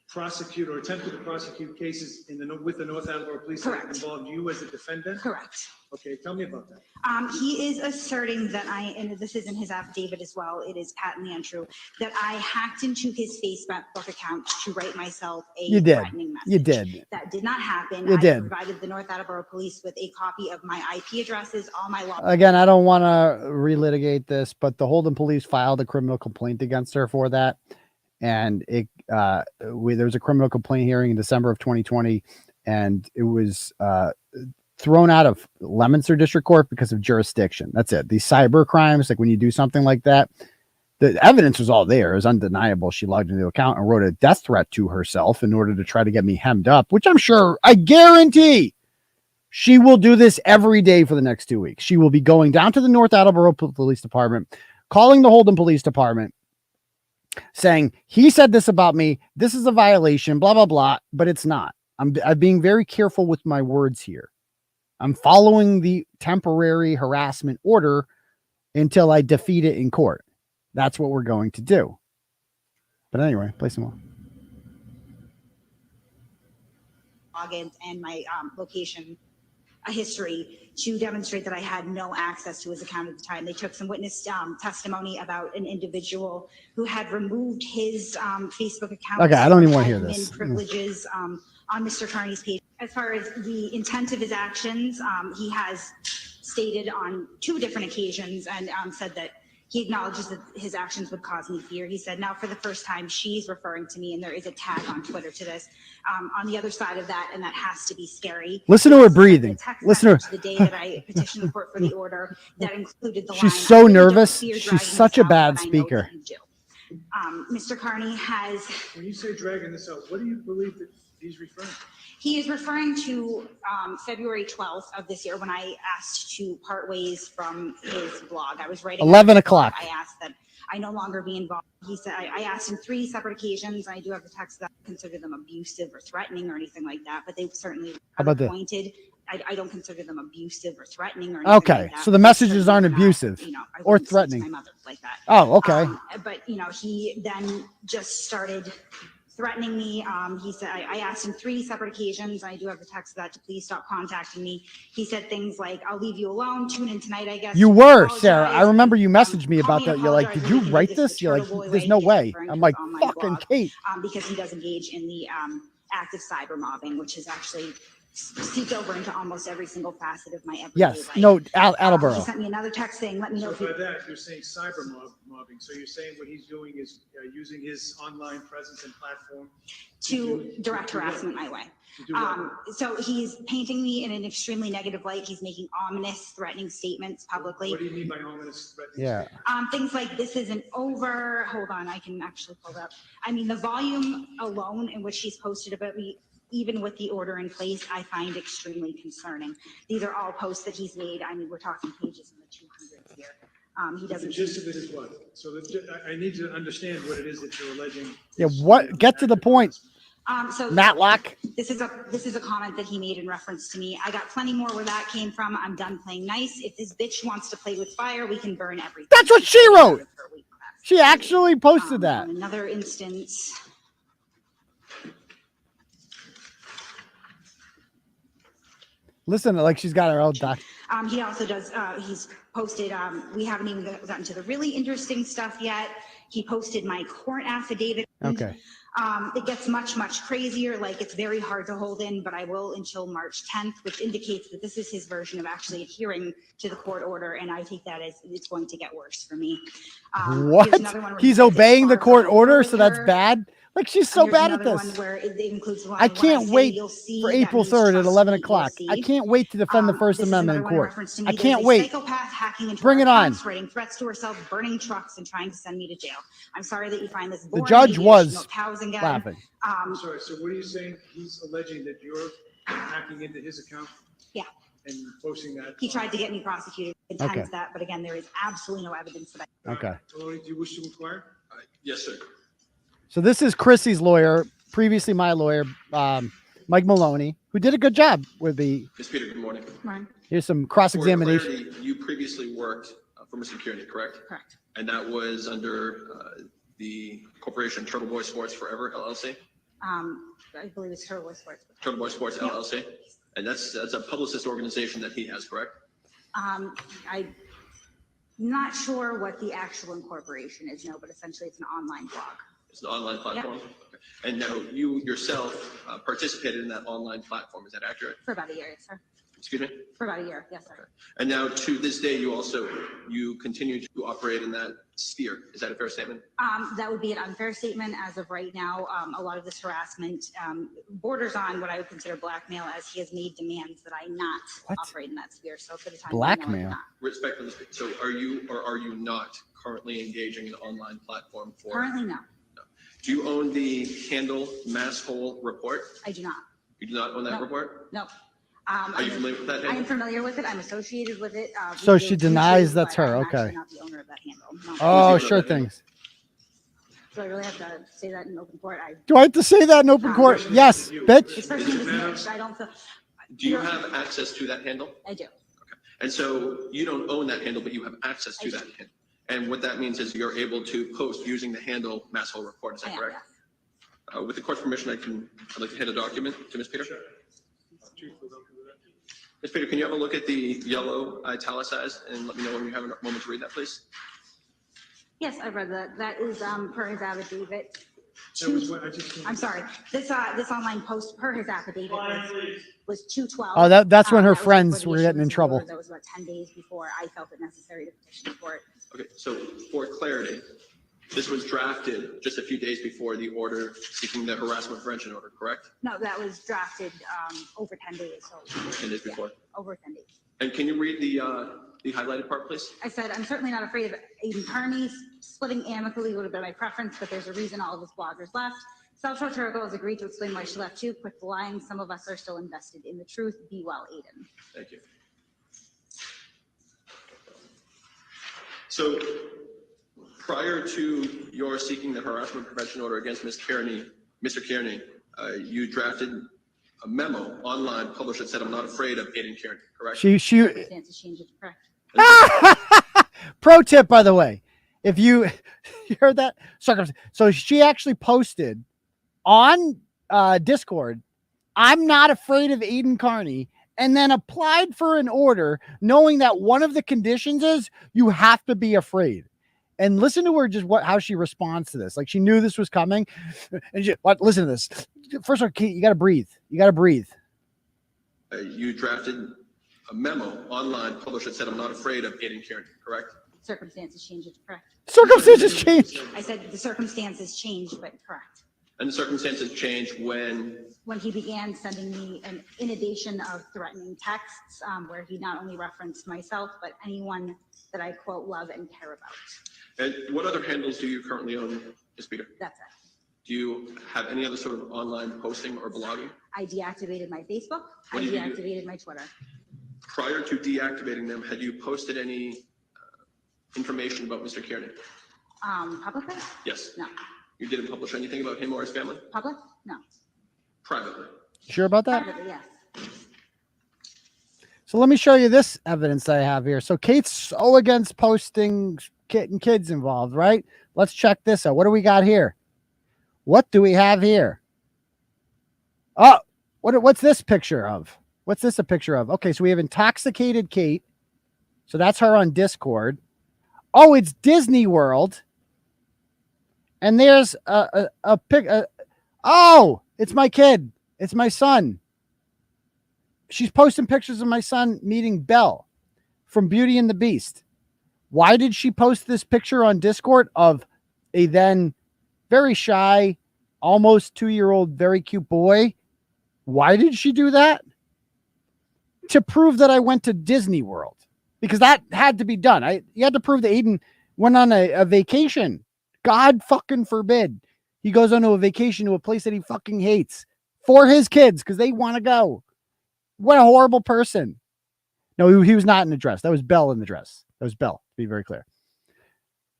prosecute or attempted to prosecute cases with the North Attleboro Police that involved you as a defendant? Correct. Okay, tell me about that. He is asserting that and this is in his affidavit as well, it is patently untrue, that I hacked into his Facebook account to write myself a threatening message. You did. That did not happen. You did. Provided the North Attleboro Police with a copy of my IP addresses, all my law. Again, I don't want to relitigate this, but the Holden police filed a criminal complaint against her for that. And there was a criminal complaint hearing in December of 2020, and it was thrown out of Leominster District Court because of jurisdiction. That's it. These cyber crimes, like when you do something like that, the evidence was all there. It was undeniable. She logged into the account and wrote a death threat to herself in order to try to get me hemmed up, which I'm sure, I guarantee, she will do this every day for the next 2 weeks. She will be going down to the North Attleboro Police Department, calling the Holden Police Department, saying he said this about me. This is a violation, blah, blah, blah, but it's not. I'm being very careful with my words here. I'm following the temporary harassment order until I defeat it in court. That's what we're going to do. But anyway, play some more. Logins and my location history to demonstrate that I had no access to his account at the time. They took some witness testimony about an individual who had removed his Facebook account. Okay, I don't even want to hear this. Privileges on Mr. Kearney's page. As far as the intent of his actions, he has stated on 2 different occasions and said that he acknowledges that his actions would cause me fear. He said, now for the first time, she's referring to me, and there is a tag on Twitter to this. On the other side of that, and that has to be scary. Listen to her breathing. Listen to her. The day that I petitioned the court for the order, that included the She's line, so nervous. She's such a bad speaker. Mr. Kearney has... When you say dragging this out, what do you believe that he's referring to? He is referring to February 12th of this year when I asked to part ways from his blog. I was writing 11 o'clock. I asked that I no longer be involved. He said, I asked him 3 separate occasions. I do have the text that I consider them abusive or threatening or anything like that, but they certainly are pointed. I don't consider them abusive or threatening or anything like that. So the messages aren't abusive or threatening. My mother like that. Oh, okay. But he then just started threatening me. He said, I asked him 3 separate occasions. I do have the text of that to please stop contacting me. He said things like, I'll leave you alone. Tune in tonight, I guess. You were, Sarah. I remember you messaged me about that. You're like, did you write this? You're like, there's no way. I'm like, fucking Kate. Because he does engage in the active cyber mobbing, which is actually seeped over into almost every single facet of my everyday life. No, He Attleboro. sent me another text saying, let me know So if by that, you're saying cyber mobbing. So you're saying what he's doing is using his online presence and platform to direct harassment my way. So he's painting me in an extremely negative light. He's making ominous, threatening statements publicly. What do you mean by ominous, threatening statements? Things like, this isn't over. Hold on, I can actually pull that up. I mean, the volume alone in which he's posted about me, even with the order in place, I find extremely concerning. These are all posts that he's made. I mean, we're talking pages in the 200s here. He doesn't. The gist of it is what? So I need to understand what it is that you're alleging. Yeah, what? Get to the point. So Matlock. This is a comment that he made in reference to me. I got plenty more where that came from. I'm done playing nice. If this bitch wants to play with fire, we can burn everything. That's what she wrote. She actually posted that. Another instance. Listen, like she's got her own doc. He also does, he's posted, we haven't even gotten to the really interesting stuff yet. He posted my court affidavit. Okay. It gets much, much crazier. Like, it's very hard to hold in, but I will until March 10th, which indicates that this is his version of actually adhering to the court order. And I take that as it's going to get worse for me. What? He's obeying the court order, so that's bad? Like, she's so bad at this. I can't wait for April 3rd at 11 o'clock. I can't wait to defend the First Amendment in court. I can't wait. Bring it on. Writing threats to herself, burning trucks, and trying to send me to jail. I'm sorry that you find this boring. The judge was laughing. I'm sorry. So what are you saying? He's alleging that you're hacking into his account? Yeah. And posting that? He tried to get me prosecuted. Intends that, but again, there is absolutely no evidence for that. Okay. Do you wish to inquire? Yes, sir. So this is Chrissy's lawyer, previously my lawyer, Mike Maloney, who did a good job with the. Ms. Peter, good morning. Here's some cross-examination. For clarity, you previously worked for Mr. Kearney, correct? Correct. And that was under the corporation Turtleboy Sports Forever LLC. I believe it's Turtleboy Sports. Turtleboy Sports LLC, and that's a publicist organization that he has, correct? I'm not sure what the actual incorporation is, no, but essentially it's an online blog. It's an online platform. Yep. Okay. And now you yourself participated in that online platform. Is that accurate? For about a year, yes, sir. Excuse me? For about a year, yes, sir. And now to this day, you continue to operate in that sphere. Is that a fair statement? That would be an unfair statement as of right now. A lot of this harassment borders on what I would consider blackmail, as he has made demands that I not operate in that sphere. So for the time being, blackmail. Respectfully, so are you or are you not currently engaging in an online platform for? Currently, no. Do you own the handle Masshole report? I do not. You do not own that report? No. Are you familiar with that I am handle? familiar with it. I'm associated with it. So we she do denies YouTube, that's but her. I'm Okay. actually not the owner of that handle. No. Oh, Who's the sure owner of that handle? things. Do I really have to say that in open court? Do I have to say that in open court? Yes, bitch. This person is Mitch. I don't feel. Do you have access to that handle? I do. And so you don't own that handle, but you have access to that handle. And what that means is you're able to post using the handle Mass Hole Report. Is that correct? With the court's permission, I'd like to hand a document to Ms. Peter. Ms. Peter, can you have a look at the yellow italicized and let me know when you have a moment to read that, please? Yes, I've read that. That is per his affidavit. That was what I just. I'm sorry. This online post per his affidavit was 2/12. Oh, that's when her that was friends before the were getting in issuance of trouble. order. That was about 10 days before I felt it necessary to petition for it. Okay, so for clarity, this was drafted just a few days before the order seeking the harassment prevention order, correct? No, that was drafted over 10 days. So 10 days before. over 10 days. And can you read the highlighted part, please? I said, I'm certainly not afraid of Aidan Kearney. Splitting amicably would have been my preference, but there's a reason all of his bloggers left. 𝗪𝗏𝗪𝗏 has agreed to explain why she left too. Quit the lying. Some of us are still invested in the truth. Be well, Aidan. Thank you. So prior to your seeking the harassment prevention order against Mr. Kearney, you drafted a memo online published that said, "I'm not afraid of Aidan Kearney," correct? Circumstances change, it's correct. Pro tip, by the way, if you heard that, so she actually posted on Discord, "I'm not afraid of Aidan Kearney," and then applied for an order, knowing that one of the conditions is you have to be afraid. And listen to her, just how she responds to this. Like, she knew this was coming. And listen to this. First of all, Kate, you got to breathe. You got to breathe. You drafted a memo online published that said, "I'm not afraid of Aidan Kearney," correct? Circumstances change, it's correct. Circumstances change. I said the circumstances changed, but correct. And the circumstances changed when He began sending me an inundation of threatening texts where he not only referenced myself, but anyone that I quote, love, and care about. And what other handles do you currently own, Ms. Peter? That's it. Do you have any other sort of online posting or blogging? I deactivated my Facebook. I What did you do? deactivated my Twitter. Prior to deactivating them, had you posted any information about Mr. Kearney? Publicly? Yes. No. You didn't publish anything about him or his family? Public? No. Privately? Sure about that? Privately, yes. So let me show you this evidence I have here. So Kate's so against posting getting kids involved, right? Let's check this out. What do we got here? What do we have here? Oh, what's this picture of? What's this a picture of? Okay, so we have intoxicated Kate. So that's her on Discord. Oh, it's Disney World. And there's a pic. Oh, it's my kid. It's my son. She's posting pictures of my son meeting Belle from Beauty and the Beast. Why did she post this picture on Discord of a then very shy, almost 2-year-old, very cute boy? Why did she do that? To prove that I went to Disney World, because that had to be done. You had to prove that Aidan went on a vacation. God fucking forbid he goes on a vacation to a place that he fucking hates for his kids because they want to go. What a horrible person. No, he was not in the dress. That was Belle in the dress. That was Belle, to be very clear.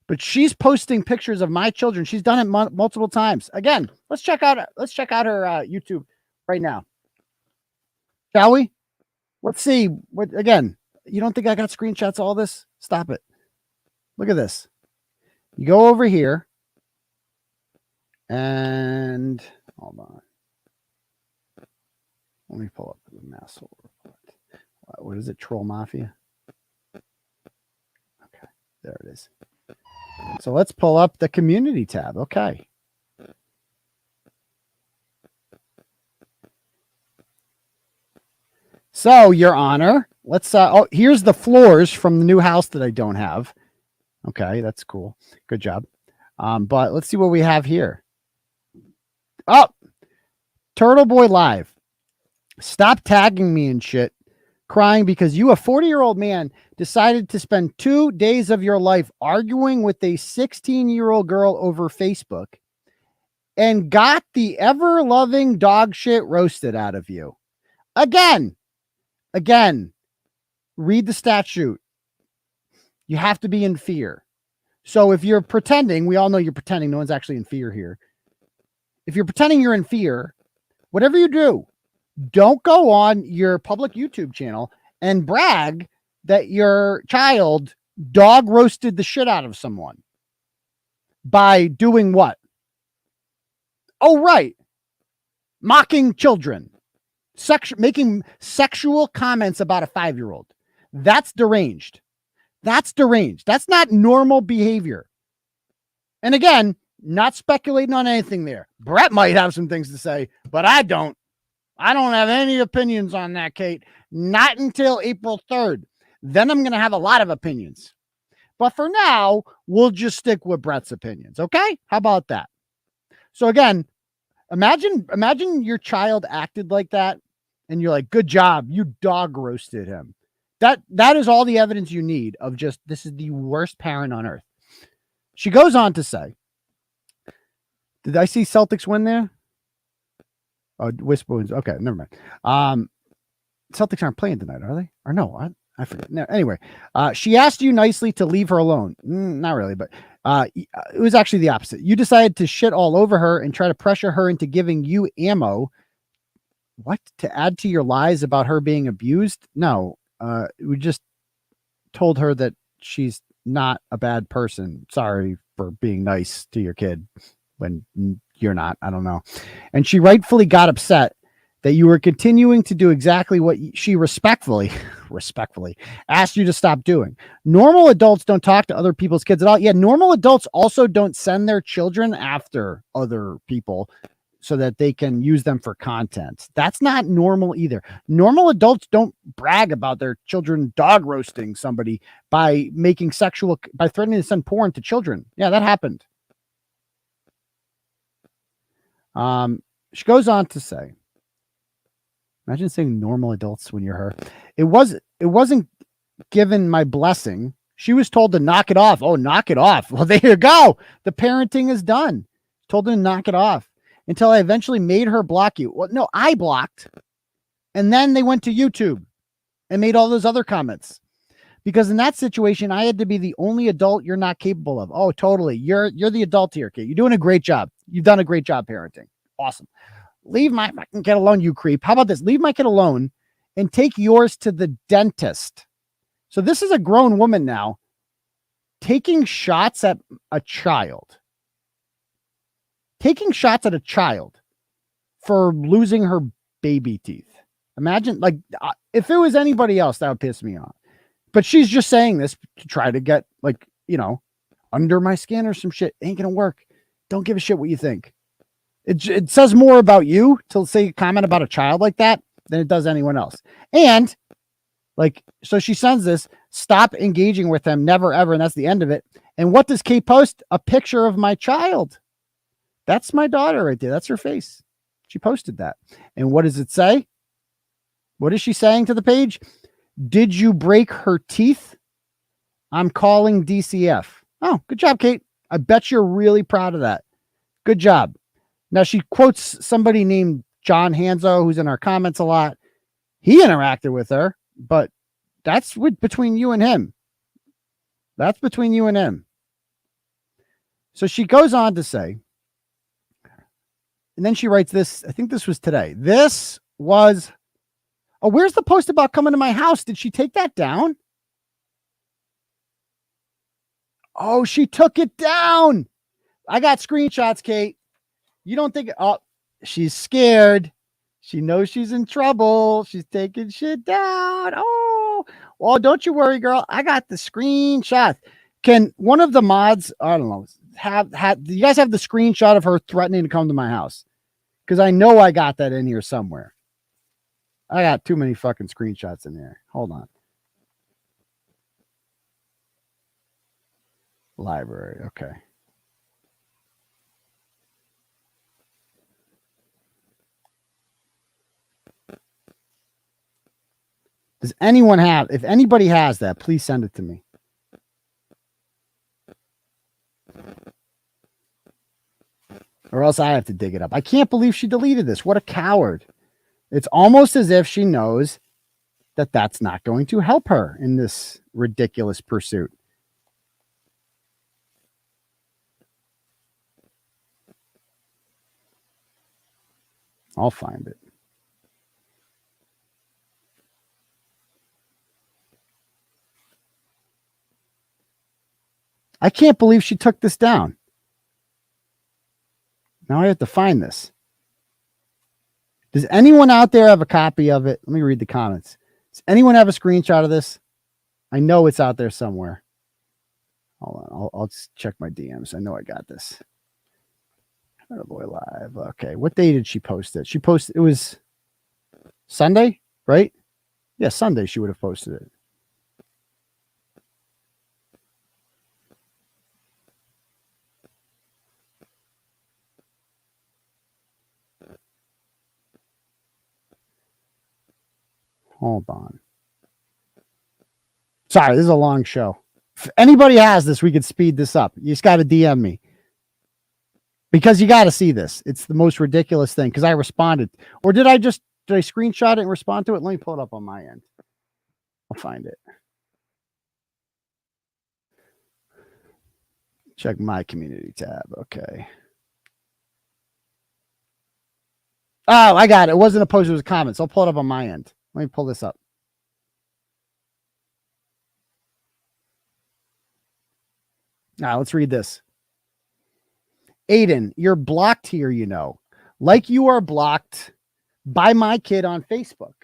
But she's posting pictures of my children. She's done it multiple times. Again, let's check out her YouTube right now. Shall we? Let's see. What again? You don't think I got screenshots of all this? Stop it. Look at this. You go over here and hold on. Let me pull up the Mass Hole Report. What is it? Troll Mafia? Okay, there it is. So let's pull up the community tab. Okay. So, Your Honor, let's here's the floors from the new house that I don't have. Okay, that's cool. Good job. But let's see what we have here. Oh, Turtleboy Live. Stop tagging me and shit, crying because you, a 40-year-old man, decided to spend 2 days of your life arguing with a 16-year-old girl over Facebook and got the ever-loving dog shit roasted out of you. Again, again, read the statute. You have to be in fear. So if you're pretending, we all know you're pretending. No one's actually in fear here. If you're pretending you're in fear, whatever you do, don't go on your public YouTube channel and brag that your child dog roasted the shit out of someone by doing what? Oh, right. Mocking children, making sexual comments about a 5-year-old. That's deranged. That's deranged. That's not normal behavior. And again, not speculating on anything there. Brett might have some things to say, but I don't. I don't have any opinions on that, Kate. Not until April 3rd. Then I'm going to have a lot of opinions. But for now, we'll just stick with Brett's opinions. Okay? How about that? So again, imagine your child acted like that and you're like, good job. You dog roasted him. That is all the evidence you need of just, this is the worst parent on earth. She goes on to say, did I see Celtics win there? Oh, Whisper wins. Okay, never mind. Celtics aren't playing tonight, are they? Or no, I forget. No, anyway, she asked you nicely to leave her alone. Not really, but it was actually the opposite. You decided to shit all over her and try to pressure her into giving you ammo. What? To add to your lies about her being abused? No, we just told her that she's not a bad person. Sorry for being nice to your kid when you're not. I don't know. And she rightfully got upset that you were continuing to do exactly what she respectfully asked you to stop doing. Normal adults don't talk to other people's kids at all. Yeah, normal adults also don't send their children after other people so that they can use them for content. That's not normal either. Normal adults don't brag about their children dog roasting somebody by threatening to send porn to children. Yeah, that happened. She goes on to say, imagine saying normal adults when you're her. It wasn't given my blessing. She was told to knock it off. Oh, knock it off. Well, there you go. The parenting is done. Told her to knock it off until I eventually made her block you. Well, no, I blocked. And then they went to YouTube and made all those other comments. Because in that situation, I had to be the only adult you're not capable of. Oh, totally. You're the adult here, kid. You're doing a great job. You've done a great job parenting. Awesome. Leave my fucking kid alone, you creep. How about this? Leave my kid alone and take yours to the dentist. So this is a grown woman now taking shots at a child. Taking shots at a child for losing her baby teeth. Imagine, like, if it was anybody else, that would piss me off. But she's just saying this to try to get, like, under my skin or some shit. Ain't gonna work. Don't give a shit what you think. It says more about you to say a comment about a child like that than it does anyone else. And so she sends this, stop engaging with them, never ever. And that's the end of it. And what does Kate post? A picture of my child. That's my daughter right there. That's her face. She posted that. And what does it say? What is she saying to the page? Did you break her teeth? I'm calling DCF. Oh, good job, Kate. I bet you're really proud of that. Good job. Now she quotes somebody named John Hanzo, who's in our comments a lot. He interacted with her, but that's between you and him. That's between you and him. So she goes on to say, and then she writes this. I think this was today. This was, where's the post about coming to my house? Did she take that down? Oh, she took it down. I got screenshots, Kate. You don't think, she's scared. She knows she's in trouble. She's taking shit down. Oh, well, don't you worry, girl. I got the screenshot. Can one of the mods, I don't know, do you guys have the screenshot of her threatening to come to my house? Because I know I got that in here somewhere. I got too many fucking screenshots in there. Hold on. Library. Okay. Does anyone have, if anybody has that, please send it to me. Or else I have to dig it up. I can't believe she deleted this. What a coward. It's almost as if she knows that that's not going to help her in this ridiculous pursuit. I'll find it. I can't believe she took this down. Now I have to find this. Does anyone out there have a copy of it? Let me read the comments. Does anyone have a screenshot of this? I know it's out there somewhere. Hold on. I'll just check my DMs. I know I got this. Turtleboy Live. Okay. What day did she post it? She posted, it was Sunday, right? Yeah, Sunday she would have posted it. Hold on. Sorry, this is a long show. If anybody has this, we could speed this up. You just got to DM me. Because you got to see this. It's the most ridiculous thing. Because I responded. Or did I screenshot it and respond to it? Let me pull it up on my end. I'll find it. Check my community tab. Okay. Oh, I got it. It wasn't a post. It was comments. I'll pull it up on my end. Let me pull this up. Now, let's read this. Aidan, you're blocked here, you know. Like you are blocked by my kid on Facebook.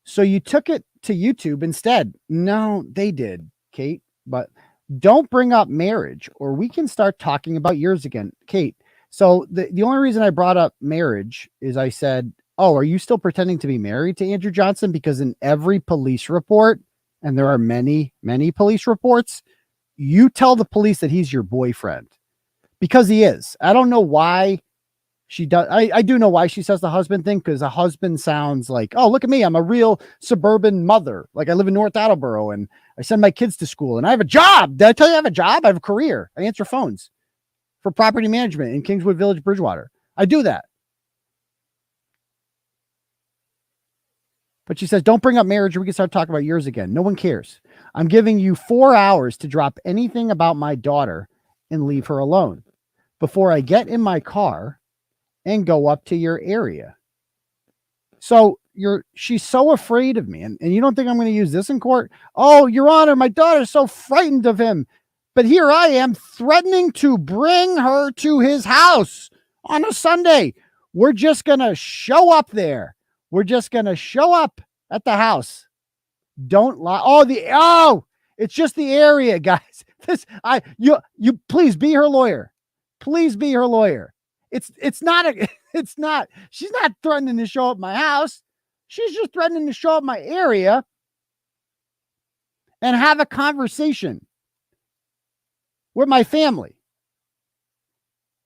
So you took it to YouTube instead. No, they did, Kate. But don't bring up marriage or we can start talking about yours again. Kate, so the only reason I brought up marriage is I said, oh, are you still pretending to be married to Andrew Johnson? Because in every police report, and there are many, many police reports, you tell the police that he's your boyfriend. Because he is. I don't know why she does. I do know why she says the husband thing, because a husband sounds like, oh, look at me. I'm a real suburban mother. Like I live in North Attleboro and I send my kids to school and I have a job. Did I tell you I have a job? I have a career. I answer phones for property management in Kingswood Village, Bridgewater. I do that. But she says, don't bring up marriage or we can start talking about yours again. No one cares. I'm giving you 4 hours to drop anything about my daughter and leave her alone before I get in my car and go up to your area. So she's so afraid of me. And you don't think I'm going to use this in court? Oh, Your Honor, my daughter's so frightened of him. But here I am threatening to bring her to his house on a Sunday. We're just going to show up there. We're just going to show up at the house. Don't lie. Oh, it's just the area, guys. You please be her lawyer. Please be her lawyer. She's not threatening to show up my house. She's just threatening to show up my area and have a conversation with my family.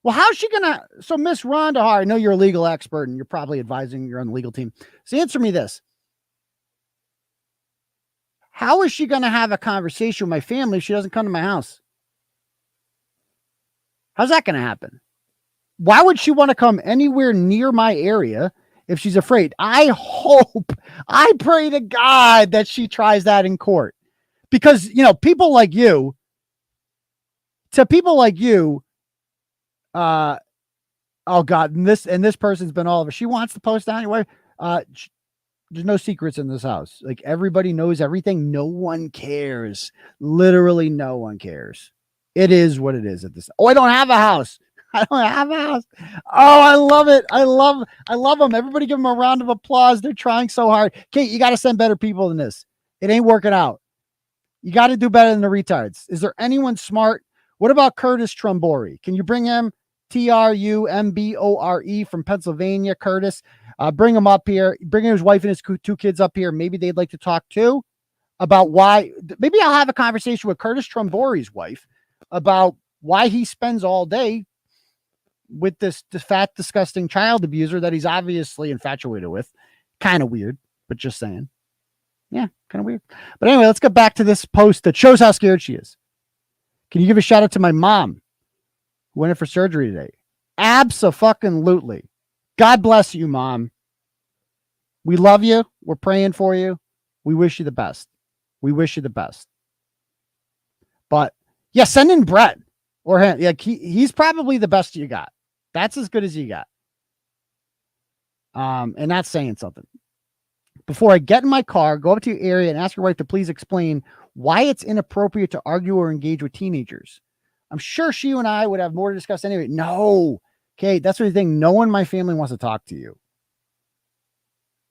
Well, how's she gonna? So Miss Rhonda Har, I know you're a legal expert and you're probably advising, you're on the legal team. So answer me this. How is she going to have a conversation with my family if she doesn't come to my house? How's that going to happen? Why would she want to come anywhere near my area if she's afraid? I pray to God that she tries that in court. Because, people like you, oh God, and this person's been all over. She wants to post down your way. There's no secrets in this house. Like everybody knows everything. No one cares. Literally no one cares. It is what it is at this. Oh, I don't have a house. I don't have a house. Oh, I love it. I love them. Everybody give them a round of applause. They're trying so hard. Kate, you got to send better people than this. It ain't working out. You got to do better than the retards. Is there anyone smart? What about Curtis Trombori? Can you bring him? Trumbore from Pennsylvania, Curtis. Bring him up here. Bring his wife and his 2 kids up here. Maybe they'd like to talk too about why. Maybe I'll have a conversation with Curtis Trombori's wife about why he spends all day with this fat, disgusting child abuser that he's obviously infatuated with. Kind of weird, but just saying. Yeah, kind of weird. But anyway, let's get back to this post that shows how scared she is. Can you give a shout out to my mom who went in for surgery today? Abso-fucking-lutely. God bless you, Mom. We love you. We're praying for you. We wish you the best. We wish you the best. But yeah, send in Brett or him. Yeah, he's probably the best you got. That's as good as you got. And that's saying something. Before I get in my car, go up to your area and ask your wife to please explain why it's inappropriate to argue or engage with teenagers. I'm sure she and I would have more to discuss anyway. No. Okay, that's the thing. No one in my family wants to talk to you.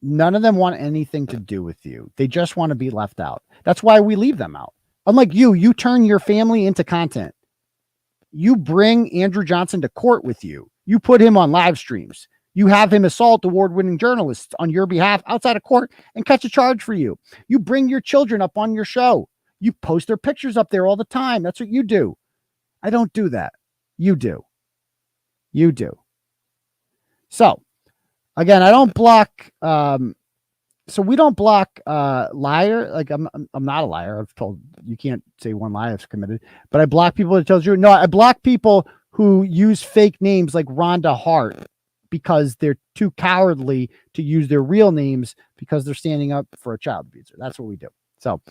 None of them want anything to do with you. They just want to be left out. That's why we leave them out. Unlike you turn your family into content. You bring Andrew Johnson to court with you. You put him on live streams. You have him assault award-winning journalists on your behalf outside of court and catch a charge for you. You bring your children up on your show. You post their pictures up there all the time. That's what you do. I don't do that. You do. You do. So, again, I don't block. So we don't block liar. Like I'm not a liar. I've told you can't say one lie I've committed, but I block people that tells you no. I block people who use fake names like Rhonda Hart because they're too cowardly to use their real names because they're standing up for a child abuser. That's what we do. So,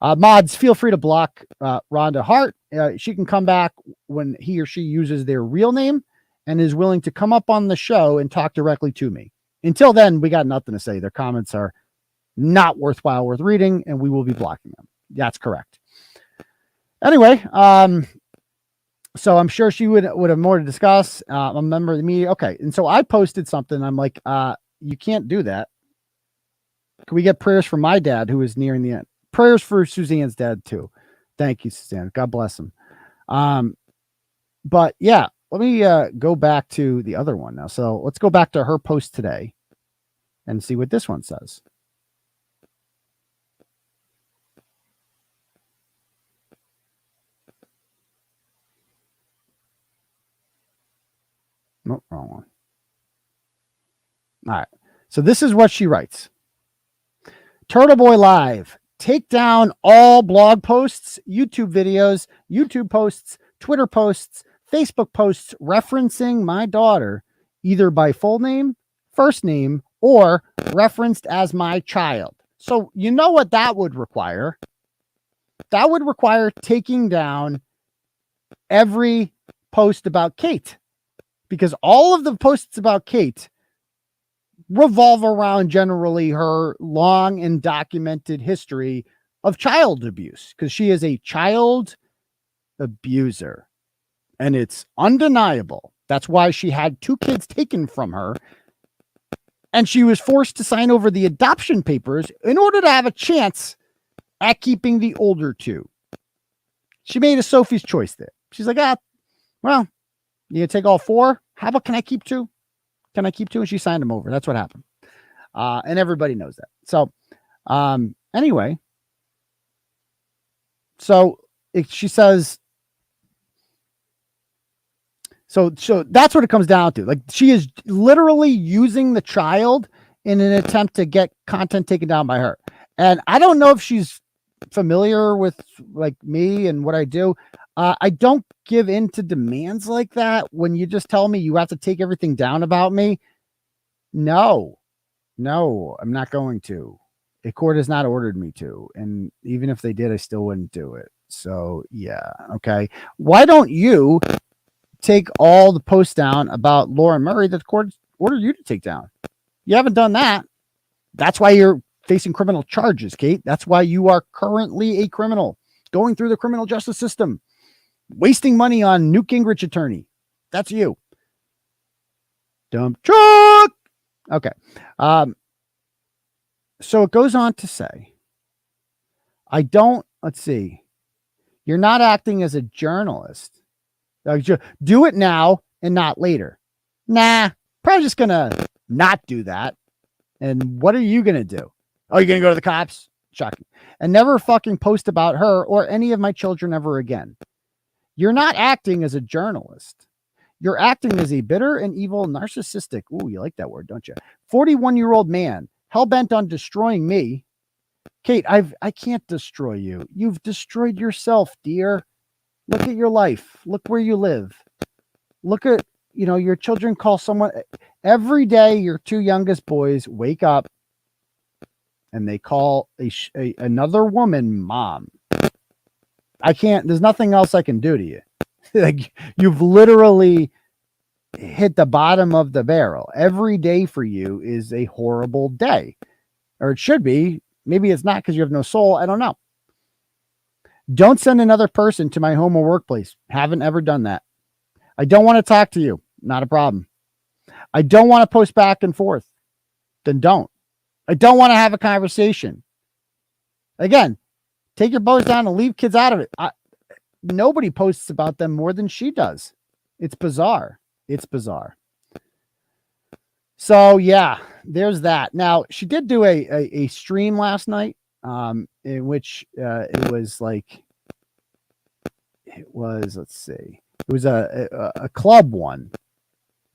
mods, feel free to block Rhonda Hart. She can come back when he or she uses their real name and is willing to come up on the show and talk directly to me. Until then, we got nothing to say. Their comments are not worth reading, and we will be blocking them. That's correct. Anyway, so I'm sure she would have more to discuss. A member of the media. Okay. And so I posted something. I'm like, you can't do that. Can we get prayers for my dad who is nearing the end? Prayers for Suzanne's dad too. Thank you, Suzanne. God bless him. But yeah, let me go back to the other one now. So let's go back to her post today and see what this one says. Nope, wrong one. All right. So this is what she writes. Turtleboy Live. Take down all blog posts, YouTube videos, YouTube posts, Twitter posts, Facebook posts referencing my daughter, either by full name, first name, or referenced as my child. So you know what that would require? That would require taking down every post about Kate. Because all of the posts about Kate revolve around generally her long and documented history of child abuse, because she is a child abuser. And it's undeniable. That's why she had 2 kids taken from her. And she was forced to sign over the adoption papers in order to have a chance at keeping the older 2. She made a Sophie's choice there. She's like, well, you take all 4? How about, can I keep 2? Can I keep 2? And she signed them over. That's what happened. And everybody knows that. So, anyway. So she says, so that's what it comes down to. Like, she is literally using the child in an attempt to get content taken down by her. And I don't know if she's familiar with like me and what I do. I don't give in to demands like that. When you just tell me you have to take everything down about me. No, I'm not going to. A court has not ordered me to. And even if they did, I still wouldn't do it. So yeah. Okay. Why don't you take all the posts down about Lauren Murray that the court ordered you to take down? You haven't done that. That's why you're facing criminal charges, Kate. That's why you are currently a criminal going through the criminal justice system. Wasting money on Newt Gingrich attorney. That's you. Dump truck. Okay. So it goes on to say, let's see. You're not acting as a journalist. Do it now and not later. Nah, probably just going to not do that. And what are you going to do? Oh, you're going to go to the cops? Shocking. And never fucking post about her or any of my children ever again. You're not acting as a journalist. You're acting as a bitter and evil narcissistic. Ooh, you like that word, don't you? 41-year-old man, hell-bent on destroying me. Kate, I can't destroy you. You've destroyed yourself, dear. Look at your life. Look where you live. Look at, your children call someone every day. Your 2 youngest boys wake up and they call another woman mom. I can't, there's nothing else I can do to you. Like, you've literally hit the bottom of the barrel. Every day for you is a horrible day, or it should be. Maybe it's not because you have no soul. I don't know. Don't send another person to my home or workplace. Haven't ever done that. I don't want to talk to you. Not a problem. I don't want to post back and forth. Then don't. I don't want to have a conversation. Again, take your post down and leave kids out of it. Nobody posts about them more than she does. It's bizarre. It's bizarre. So yeah, there's that. Now, she did do a stream last night, in which it was like, let's see, it was a club one.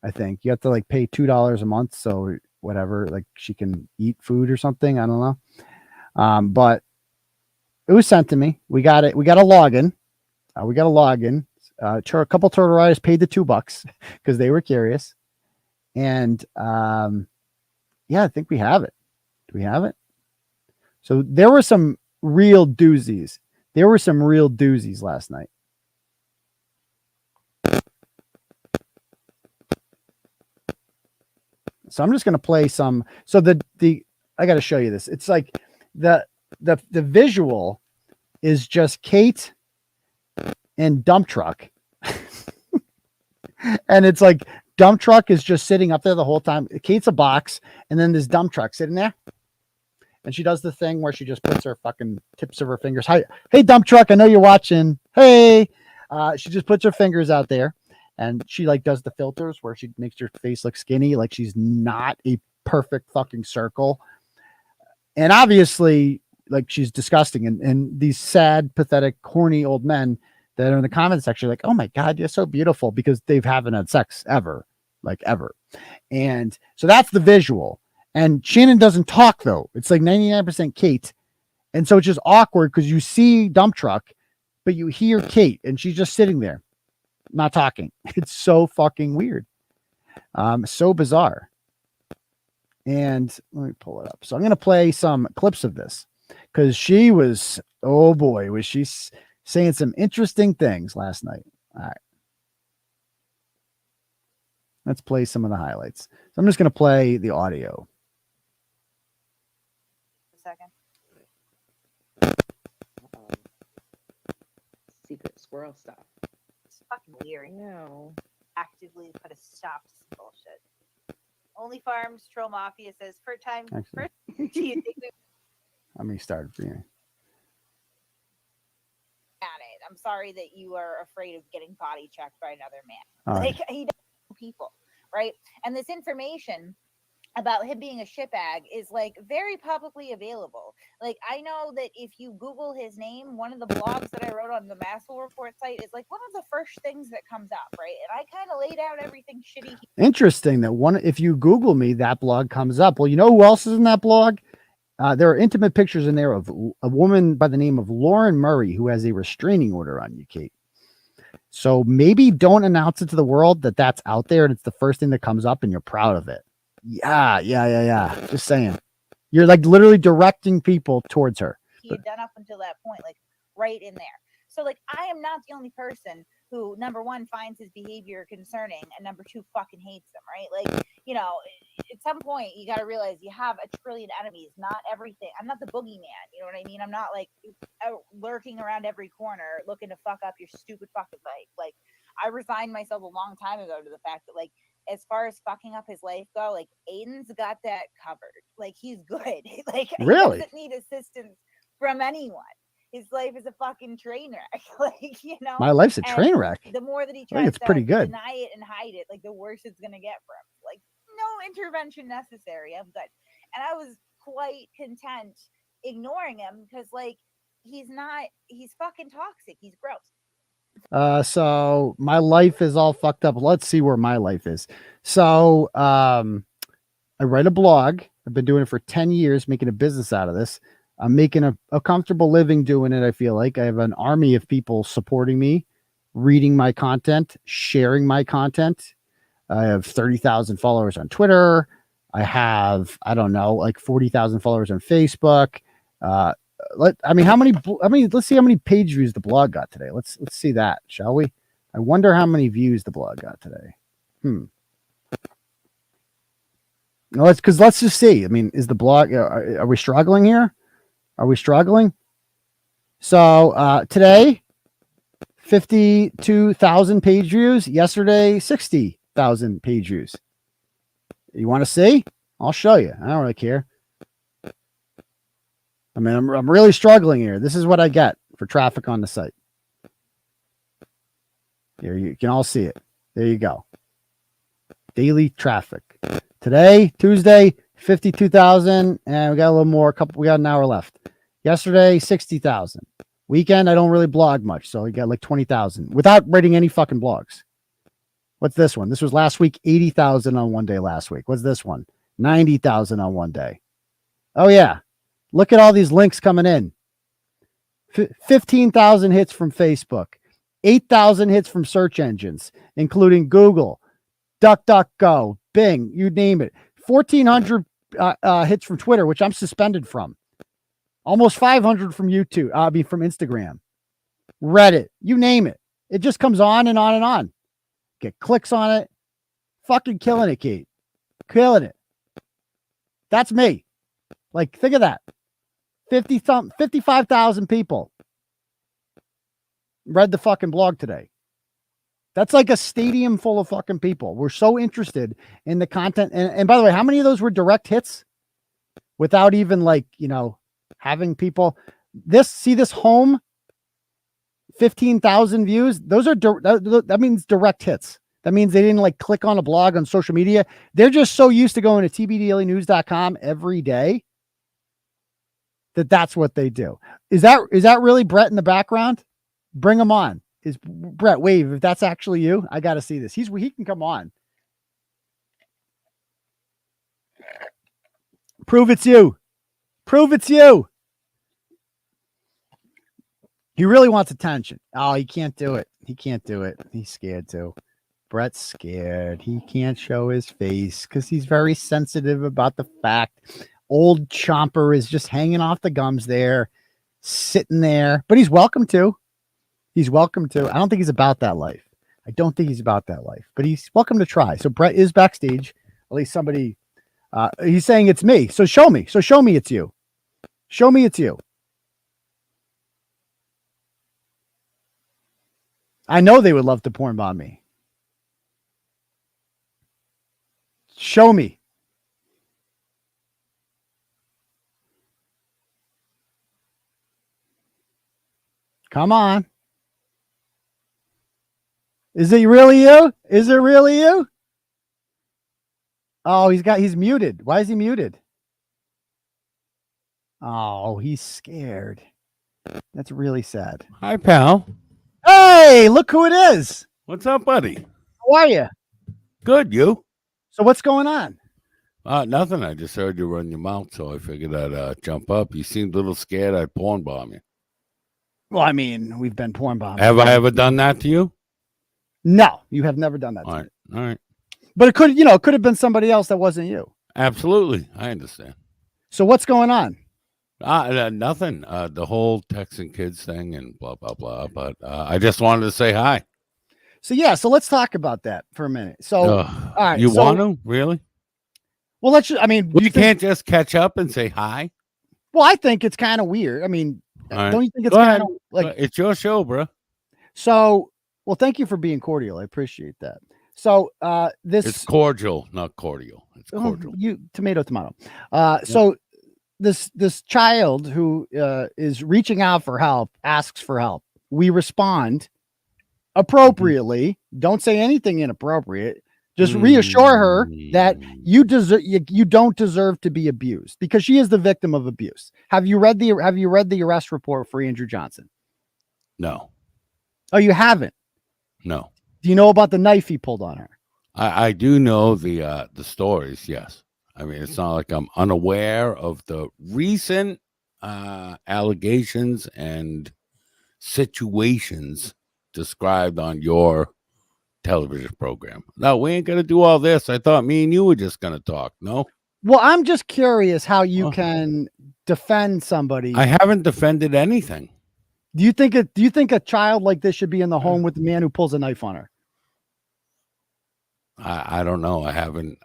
I think you have to like pay $2 a month, so whatever, like she can eat food or something. I don't know. But it was sent to me. We got it. We got a login. We got a login. A couple turtle riders paid the $2 because they were curious. And yeah, I think we have it. Do we have it? So there were some real doozies. There were some real doozies last night. So I'm just going to play some. So I got to show you this. It's like the visual is just Kate and dump truck. And it's like dump truck is just sitting up there the whole time. Kate's a box, and then this dump truck sitting there. And she does the thing where she just puts her fucking tips of her fingers. Hi, hey, dump truck, I know you're watching. Hey, she just puts her fingers out there, and she like does the filters where she makes her face look skinny, like she's not a perfect fucking circle. And obviously, like, she's disgusting. And these sad, pathetic, horny old men that are in the comment section, like, oh my God, you're so beautiful, because they haven't had sex ever, like ever. And so that's the visual. And Shannon doesn't talk though. It's like 99% Kate. And so it's just awkward because you see dump truck, but you hear Kate and she's just sitting there, not talking. It's so fucking weird. So bizarre. And let me pull it up. So I'm going to play some clips of this because she was, oh boy, was she saying some interesting things last night. All right. Let's play some of the highlights. So I'm just going to play the audio. Second. Secret squirrel stuff. It's fucking weird. No. Actively put a stop to some bullshit. Only Farms Troll Mafia says first time. Actually, Do you think we let me start here. at it? I'm sorry that you are afraid of getting body checked by another man. All Like, right. he doesn't know people, right? And this information about him being a shitbag is like very publicly available. Like, I know that if you Google his name, one of the blogs that I wrote on the Masshole Report site is like one of the first things that comes up, right? And I kind of laid out everything shitty. Interesting that if you Google me, that blog comes up. Well, you know who else is in that blog? There are intimate pictures in there of a woman by the name of Lauren Murray, who has a restraining order on you, Kate. So maybe don't announce it to the world that that's out there and it's the first thing that comes up and you're proud of it. Yeah. Just saying. You're like literally directing people towards her. He had done up until that point, like right in there. So like, I am not the only person who, number one, finds his behavior concerning, and number two, fucking hates him, right? Like, you know, at some point you got to realize you have a trillion enemies. Not everything. I'm not the boogeyman. You know what I mean? I'm not like lurking around every corner looking to fuck up your stupid fucking life. Like, I resigned myself a long time ago to the fact that, like, as far as fucking up his life go, like, Aidan's got that covered. Like, he's good. Like, really? He doesn't need assistance from anyone. His life is a fucking train wreck. Like, you know, My life's a and train wreck. The more that he I think tries it's to pretty good. deny it and hide it, like, the worse it's gonna get for him. Like, no intervention necessary. I'm good. And I was quite content ignoring him because, like, he's fucking toxic. He's gross. So my life is all fucked up. Let's see where my life is. So I write a blog. I've been doing it for 10 years, making a business out of this. I'm making a comfortable living doing it. I feel like I have an army of people supporting me, reading my content, sharing my content. I have 30,000 followers on Twitter. I have, I don't know, like 40,000 followers on Facebook. Let's see how many page views the blog got today. Let's see that, shall we? I wonder how many views the blog got today. No, let's just see. I mean, is the blog, are we struggling here? Are we struggling? So today, 52,000 page views. Yesterday, 60,000 page views. You want to see? I'll show you. I don't really care. I mean, I'm really struggling here. This is what I get for traffic on the site. Here, you can all see it. There you go. Daily traffic. Today, Tuesday, 52,000, and we got a little more. We got an hour left. Yesterday, 60,000. Weekend, I don't really blog much, so we got like 20,000 without writing any fucking blogs. What's this one? This was last week, 80,000 on one day last week. What's this one? 90,000 on one day. Oh, yeah. Look at all these links coming in. 15,000 hits from Facebook. 8,000 hits from search engines, including Google, DuckDuckGo, Bing, you name it. 1,400 hits from Twitter, which I'm suspended from. Almost 500 from YouTube. From Instagram, Reddit, you name it. It just comes on and on and on. Get clicks on it. Fucking killing it, Kate. Killing it. That's me. Like, think of that. 55,000 people read the fucking blog today. That's like a stadium full of fucking people. We're so interested in the content. And by the way, how many of those were direct hits without even like, having people see this home 15,000 views. Those are, that means direct hits. That means they didn't like click on a blog on social media. They're just so used to going to tbdailynews.com every day that's what they do. Is that really Brett in the background? Bring him on. Is Brett, wave if that's actually you. I got to see this. He can come on. Prove it's you. Prove it's you. He really wants attention. Oh, he can't do it. He can't do it. He's scared too. Brett's scared. He can't show his face because he's very sensitive about the fact old Chomper is just hanging off the gums there, sitting there. But he's welcome to. He's welcome to. I don't think he's about that life. I don't think he's about that life, but he's welcome to try. So Brett is backstage. At least somebody, he's saying it's me. So show me. So show me it's you. Show me it's you. I know they would love to porn bomb me. Show me. Come on. Is it really you? Is it really you? Oh, he's muted. Why is he muted? Oh, he's scared. That's really sad. Hi, pal. Hey, look who it is. What's up, buddy? How are you? Good, you? So what's going on? Nothing. I just heard you run your mouth, so I figured I'd jump up. You seemed a little scared I'd porn bomb you. Well, I mean, we've been porn bombing. Have I ever done that to you? No, you have never done that. All right. All right. But it could have been somebody else that wasn't you. Absolutely. I understand. So what's going on? Nothing. The whole texting kids thing and blah, blah, blah. But I just wanted to say hi. So, yeah. So let's talk about that for a minute. So, all right. You want to? Really? Well, you can't just catch up and say hi. Well, I think it's kind of weird. I mean, right. Don't you think it's kind of like it's your show, bro? So, well, thank you for being cordial. I appreciate that. So, it's cordial, not cordial. It's cordial. Tomato. So this child who is reaching out for help asks for help. We respond appropriately. Don't say anything inappropriate. Just reassure her that you don't deserve to be abused because she is the victim of abuse. Have you read the arrest report for Andrew Johnson? No. Oh, you haven't? No. Do you know about the knife he pulled on her? I do know the stories. Yes. I mean, it's not like I'm unaware of the recent allegations and situations described on your television program. No, we ain't gonna do all this. I thought me and you were just gonna talk. No. Well, I'm just curious how you can defend somebody. I haven't defended anything. Do you think a child like this should be in the home with the man who pulls a knife on her? I don't know. I haven't.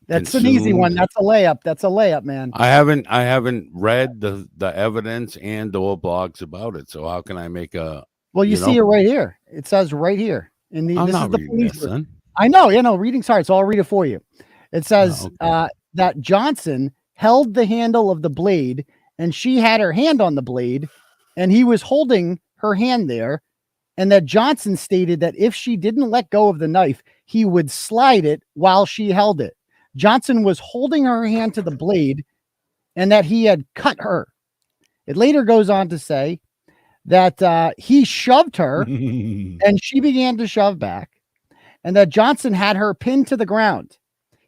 That's an easy one. That's a layup. That's a layup, man. I haven't read the evidence and/or blogs about it. So how can I make a? Well, you see it right here. It says right here in the. I'm This not is the reading police. this, son. I know. You know, reading's hard, so I'll read it for you. It says that Johnson held the handle of the blade, and she had her hand on the blade, and he was holding her hand there, and that Johnson stated that if she didn't let go of the knife, he would slide it while she held it. Johnson was holding her hand to the blade, and that he had cut her. It later goes on to say that he shoved her, and she began to shove back, and that Johnson had her pinned to the ground.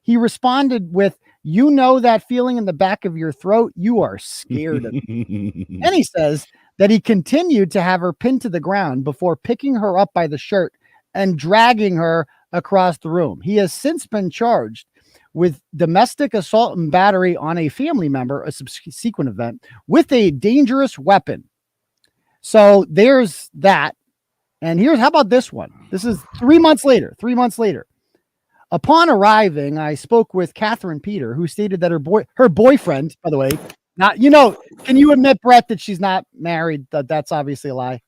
He responded with, "You know that feeling in the back of your throat? You are scared of me." And he says that he continued to have her pinned to the ground before picking her up by the shirt and dragging her across the room. He has since been charged with domestic assault and battery on a family member, a subsequent event, with a dangerous weapon. So there's that. And here's, how about this one? This is 3 months later. 3 months later. Upon arriving, I spoke with Catherine Peter, who stated that her boyfriend, by the way, not, can you admit, Brett, that she's not married? That's obviously a lie.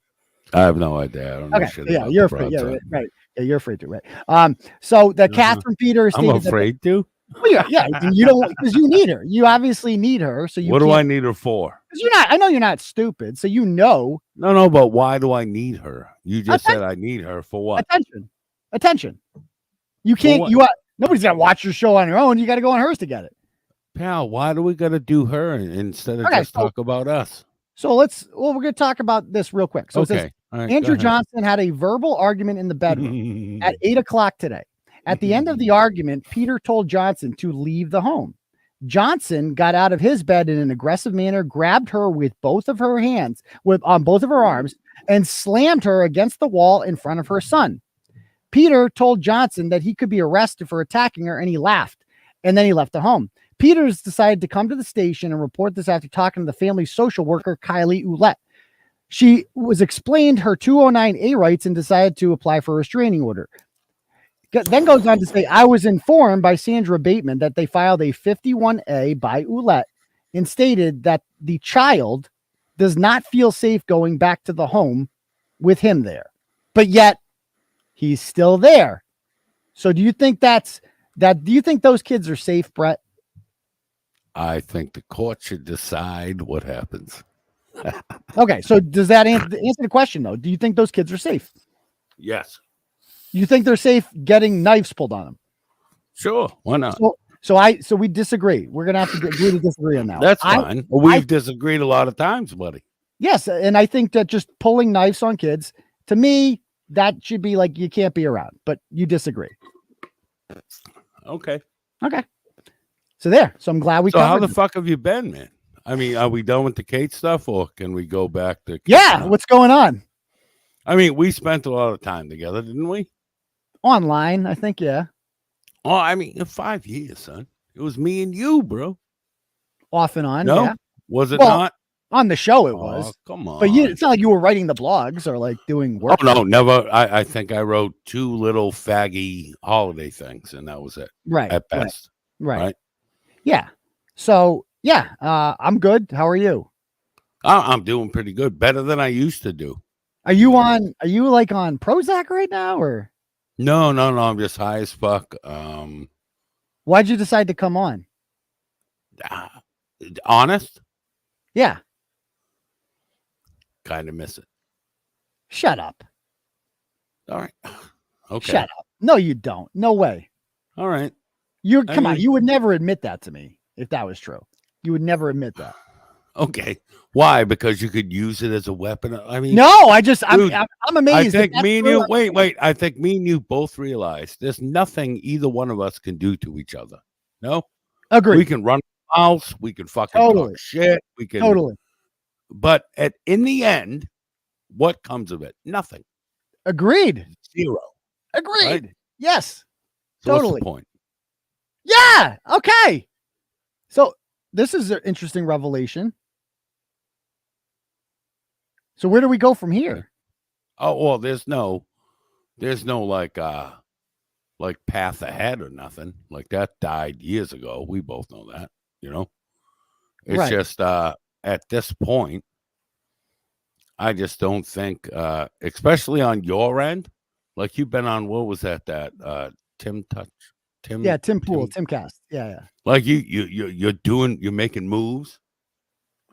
I have no idea. I don't know. Okay. Shit Yeah, about you're the afraid. Yeah, broadside. right. Yeah, you're afraid to, right? So that Catherine Peter stated I'm afraid to. Well, yeah, you don't, because you need her. You obviously need her. So you. What do I need her for? Because you're not. I know you're not stupid. So No, but why do I need her? You just said I need her for what? Attention. You can't. Nobody's gonna watch your show on your own. You got to go on hers to get it. Pal, why do we got to do her instead of just talk about us? So we're gonna talk about this real quick. So it says, All right, Andrew Johnson had a verbal argument in the bedroom at 8:00 today. At the end of the argument, Peter told Johnson to leave the home. Johnson got out of his bed in an aggressive manner, grabbed her with both of her hands, on both of her arms, and slammed her against the wall in front of her son. Peter told Johnson that he could be arrested for attacking her, and he laughed. And then he left the home. Peters decided to come to the station and report this after talking to the family social worker, 𝗙𝗍𝗄𝗏. She was explained her 209A rights and decided to apply for a restraining order. Then goes on to say, I was informed by Sandra Bateman that they filed a 51A by 𝗄𝗏 and stated that the child does not feel safe going back to the home with him there. But yet he's still there. So do you think do you think those kids are safe, Brett? I think the court should decide what happens. Okay, so does that answer the question, though? Do you think those kids are safe? Yes. You think they're safe getting knives pulled on them? Sure. Why not? So we disagree. We're gonna have to agree to disagree on that. That's fine. We've disagreed a lot of times, buddy. Yes, and I think that just pulling knives on kids, to me, that should be like you can't be around. But you disagree. Okay. So there. So I'm glad we. So how the fuck have you been, man? I mean, are we done with the Kate stuff, or can we go back to? Yeah. What's going on? I mean, we spent a lot of time together, didn't we? Online, I think, yeah. Oh, I mean, 5 years, son. It was me and you, bro. Off and on. No, yeah. Was it not? On the show, it was. Come on. But it's not like you were writing the blogs or like doing work. Oh, no, never. I think I wrote 2 little faggy holiday things, and that was it. Right. At best. Right. Yeah. So, yeah, I'm good. How are you? I'm doing pretty good. Better than I used to do. Are you like on Prozac right now, or? No. I'm just high as fuck. Why'd you decide to come on? Honest? Yeah. Kind of miss it. Shut up. All right. Okay. Shut up. No, you don't. No way. All right. Come on. You would never admit that to me if that was true. You would never admit that. Okay. Why? Because you could use it as a weapon. I mean, no. I'm amazed. I think me and you. Wait. I think me and you both realize there's nothing either one of us can do to each other. No. Agree. We can run a house. We can fucking talk shit. We can totally. But in the end, what comes of it? Nothing. Agreed. 0. Agreed. Right? Yes. So totally. What's the point? Yeah. Okay. So this is an interesting revelation. So where do we go from here? Oh, well, there's no like path ahead or nothing. Like that died years ago. We both know that, you know. It's Right. just at this point, I just don't think, especially on your end, like you've been on, what was that Tim Pool, Timcast. Yeah. Like you're making moves.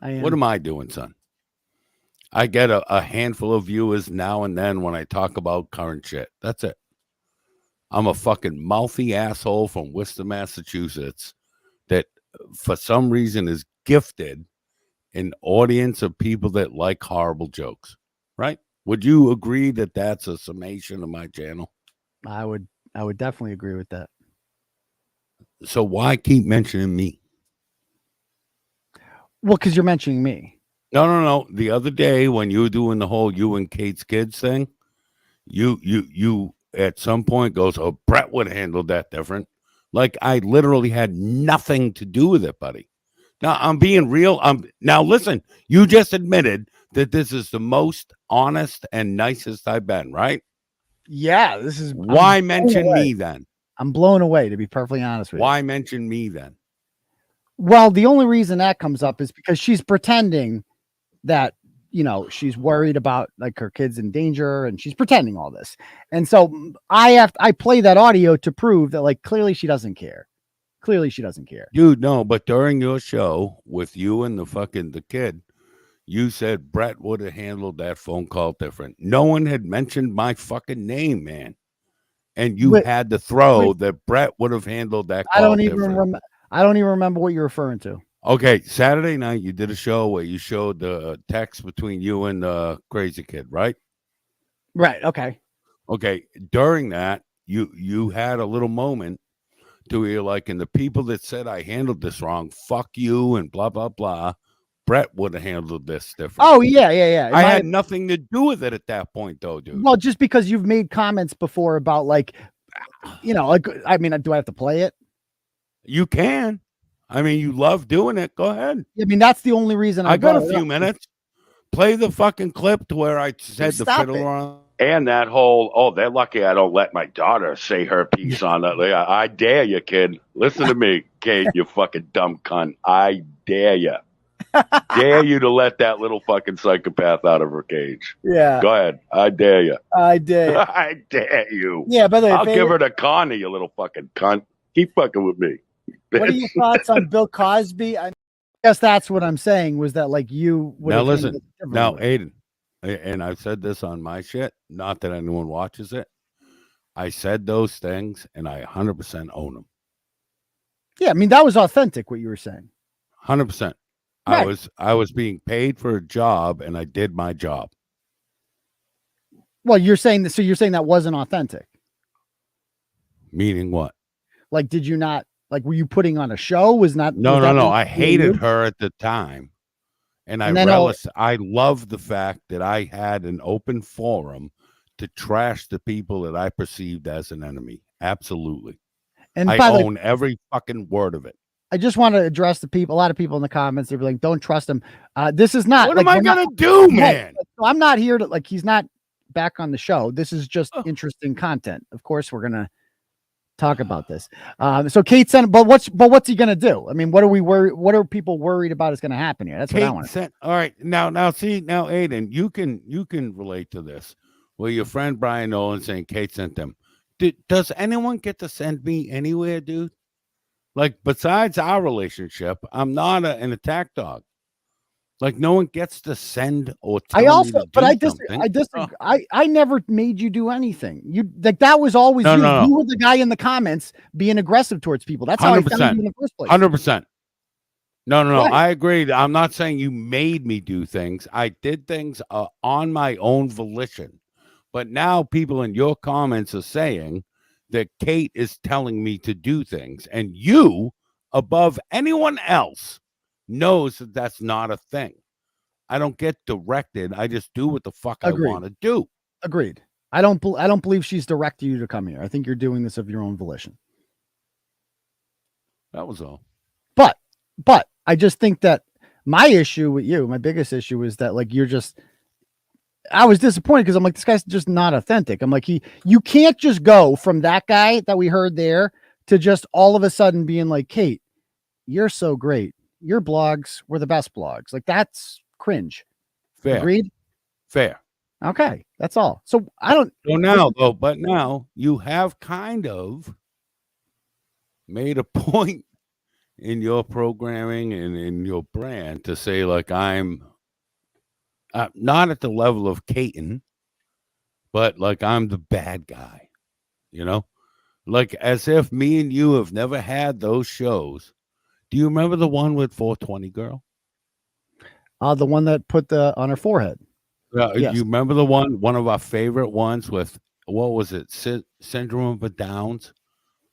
I am. What am I doing, son? I get a handful of viewers now and then when I talk about current shit. That's it. I'm a fucking mouthy asshole from Worcester, Massachusetts that for some reason is gifted an audience of people that like horrible jokes, right? Would you agree that that's a summation of my channel? I would definitely agree with that. So why keep mentioning me? Well, because you're mentioning me. No. The other day when you were doing the whole you and Kate's kids thing, you at some point goes, oh, Brett would have handled that different. Like I literally had nothing to do with it, buddy. Now I'm being real. Now listen, you just admitted that this is the most honest and nicest I've been, right? Yeah, this is why mention me then? I'm blown away, to be perfectly honest with you. Why mention me then? Well, the only reason that comes up is because she's pretending that, you know, she's worried about like her kids in danger and she's pretending all this. And so I play that audio to prove that like clearly she doesn't care. Clearly she doesn't care. Dude, no, but during your show with you and the kid, you said Brett would have handled that phone call different. No one had mentioned my fucking name, man. And you had to throw that Brett would have handled that call I don't even remember what you're referring to. Okay, Saturday night you did a show where you showed the text between you and the crazy kid, right? Right. Okay. Okay. During that, you had a little moment to where you're like, and the people that said I handled this wrong, fuck you and blah blah blah. Brett would have handled this different. Oh yeah. I had nothing to do with it at that point, though, dude. Well, just because you've made comments before about like, you know, like I mean, do I have to play it? You can. I mean, you love doing it. Go ahead. I mean, that's the only reason I got a few minutes. Play the fucking clip to where I said the fiddle on. And that whole, oh, they're lucky I don't let my daughter say her piece on that. I dare you, kid. Listen to me, Kate, you fucking dumb cunt. I dare you. Dare you to let that little fucking psychopath out of her cage. Yeah. Go ahead. I dare you. I dare you. I dare you. Yeah, by the way, I'll give her to Kearney, you little fucking cunt. Keep fucking with me. What are your thoughts on Bill Cosby? I guess that's what I'm saying was that like you would now listen. Now, Aidan, and I've said this on my shit, not that anyone watches it. I said those things and I 100% own them. Yeah, I mean that was authentic what you were saying. 100%. Right. I was being paid for a job and I did my job. Well, you're saying that, so you're saying that wasn't authentic. Meaning what? Like, did you not, like, were you putting on a show? No. I hated her at the time. And I love the fact that I had an open forum to trash the people that I perceived as an enemy. Absolutely. And I own every fucking word of it. I just want to address the people. A lot of people in the comments, they're like, don't trust him. This is not. What am I going to do, man? I'm not here to, like, he's not back on the show. This is just interesting content. Of course, we're going to talk about this. So Kate sent, but what's he going to do? I mean, what are people worried about is going to happen here? That's what I want to say. All right. Now, Aidan, you can relate to this. Well, your friend Brian Nolan saying Kate sent them. Does anyone get to send me anywhere, dude? Like, besides our relationship, I'm not an attack dog. Like, no one gets to send or tell me to do something. I disagree. I never made you do anything. You like that was always you. No. You were the guy in the comments being aggressive towards people. That's how I found you in the first place. 100%. No. Right. I agree. I'm not saying you made me do things. I did things on my own volition. But now people in your comments are saying that Kate is telling me to do things, and you, above anyone else, knows that that's not a thing. I don't get directed. I just do what the fuck I want to do. Agreed. I don't believe she's directed you to come here. I think you're doing this of your own volition. That was all. But But I just think that my issue with you, my biggest issue is that like I was disappointed because I'm like, this guy's just not authentic. I'm like, you can't just go from that guy that we heard there to just all of a sudden being like, Kate, you're so great. Your blogs were the best blogs. Like, that's cringe. Fair. Agreed? Fair. Okay. That's all. So I don't. So now, though, but now you have kind of made a point in your programming and in your brand to say, like, I'm not at the level of Caton, but like I'm the bad guy, you know, like as if me and you have never had those shows. Do you remember the one with 420 girl? The one that put on her forehead. Yes. You remember the one of our favorite ones with, what was it? Syndrome of Downs,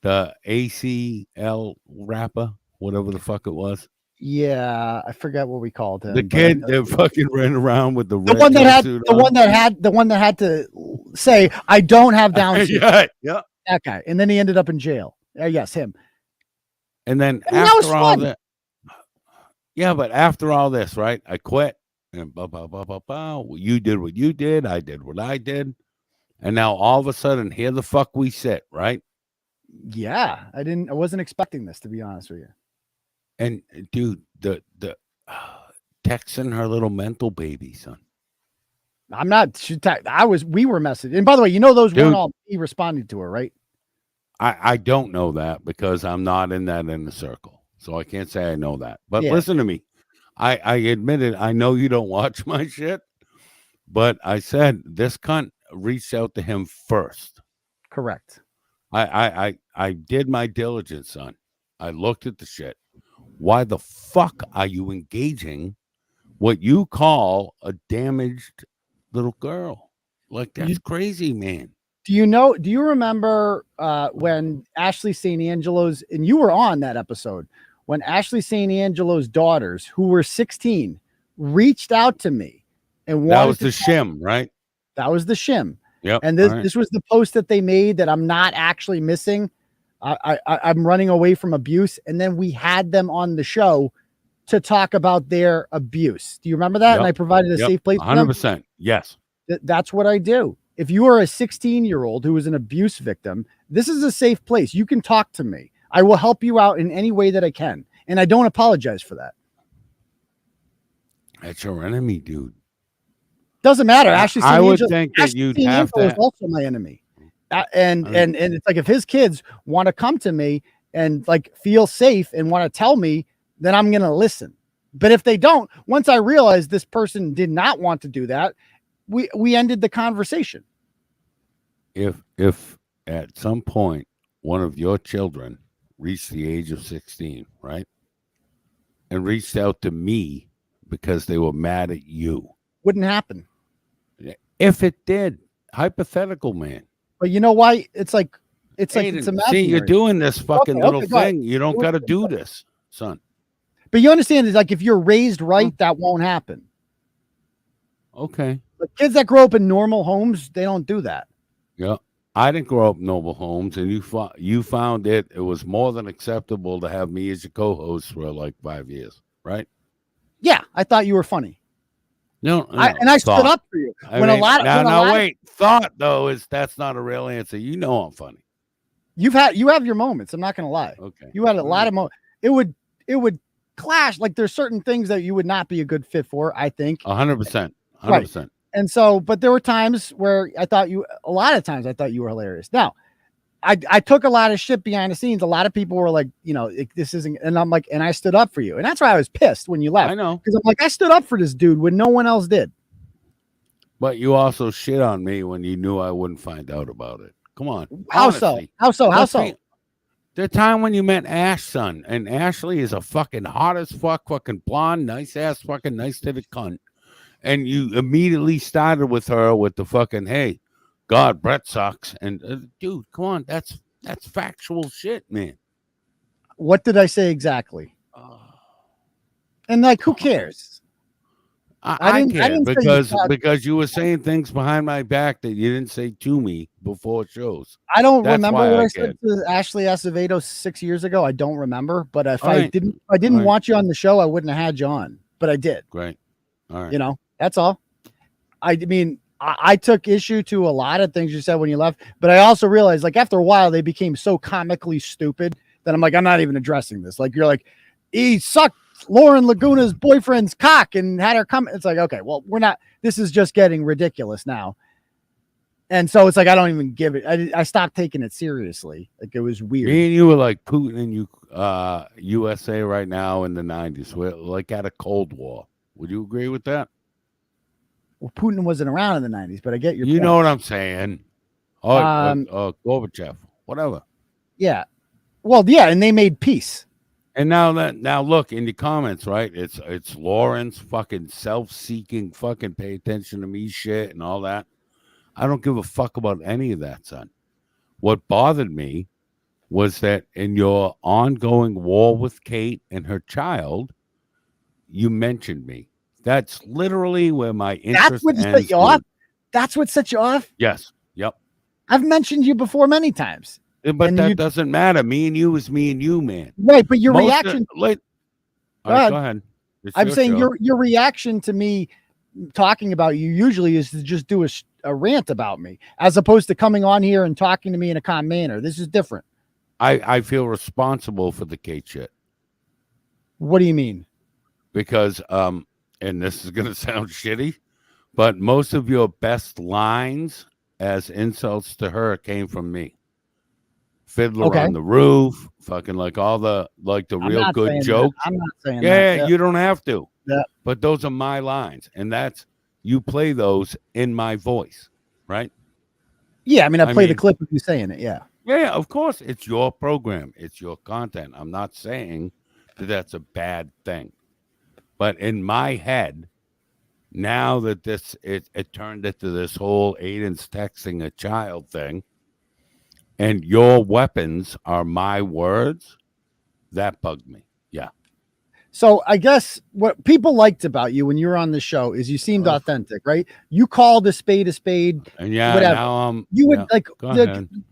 the ACL rapper, whatever the fuck it was. Yeah, I forget what we called him. The kid that fucking ran around with the one that had to say, I don't have Down syndrome. Yeah. That guy. And then he ended up in jail. Yes, him. And then after all that, yeah, but after all this, right? I quit and you did what you did, I did what I did. And now all of a sudden, here the fuck we sit, right? Yeah, I wasn't expecting this, to be honest with you. And dude, the texting her little mental baby, son. I'm not. We were messaging. And by the way, you know those weren't all he responded to her, right? I don't know that because I'm not in that inner circle, so I can't say I know that. But listen to me. I admitted I know you don't watch my shit, but I said this cunt reached out to him first. Correct. I did my diligence, son. I looked at the shit. Why the fuck are you engaging what you call a damaged little girl? Like, that's crazy, man. Do you remember when Ashley St. Angelo's, and you were on that episode, when Ashley St. Angelo's daughters, who were 16, reached out to me and wanted that was the shim, right? That was the shim. Yep. And this was the post that they made that I'm not actually missing. I'm running away from abuse. And then we had them on the show to talk about their abuse. Do you remember that? Yep. And I provided a safe place for them. 100%. Yes. That's what I do. If you are a 16-year-old who is an abuse victim, this is a safe place. You can talk to me. I will help you out in any way that I can. And I don't apologize for that. That's your enemy, dude. Doesn't matter. Ashley St. I would Angelo, think that Ashley you'd St. have Angelo to. is also my enemy. And it's like, if his kids want to come to me and like feel safe and want to tell me, then I'm going to listen. But if they don't, once I realize this person did not want to do that, we ended the conversation. If at some point one of your children reached the age of 16, right, and reached out to me because they were mad at you, wouldn't happen. If it did, hypothetical, man. But you know why? It's like Aidan, it's imaginary. see, you're doing this fucking little go ahead. thing. You don't got to do this, son. But you understand, it's like if you're raised right, that won't happen. Okay. But kids that grow up in normal homes, they don't do that. Yeah. I didn't grow up in noble homes, and you found it was more than acceptable to have me as your co-host for like 5 years, right? Yeah, I thought you were funny. No, I stood up for you. Wait. Thought though that's not a real answer. You know I'm funny. You have your moments. I'm not going to lie. Okay. You had a lot of moments. It would clash. Like there's certain things that you would not be a good fit for. I think 100%. 100%. Right. And so, but there were times where a lot of times I thought you were hilarious. Now, I took a lot of shit behind the scenes. A lot of people were like, this isn't, and I'm like, and I stood up for you. And that's why I was pissed when you left. I know. Because I'm like, I stood up for this dude when no one else did. But you also shit on me when you knew I wouldn't find out about it. Come on. How so? The time when you met Ash, son, and Ashley is a fucking hot as fuck, fucking blonde, nice ass, fucking nice titted cunt. And you immediately started with her with the fucking, hey, God, Brett sucks. And dude, come on, that's factual shit, man. What did I say exactly? And like, who cares? I didn't can't say you thought- because you were saying things behind my back that you didn't say to me before shows. I don't That's remember why what I I said to Ashley Acevedo 6 years ago. I don't remember, but if All I right. didn't All right. want you on the show, I wouldn't have had you on. But I did. Great. All right. You know, that's all. I mean, I took issue to a lot of things you said when you left, but I also realized, like, after a while, they became so comically stupid that I'm like, I'm not even addressing this. Like, you're like, he sucked Lauren Laguna's boyfriend's cock and had her come. It's like, okay, well, we're not. This is just getting ridiculous now. And so it's like, I don't even give it. I stopped taking it seriously. Like, it was weird. Me and you were like Putin and USA right now in the 90s. We're like at a Cold War. Would you agree with that? Well, Putin wasn't around in the 90s, but I get your You point. know what I'm saying? Gorbachev, whatever. Yeah. Well, yeah, and they made peace. And now look in the comments, right? It's Lauren's fucking self-seeking fucking pay attention to me shit and all that. I don't give a fuck about any of that, son. What bothered me was that in your ongoing war with Kate and her child, you mentioned me. That's literally where my interest That's what set ends. you off. That's what set you off. Yes. Yep. I've mentioned you before many times. But that doesn't matter. Me and you is me and you, man. Right, but your reaction. All right, go ahead. I'm saying your reaction to me talking about you usually is to just do a rant about me, as opposed to coming on here and talking to me in a calm manner. This is different. I feel responsible for the Kate shit. What do you mean? Because and this is gonna sound shitty, but most of your best lines as insults to her came from me. Fiddler on the Roof, fucking like all the real good jokes. I'm not saying that. Yeah, you don't have to. Yeah. But those are my lines, and that's you play those in my voice, right? Yeah, I mean, I played the clip of you saying it. Yeah. Yeah, of course. It's your program. It's your content. I'm not saying that that's a bad thing. But in my head, now that it turned into this whole Aidan's texting a child thing, and your weapons are my words, that bugged me. Yeah. So I guess what people liked about you when you were on the show is you seemed authentic, right? You called a spade, and whatever. Now you would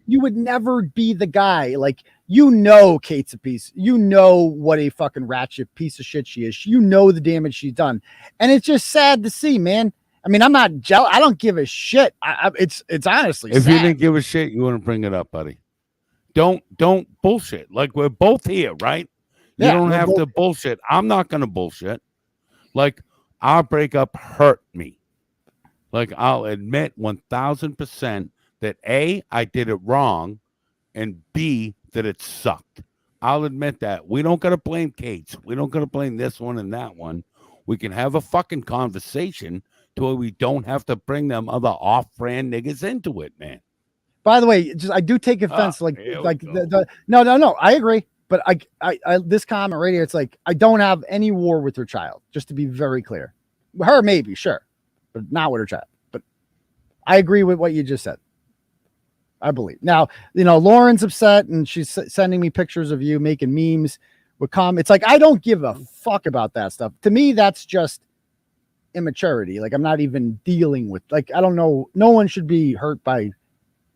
you would never be the guy. Like, Kate's a piece. What a fucking ratchet piece of shit she is. The damage she's done, and it's just sad to see, man. I mean, I'm not jealous. I don't give a shit. It's honestly if sad. you didn't give a shit, you wouldn't bring it up, buddy. Don't bullshit. Like, we're both here, right? You don't have to bullshit. I'm not going to bullshit. Like, our breakup hurt me. Like, I'll admit 1,000% that A, I did it wrong, and B, that it sucked. I'll admit that. We don't got to blame Kate's. We don't got to blame this one and that one. We can have a fucking conversation to where we don't have to bring them other off-brand niggas into it, man. By the way, I do take offense. No, I agree. But I this comment right here, it's like, I don't have any war with her child, just to be very clear. Her, maybe, sure, but not with her child. But I agree with what you just said. I believe. Now, Lauren's upset and she's sending me pictures of you making memes with comments. It's like, I don't give a fuck about that stuff. To me, that's just immaturity. Like, I'm not even dealing with, like, I don't know. No one should be hurt by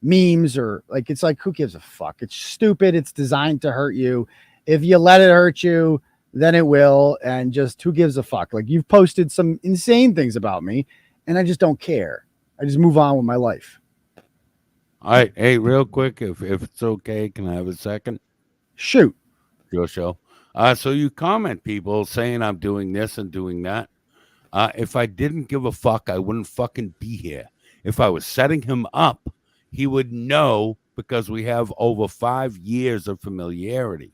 memes or like, it's like, who gives a fuck? It's stupid. It's designed to hurt you. If you let it hurt you, then it will. And just, who gives a fuck? Like, you've posted some insane things about me and I just don't care. I just move on with my life. All right. Hey, real quick, if it's okay, can I have a second? Shoot. Your show. So you comment people saying I'm doing this and doing that. If I didn't give a fuck, I wouldn't fucking be here. If I was setting him up, he would know, because we have over 5 years of familiarity.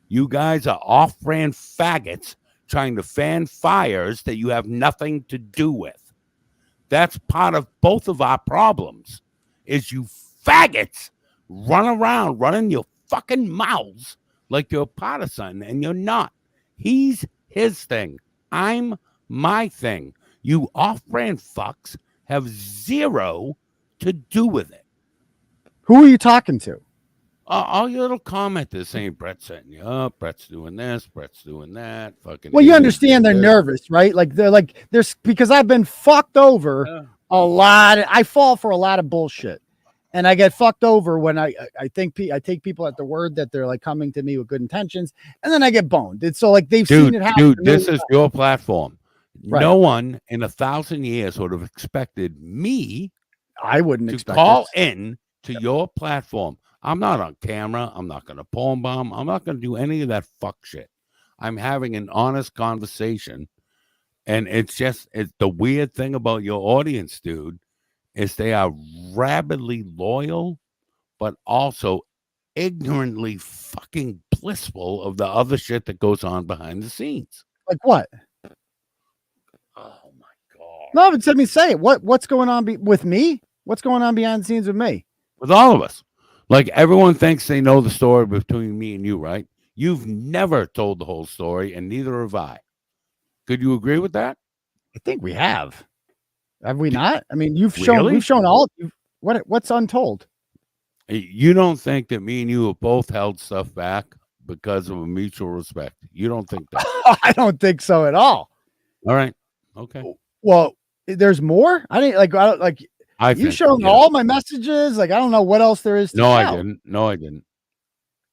You guys are off-brand faggots trying to fan fires that you have nothing to do with. That's part of both of our problems, is you faggots run around running your fucking mouths like you're partisan, and you're not. He's his thing. I'm my thing. You off-brand fucks have zero to do with it. Who are you talking to? all your little commenters saying Brett's setting you up, Brett's doing this, Brett's doing that. Fucking. Well, you understand they're nervous, right? Like there's because I've been fucked over a lot. I fall for a lot of bullshit, and I get fucked over when I think I take people at the word that they're like coming to me with good intentions, and then I get boned. It's so like they've seen it happen. Dude, this is your platform. Right. No one in 1,000 years would have expected me. I wouldn't to expect call this. in to your platform. I'm not on camera. I'm not going to poem bomb. I'm not going to do any of that fuck shit. I'm having an honest conversation. And it's the weird thing about your audience, dude, is they are rabidly loyal, but also ignorantly fucking blissful of the other shit that goes on behind the scenes. Like what? Oh my God. No, but let me say it. What's going on with me? What's going on behind the scenes with me? With all of us. Like everyone thinks they know the story between me and you, right? You've never told the whole story, and neither have I. Could you agree with that? I think we have. Have we not? I mean, we've Really? shown all. What's untold? You don't think that me and you have both held stuff back because of a mutual respect? You don't think that? I don't think so at all. All right. Okay. Well, there's more. I don't like. You showed all my messages. Like I don't know what else there is. No, I didn't. No, I didn't.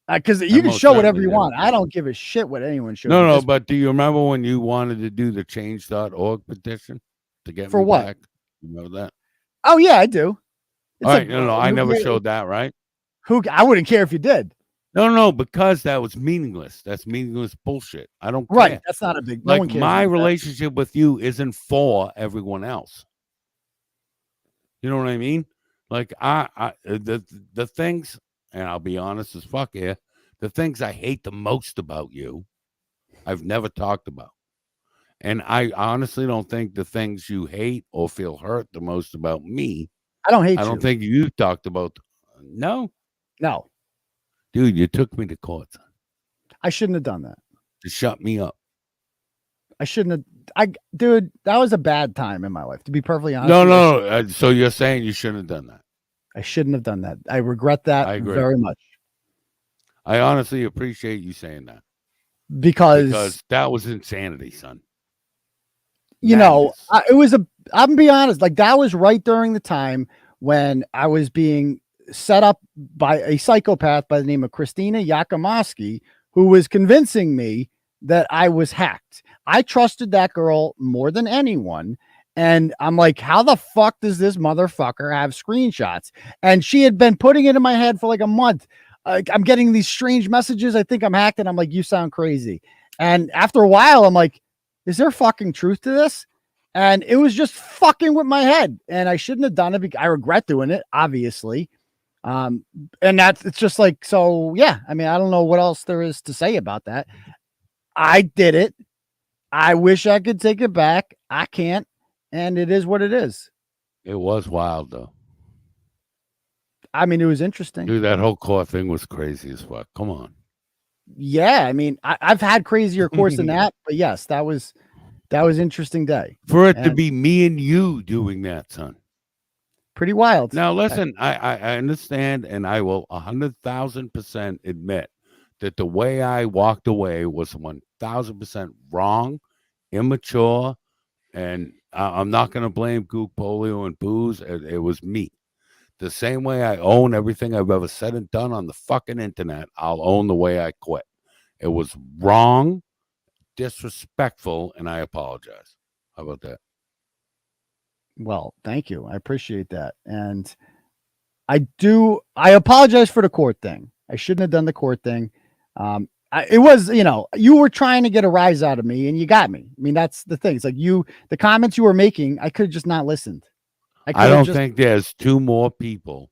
Because you can show whatever you want. I don't give a shit what anyone shows. No. But do you remember when you wanted to do the change.org petition to get for me what? back? You remember that? Oh yeah, I do. All right. No. I never showed that. Right? I wouldn't care if you did. No, because that was meaningless. That's meaningless bullshit. I don't care. Right. That's not a big. No one cares my about that. relationship with you isn't for everyone else. You know what I mean? Like the things, and I'll be honest as fuck here, the things I hate the most about you, I've never talked about. And I honestly don't think the things you hate or feel hurt the most about me, I don't hate I don't think you talked about. No. Dude, you took me to court. I shouldn't have done that. To shut me up. I shouldn't have. Dude, that was a bad time in my life, to be perfectly honest. No. So you're saying you shouldn't have done that? I shouldn't have done that. I regret that very much. I honestly appreciate you saying that. Because that was insanity, son. You know, I'm gonna be honest, like that was right during the time when I was being set up by a psychopath by the name of Christina Yakimovsky, who was convincing me that I was hacked. I trusted that girl more than anyone. And I'm like, how the fuck does this motherfucker have screenshots? And she had been putting it in my head for like a month. I'm getting these strange messages. I think I'm hacked. And I'm like, you sound crazy. And after a while, I'm like, is there fucking truth to this? And it was just fucking with my head. And I shouldn't have done it because I regret doing it, obviously. And it's just like, so yeah, I mean, I don't know what else there is to say about that. I did it. I wish I could take it back. I can't. And it is what it is. It was wild, though. I mean, it was interesting. Dude, that whole court thing was crazy as fuck. Come on. Yeah, I mean, I've had crazier courts than that, but yes, that was interesting day. For it to be me and you doing that, son. Pretty wild. Now, listen, I understand, and I will 100,000% admit that the way I walked away was 1,000% wrong, immature, and I'm not going to blame 𝗂𝗄𝗄 and booze. It was me. The same way I own everything I've ever said and done on the fucking internet, I'll own the way I quit. It was wrong, disrespectful, and I apologize. How about that? Well, thank you. I appreciate that. And I apologize for the court thing. I shouldn't have done the court thing. It was, you were trying to get a rise out of me and you got me. I mean, that's the thing. It's like the comments you were making, I could have just not listened. I don't think there's two more people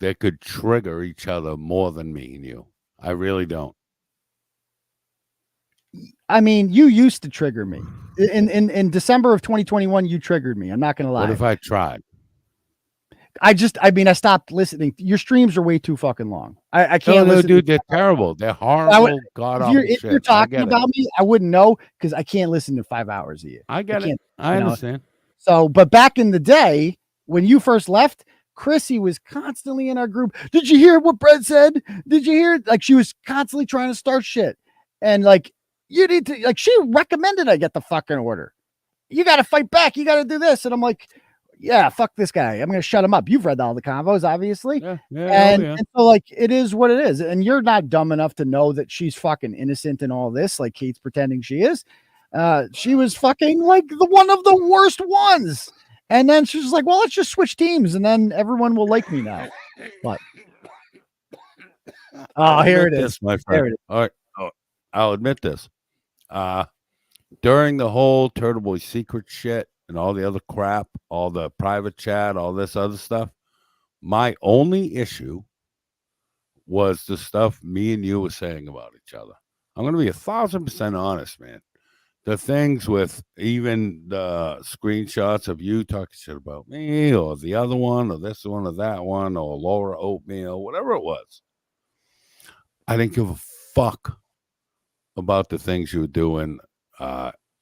that could trigger each other more than me and you. I really don't. I mean, you used to trigger me. In December of 2021, you triggered me. I'm not going to lie. What if I tried? I stopped listening. Your streams are way too fucking long. I can't listen. Dude, they're terrible. They're horrible. If you're talking about me, I wouldn't know because I can't listen to 5 hours of you. I get it. I understand. So, but back in the day when you first left, 𝗏𝗏cy was constantly in our group. Did you hear what Brett said? Did you hear? Like, she was constantly trying to start shit. And like, you need to, like, she recommended I get the fucking order. You got to fight back. You got to do this. And I'm like, yeah, fuck this guy. I'm going to shut him up. You've read all the convos, obviously. And so, like, it is what it is. And you're not dumb enough to know that she's fucking innocent in all this, like Kate's pretending she is. She was fucking like one of the worst ones. And then she's like, well, let's just switch teams and then everyone will like me now. But here it is, my friend. All right. I'll admit this. During the whole Turtleboy secret shit and all the other crap, all the private chat, all this other stuff, my only issue was the stuff me and you were saying about each other. I'm going to be 1,000% honest, man. The things with even the screenshots of you talking shit about me or the other one or this one or that one or Laura Oatmeal, whatever it was. I didn't give a fuck about the things you were doing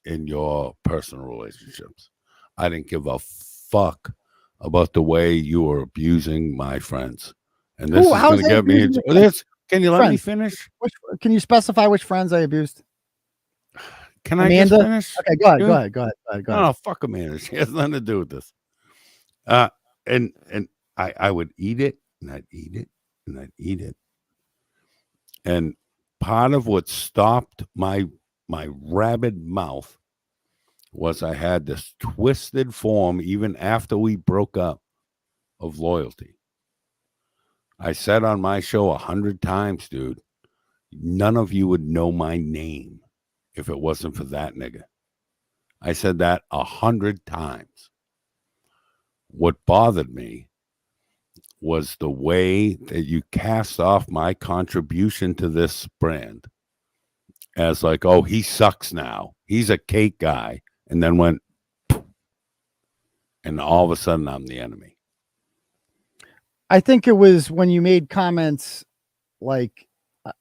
in your personal relationships. I didn't give a fuck about the way you were abusing my friends. And this is going to get me into this. Can you let me finish? Can you specify which friends I abused? Can I just finish? Okay, go ahead. No, fuck Amanda. She has nothing to do with this. And I would eat it, and I'd eat it, and I'd eat it. And part of what stopped my rabid mouth was I had this twisted form, even after we broke up, of loyalty. I said on my show 100 times, dude, none of you would know my name if it wasn't for that nigga. I said that 100 times. What bothered me was the way that you cast off my contribution to this brand as like, oh, he sucks now. He's a cake guy. And then went, and all of a sudden I'm the enemy. I think it was when you made comments like,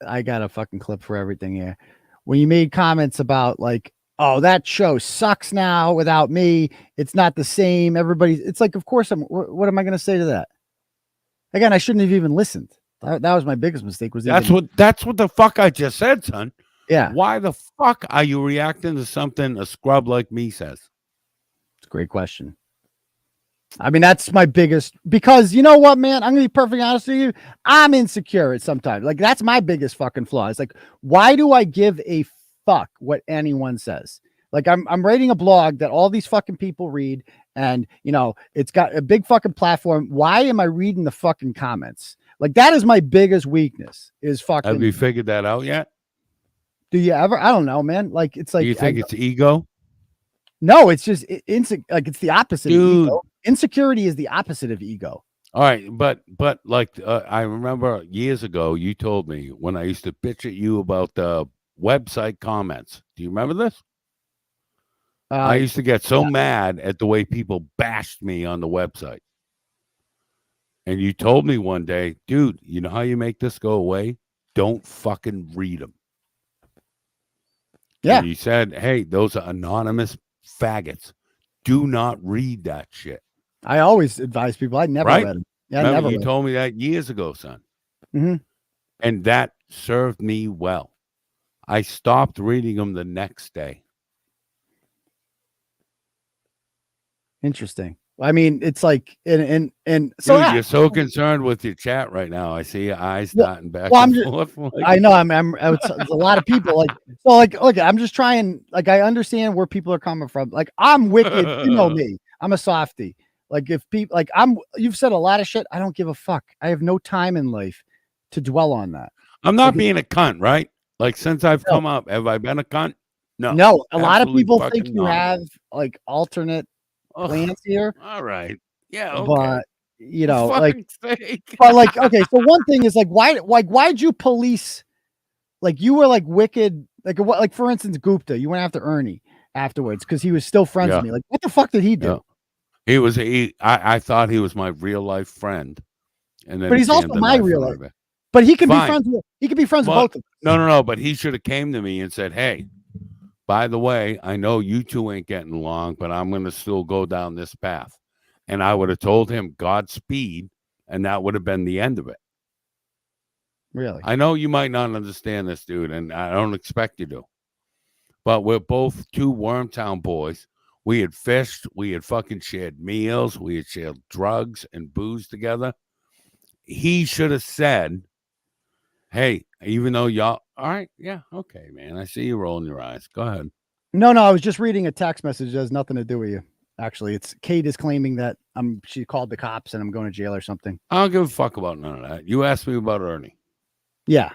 I got a fucking clip for everything here. When you made comments about like, oh, that show sucks now without me. It's not the same. It's like, of course, what am I going to say to that? Again, I shouldn't have even listened. That was my biggest mistake. That's what the fuck I just said, son. Yeah. Why the fuck are you reacting to something a scrub like me says? It's a great question. I mean, that's my biggest, because you know what, man, I'm going to be perfectly honest with you. I'm insecure at sometimes. Like, that's my biggest fucking flaw. It's like, why do I give a fuck what anyone says? Like, I'm writing a blog that all these fucking people read, and, you know, it's got a big fucking platform. Why am I reading the fucking comments? Like, that is my biggest weakness, is fucking. Have you figured that out yet? Do you ever? I don't know, man. Like, it's like. Do you think it's ego? No, it's just like it's the opposite. Dude. Of ego. Insecurity is the opposite of ego. All right, but like I remember years ago, you told me when I used to bitch at you about the website comments. Do you remember this? I used to get so mad at the way people bashed me on the website. And you told me one day, dude, you know how you make this go away? Don't fucking read them. Yeah. And you said, hey, those are anonymous faggots. Do not read that shit. I always advise people. I never read them. Yeah, Remember, I never you told me that years ago, son. Mm-hmm. And that served me well. I stopped reading them the next day. Interesting. I mean, it's like, and so dude, you're so concerned with your chat right now. I see your eyes dotting back well, and forth. I know. It's a lot of people. Like, so, like, look, I'm just trying. Like, I understand where people are coming from. Like, I'm wicked. You know me. I'm a softie. Like, if people, like, you've said a lot of shit. I don't give a fuck. I have no time in life to dwell on that. I'm not being a cunt, right? Like, since I've come up, have I been a cunt? No. No. A lot of people think you have like alternate plans here. All right. Yeah. Okay. But you know, like, sake. but like, okay. So one thing is like, why'd you police? Like, you were like wicked. Like for instance, Gupta, you went after Ernie afterwards because he was still friends with me. Like, what the fuck did he do? Yeah. I thought he was my real life friend, and then but he's also my real life. But he can be friends with. He can be friends with both of them. No. But he should have came to me and said, "Hey, by the way, I know you two ain't getting along, but I'm going to still go down this path." and I would have told him Godspeed, and that would have been the end of it. Really? I know you might not understand this, dude, and I don't expect you to. But we're both two Wormtown boys. We had fished. We had fucking shared meals. We had shared drugs and booze together. He should have said, hey, even though y'all, all right, yeah, okay, man. I see you rolling your eyes. Go ahead. No, I was just reading a text message that has nothing to do with you. Actually, it's Kate is claiming that she called the cops and I'm going to jail or something. I don't give a fuck about none of that. You asked me about Ernie. Yeah.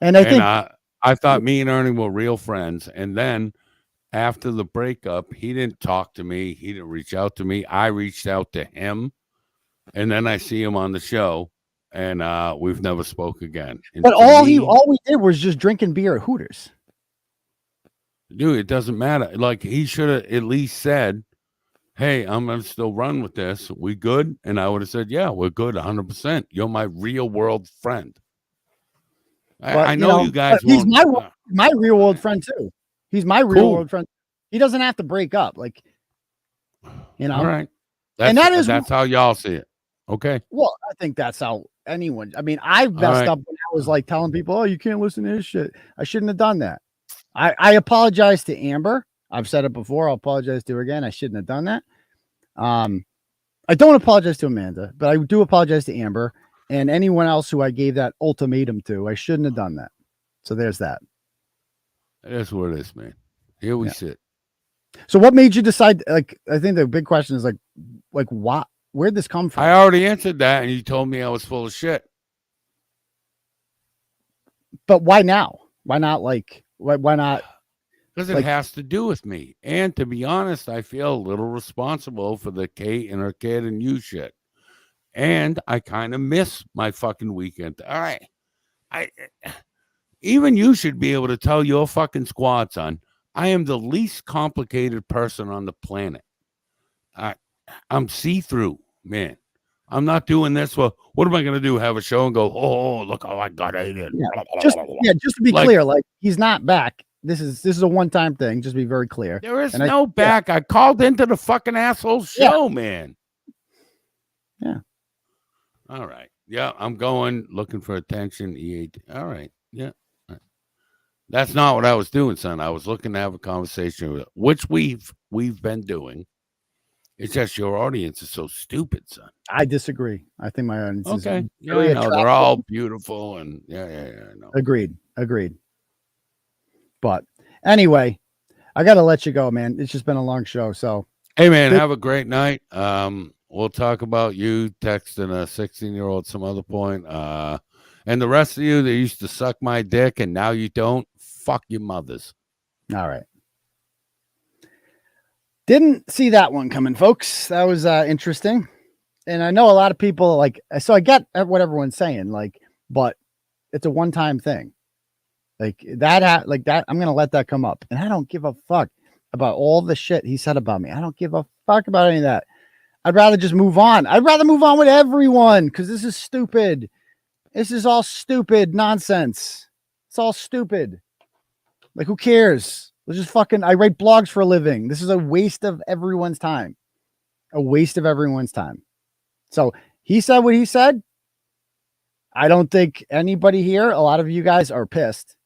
And I thought me and Ernie were real friends. And then after the breakup, he didn't talk to me. He didn't reach out to me. I reached out to him. And then I see him on the show. And we've never spoke again. And but all we did was just drinking beer at Hooters. Dude, it doesn't matter. Like, he should have at least said, hey, I'm going to still run with this. We good? And I would have said, yeah, we're good 100%. You're my real world friend. I know you guys he's won't. my real world friend too. He's my real world friend. He doesn't have to break up. Like, you know. All right. That's how y'all see it. Okay. Well, I think that's how anyone. I mean, I messed up when I was like telling people, "Oh, you can't listen to his shit." I shouldn't have done that. I apologize to Amber. I've said it before. I'll apologize to her again. I shouldn't have done that. I don't apologize to Amanda, but I do apologize to Amber and anyone else who I gave that ultimatum to. I shouldn't have done that. So there's that. That's what it is, man. Here we sit. So what made you decide? Like, I think the big question is like what? Where'd this come from? I already answered that, and you told me I was full of shit. But why now? Why not? Like, why not? Because it has to do with me. And to be honest, I feel a little responsible for the Kate and her kid and you shit. And I kind of miss my fucking weekend. All right. Even you should be able to tell your fucking squad, son, I am the least complicated person on the planet. I'm see-through, man. I'm not doing this. Well, what am I going to do? Have a show and go, oh, look how I got Aidan. Just to be clear, like, he's not back. This is a one-time thing. Just be very clear. There is no back. I called into the fucking asshole show, man. Yeah. All right. Yeah, I'm going looking for attention. All right. Yeah. All right. That's not what I was doing, son. I was looking to have a conversation with, which we've been doing. It's just your audience is so stupid, son. I disagree. I think my audience is very attractive. They're all beautiful and yeah. I know. Agreed. But anyway, I gotta let you go, man. It's just been a long show. So hey, man, have a great night. We'll talk about you texting a 16-year-old some other point. And the rest of you that used to suck my dick and now you don't, fuck your mothers. All right. Didn't see that one coming, folks. That was interesting. And I know a lot of people like, so I get what everyone's saying, like, but it's a one-time thing. Like that, I'm going to let that come up. And I don't give a fuck about all the shit he said about me. I don't give a fuck about any of that. I'd rather just move on. I'd rather move on with everyone because this is stupid. This is all stupid nonsense. It's all stupid. Like, who cares? Let's just fucking, I write blogs for a living. This is a waste of everyone's time. A waste of everyone's time. So he said what he said. I don't think anybody here, a lot of you guys are pissed.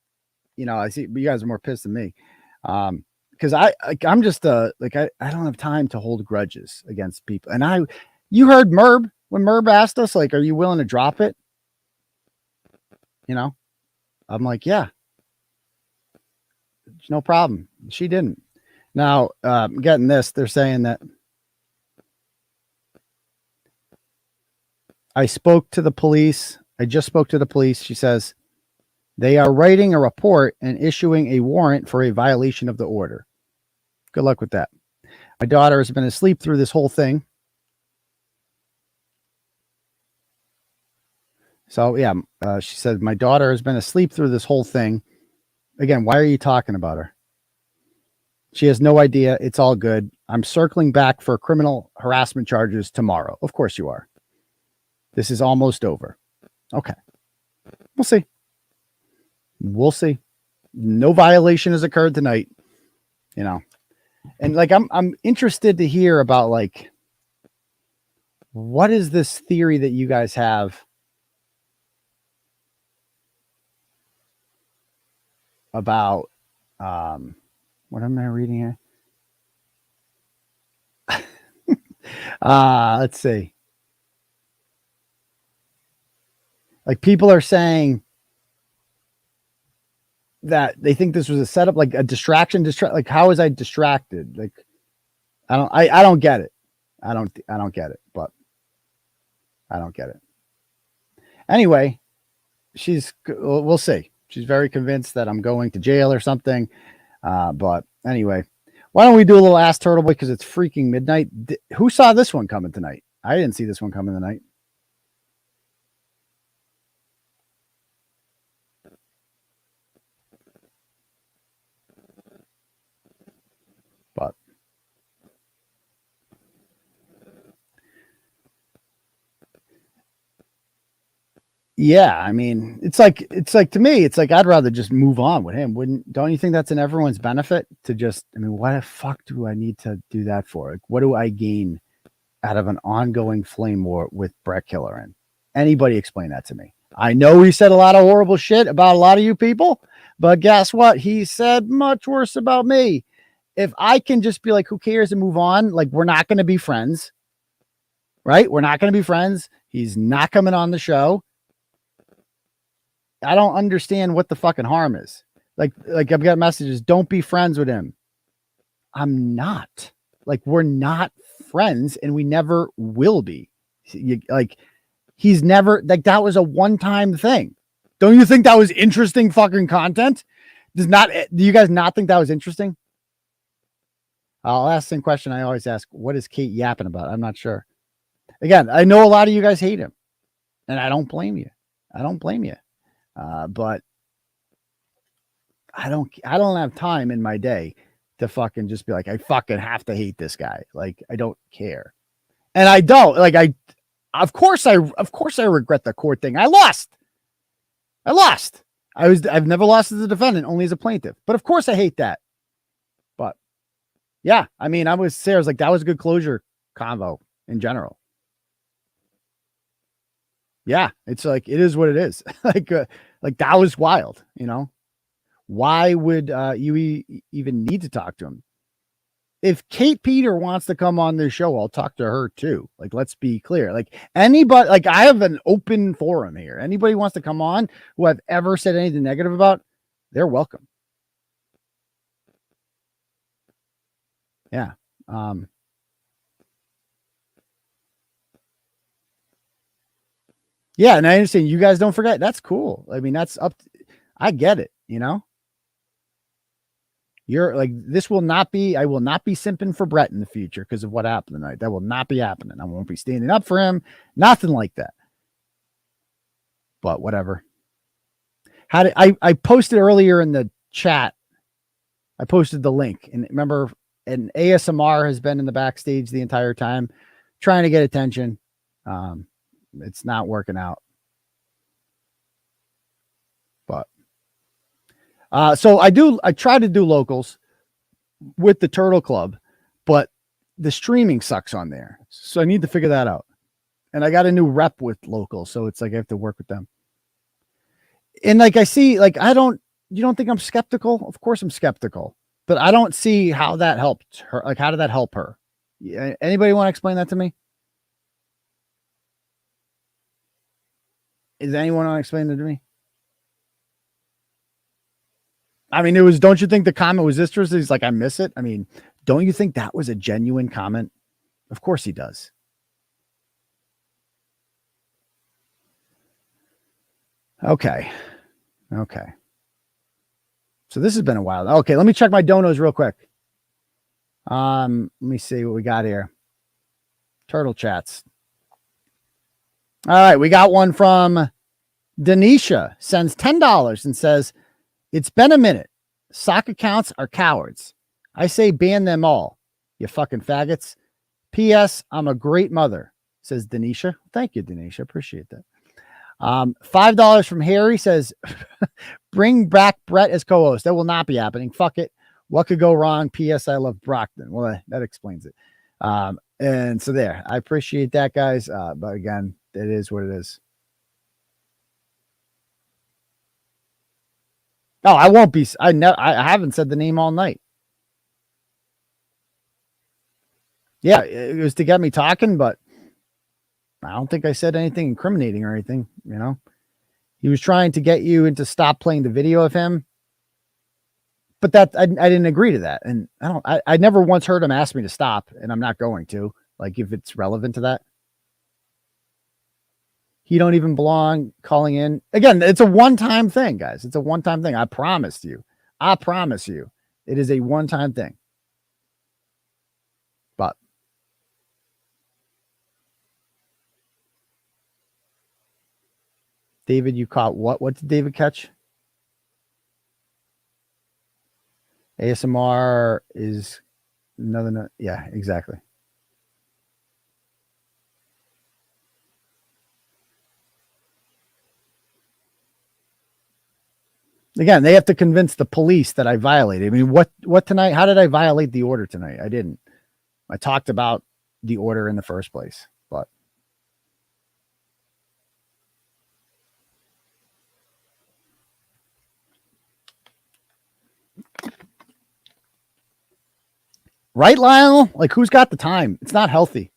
You know, I see you guys are more pissed than me. Because I'm just I don't have time to hold grudges against people. And you heard Merb when Merb asked us, like, are you willing to drop it? You know, I'm like, yeah, no problem. She didn't. Now, getting this, they're saying that I spoke to the police. I just spoke to the police. She says they are writing a report and issuing a warrant for a violation of the order. Good luck with that. My daughter has been asleep through this whole thing. So, yeah, she said, my daughter has been asleep through this whole thing. Again, why are you talking about her? She has no idea. It's all good. I'm circling back for criminal harassment charges tomorrow. Of course you are. This is almost over. Okay. We'll see. We'll see. No violation has occurred tonight. You know. And like I'm interested to hear about like what is this theory that you guys have about, what am I reading here? Let's see. Like, people are saying that they think this was a setup, like a distraction. Like, how was I distracted? Like, I don't get it. I don't get it, but I don't get it. Anyway, we'll see. She's very convinced that I'm going to jail or something. But anyway, why don't we do a little Ask Turtleboy, because it's freaking midnight. Who saw this one coming tonight? I didn't see this one coming tonight. But yeah, I mean, it's like to me, it's like I'd rather just move on with him. Don't you think that's in everyone's benefit to just, I mean, what the fuck do I need to do that for? Like, what do I gain out of an ongoing flame war with Brett Killeran? Anybody explain that to me? I know he said a lot of horrible shit about a lot of you people, but guess what? He said much worse about me. If I can just be like, who cares, and move on, like, we're not going to be friends, right? We're not going to be friends. He's not coming on the show. I don't understand what the fucking harm is. Like I've got messages, don't be friends with him. I'm not. Like, we're not friends, and we never will be. Like, he's never, like, that was a one-time thing. Don't you think that was interesting fucking content? Do you guys not think that was interesting? I'll ask the same question I always ask. What is Kate yapping about? I'm not sure. Again, I know a lot of you guys hate him, and I don't blame you. I don't blame you. But I don't have time in my day to fucking just be like, I fucking have to hate this guy. Like, I don't care. And I don't, like, of course I regret the court thing. I lost. I've never lost as a defendant, only as a plaintiff. But of course I hate that. But yeah, I mean, Sarah's like, that was a good closure convo in general. Yeah, it's like, it is what it is. like that was wild, you know? Why would you even need to talk to him? If Kate Peter wants to come on this show, I'll talk to her too. Like, let's be clear. Like, anybody, like, I have an open forum here. Anybody wants to come on who I've ever said anything negative about, they're welcome. Yeah. Yeah, and I understand you guys don't forget. That's cool. I mean, that's up. I get it, you know? You're like, I will not be simping for Brett in the future because of what happened tonight. That will not be happening. I won't be standing up for him. Nothing like that. But whatever. I posted earlier in the chat. I posted the link, and remember, an ASMR has been in the backstage the entire time trying to get attention. It's not working out. But so I try to do locals with the Turtle Club, but the streaming sucks on there. So I need to figure that out. And I got a new rep with locals, so it's like I have to work with them. And like, I see, like, you don't think I'm skeptical? Of course I'm skeptical, but I don't see how that helped her. Like, how did that help her? Anybody want to explain that to me? Is anyone want to explain that to me? I mean, don't you think the comment was interesting? He's like, I miss it. I mean, don't you think that was a genuine comment? Of course he does. Okay. So this has been a while. Okay, let me check my donos real quick. Let me see what we got here. Turtle chats. All right, we got one from Denisha, sends $10 and says, it's been a minute. Sock accounts are cowards. I say ban them all, you fucking faggots. P.S. I'm a great mother, says Denisha. Thank you, Denisha. Appreciate that. $5 from Harry says, bring back Brett as co-host. That will not be happening. Fuck it. What could go wrong? P.S. I love Brockton. Well, that explains it. And so there, I appreciate that, guys. But again, it is what it is. Oh, I won't be. I haven't said the name all night. Yeah, it was to get me talking, but I don't think I said anything incriminating or anything. You know, he was trying to get you into stop playing the video of him, but that I didn't agree to that, and I never once heard him ask me to stop, and I'm not going to. Like, if it's relevant to that. He don't even belong calling in. Again, it's a one-time thing, guys. It's a one-time thing. I promised you. I promise you. It is a one-time thing. But David, you caught what? What did David catch? ASMR is another. Yeah, exactly. Again, they have to convince the police that I violated. I mean, what tonight? How did I violate the order tonight? I didn't. I talked about the order in the first place, but right, Lionel? Like, who's got the time? It's not healthy.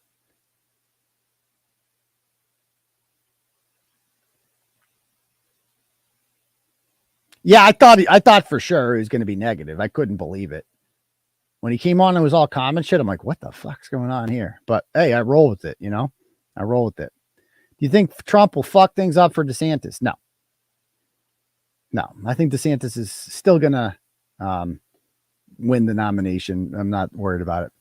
Yeah, I thought for sure it was going to be negative. I couldn't believe it. When he came on, it was all comment shit. I'm like, what the fuck's going on here? But hey, I roll with it, you know? I roll with it. Do you think Trump will fuck things up for DeSantis? No. No, I think DeSantis is still going to win the nomination. I'm not worried about it.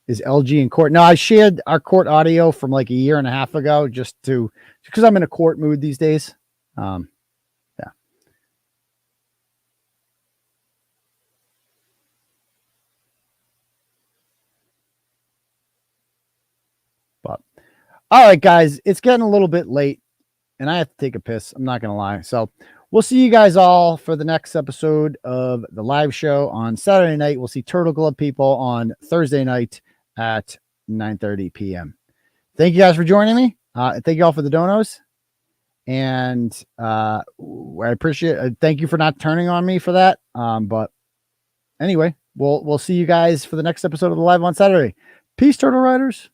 Is LG in court? No, I shared our court audio from like a year and a half ago just because I'm in a court mood these days. But all right, guys, it's getting a little bit late and I have to take a piss. I'm not going to lie. So we'll see you guys all for the next episode of the live show on Saturday night. We'll see Turtle Glove people on Thursday night at 9:30 p.m. Thank you guys for joining me. Thank you all for the donos. And I appreciate it. Thank you for not turning on me for that. But anyway, we'll see you guys for the next episode of the live on Saturday. Peace, Turtle Riders.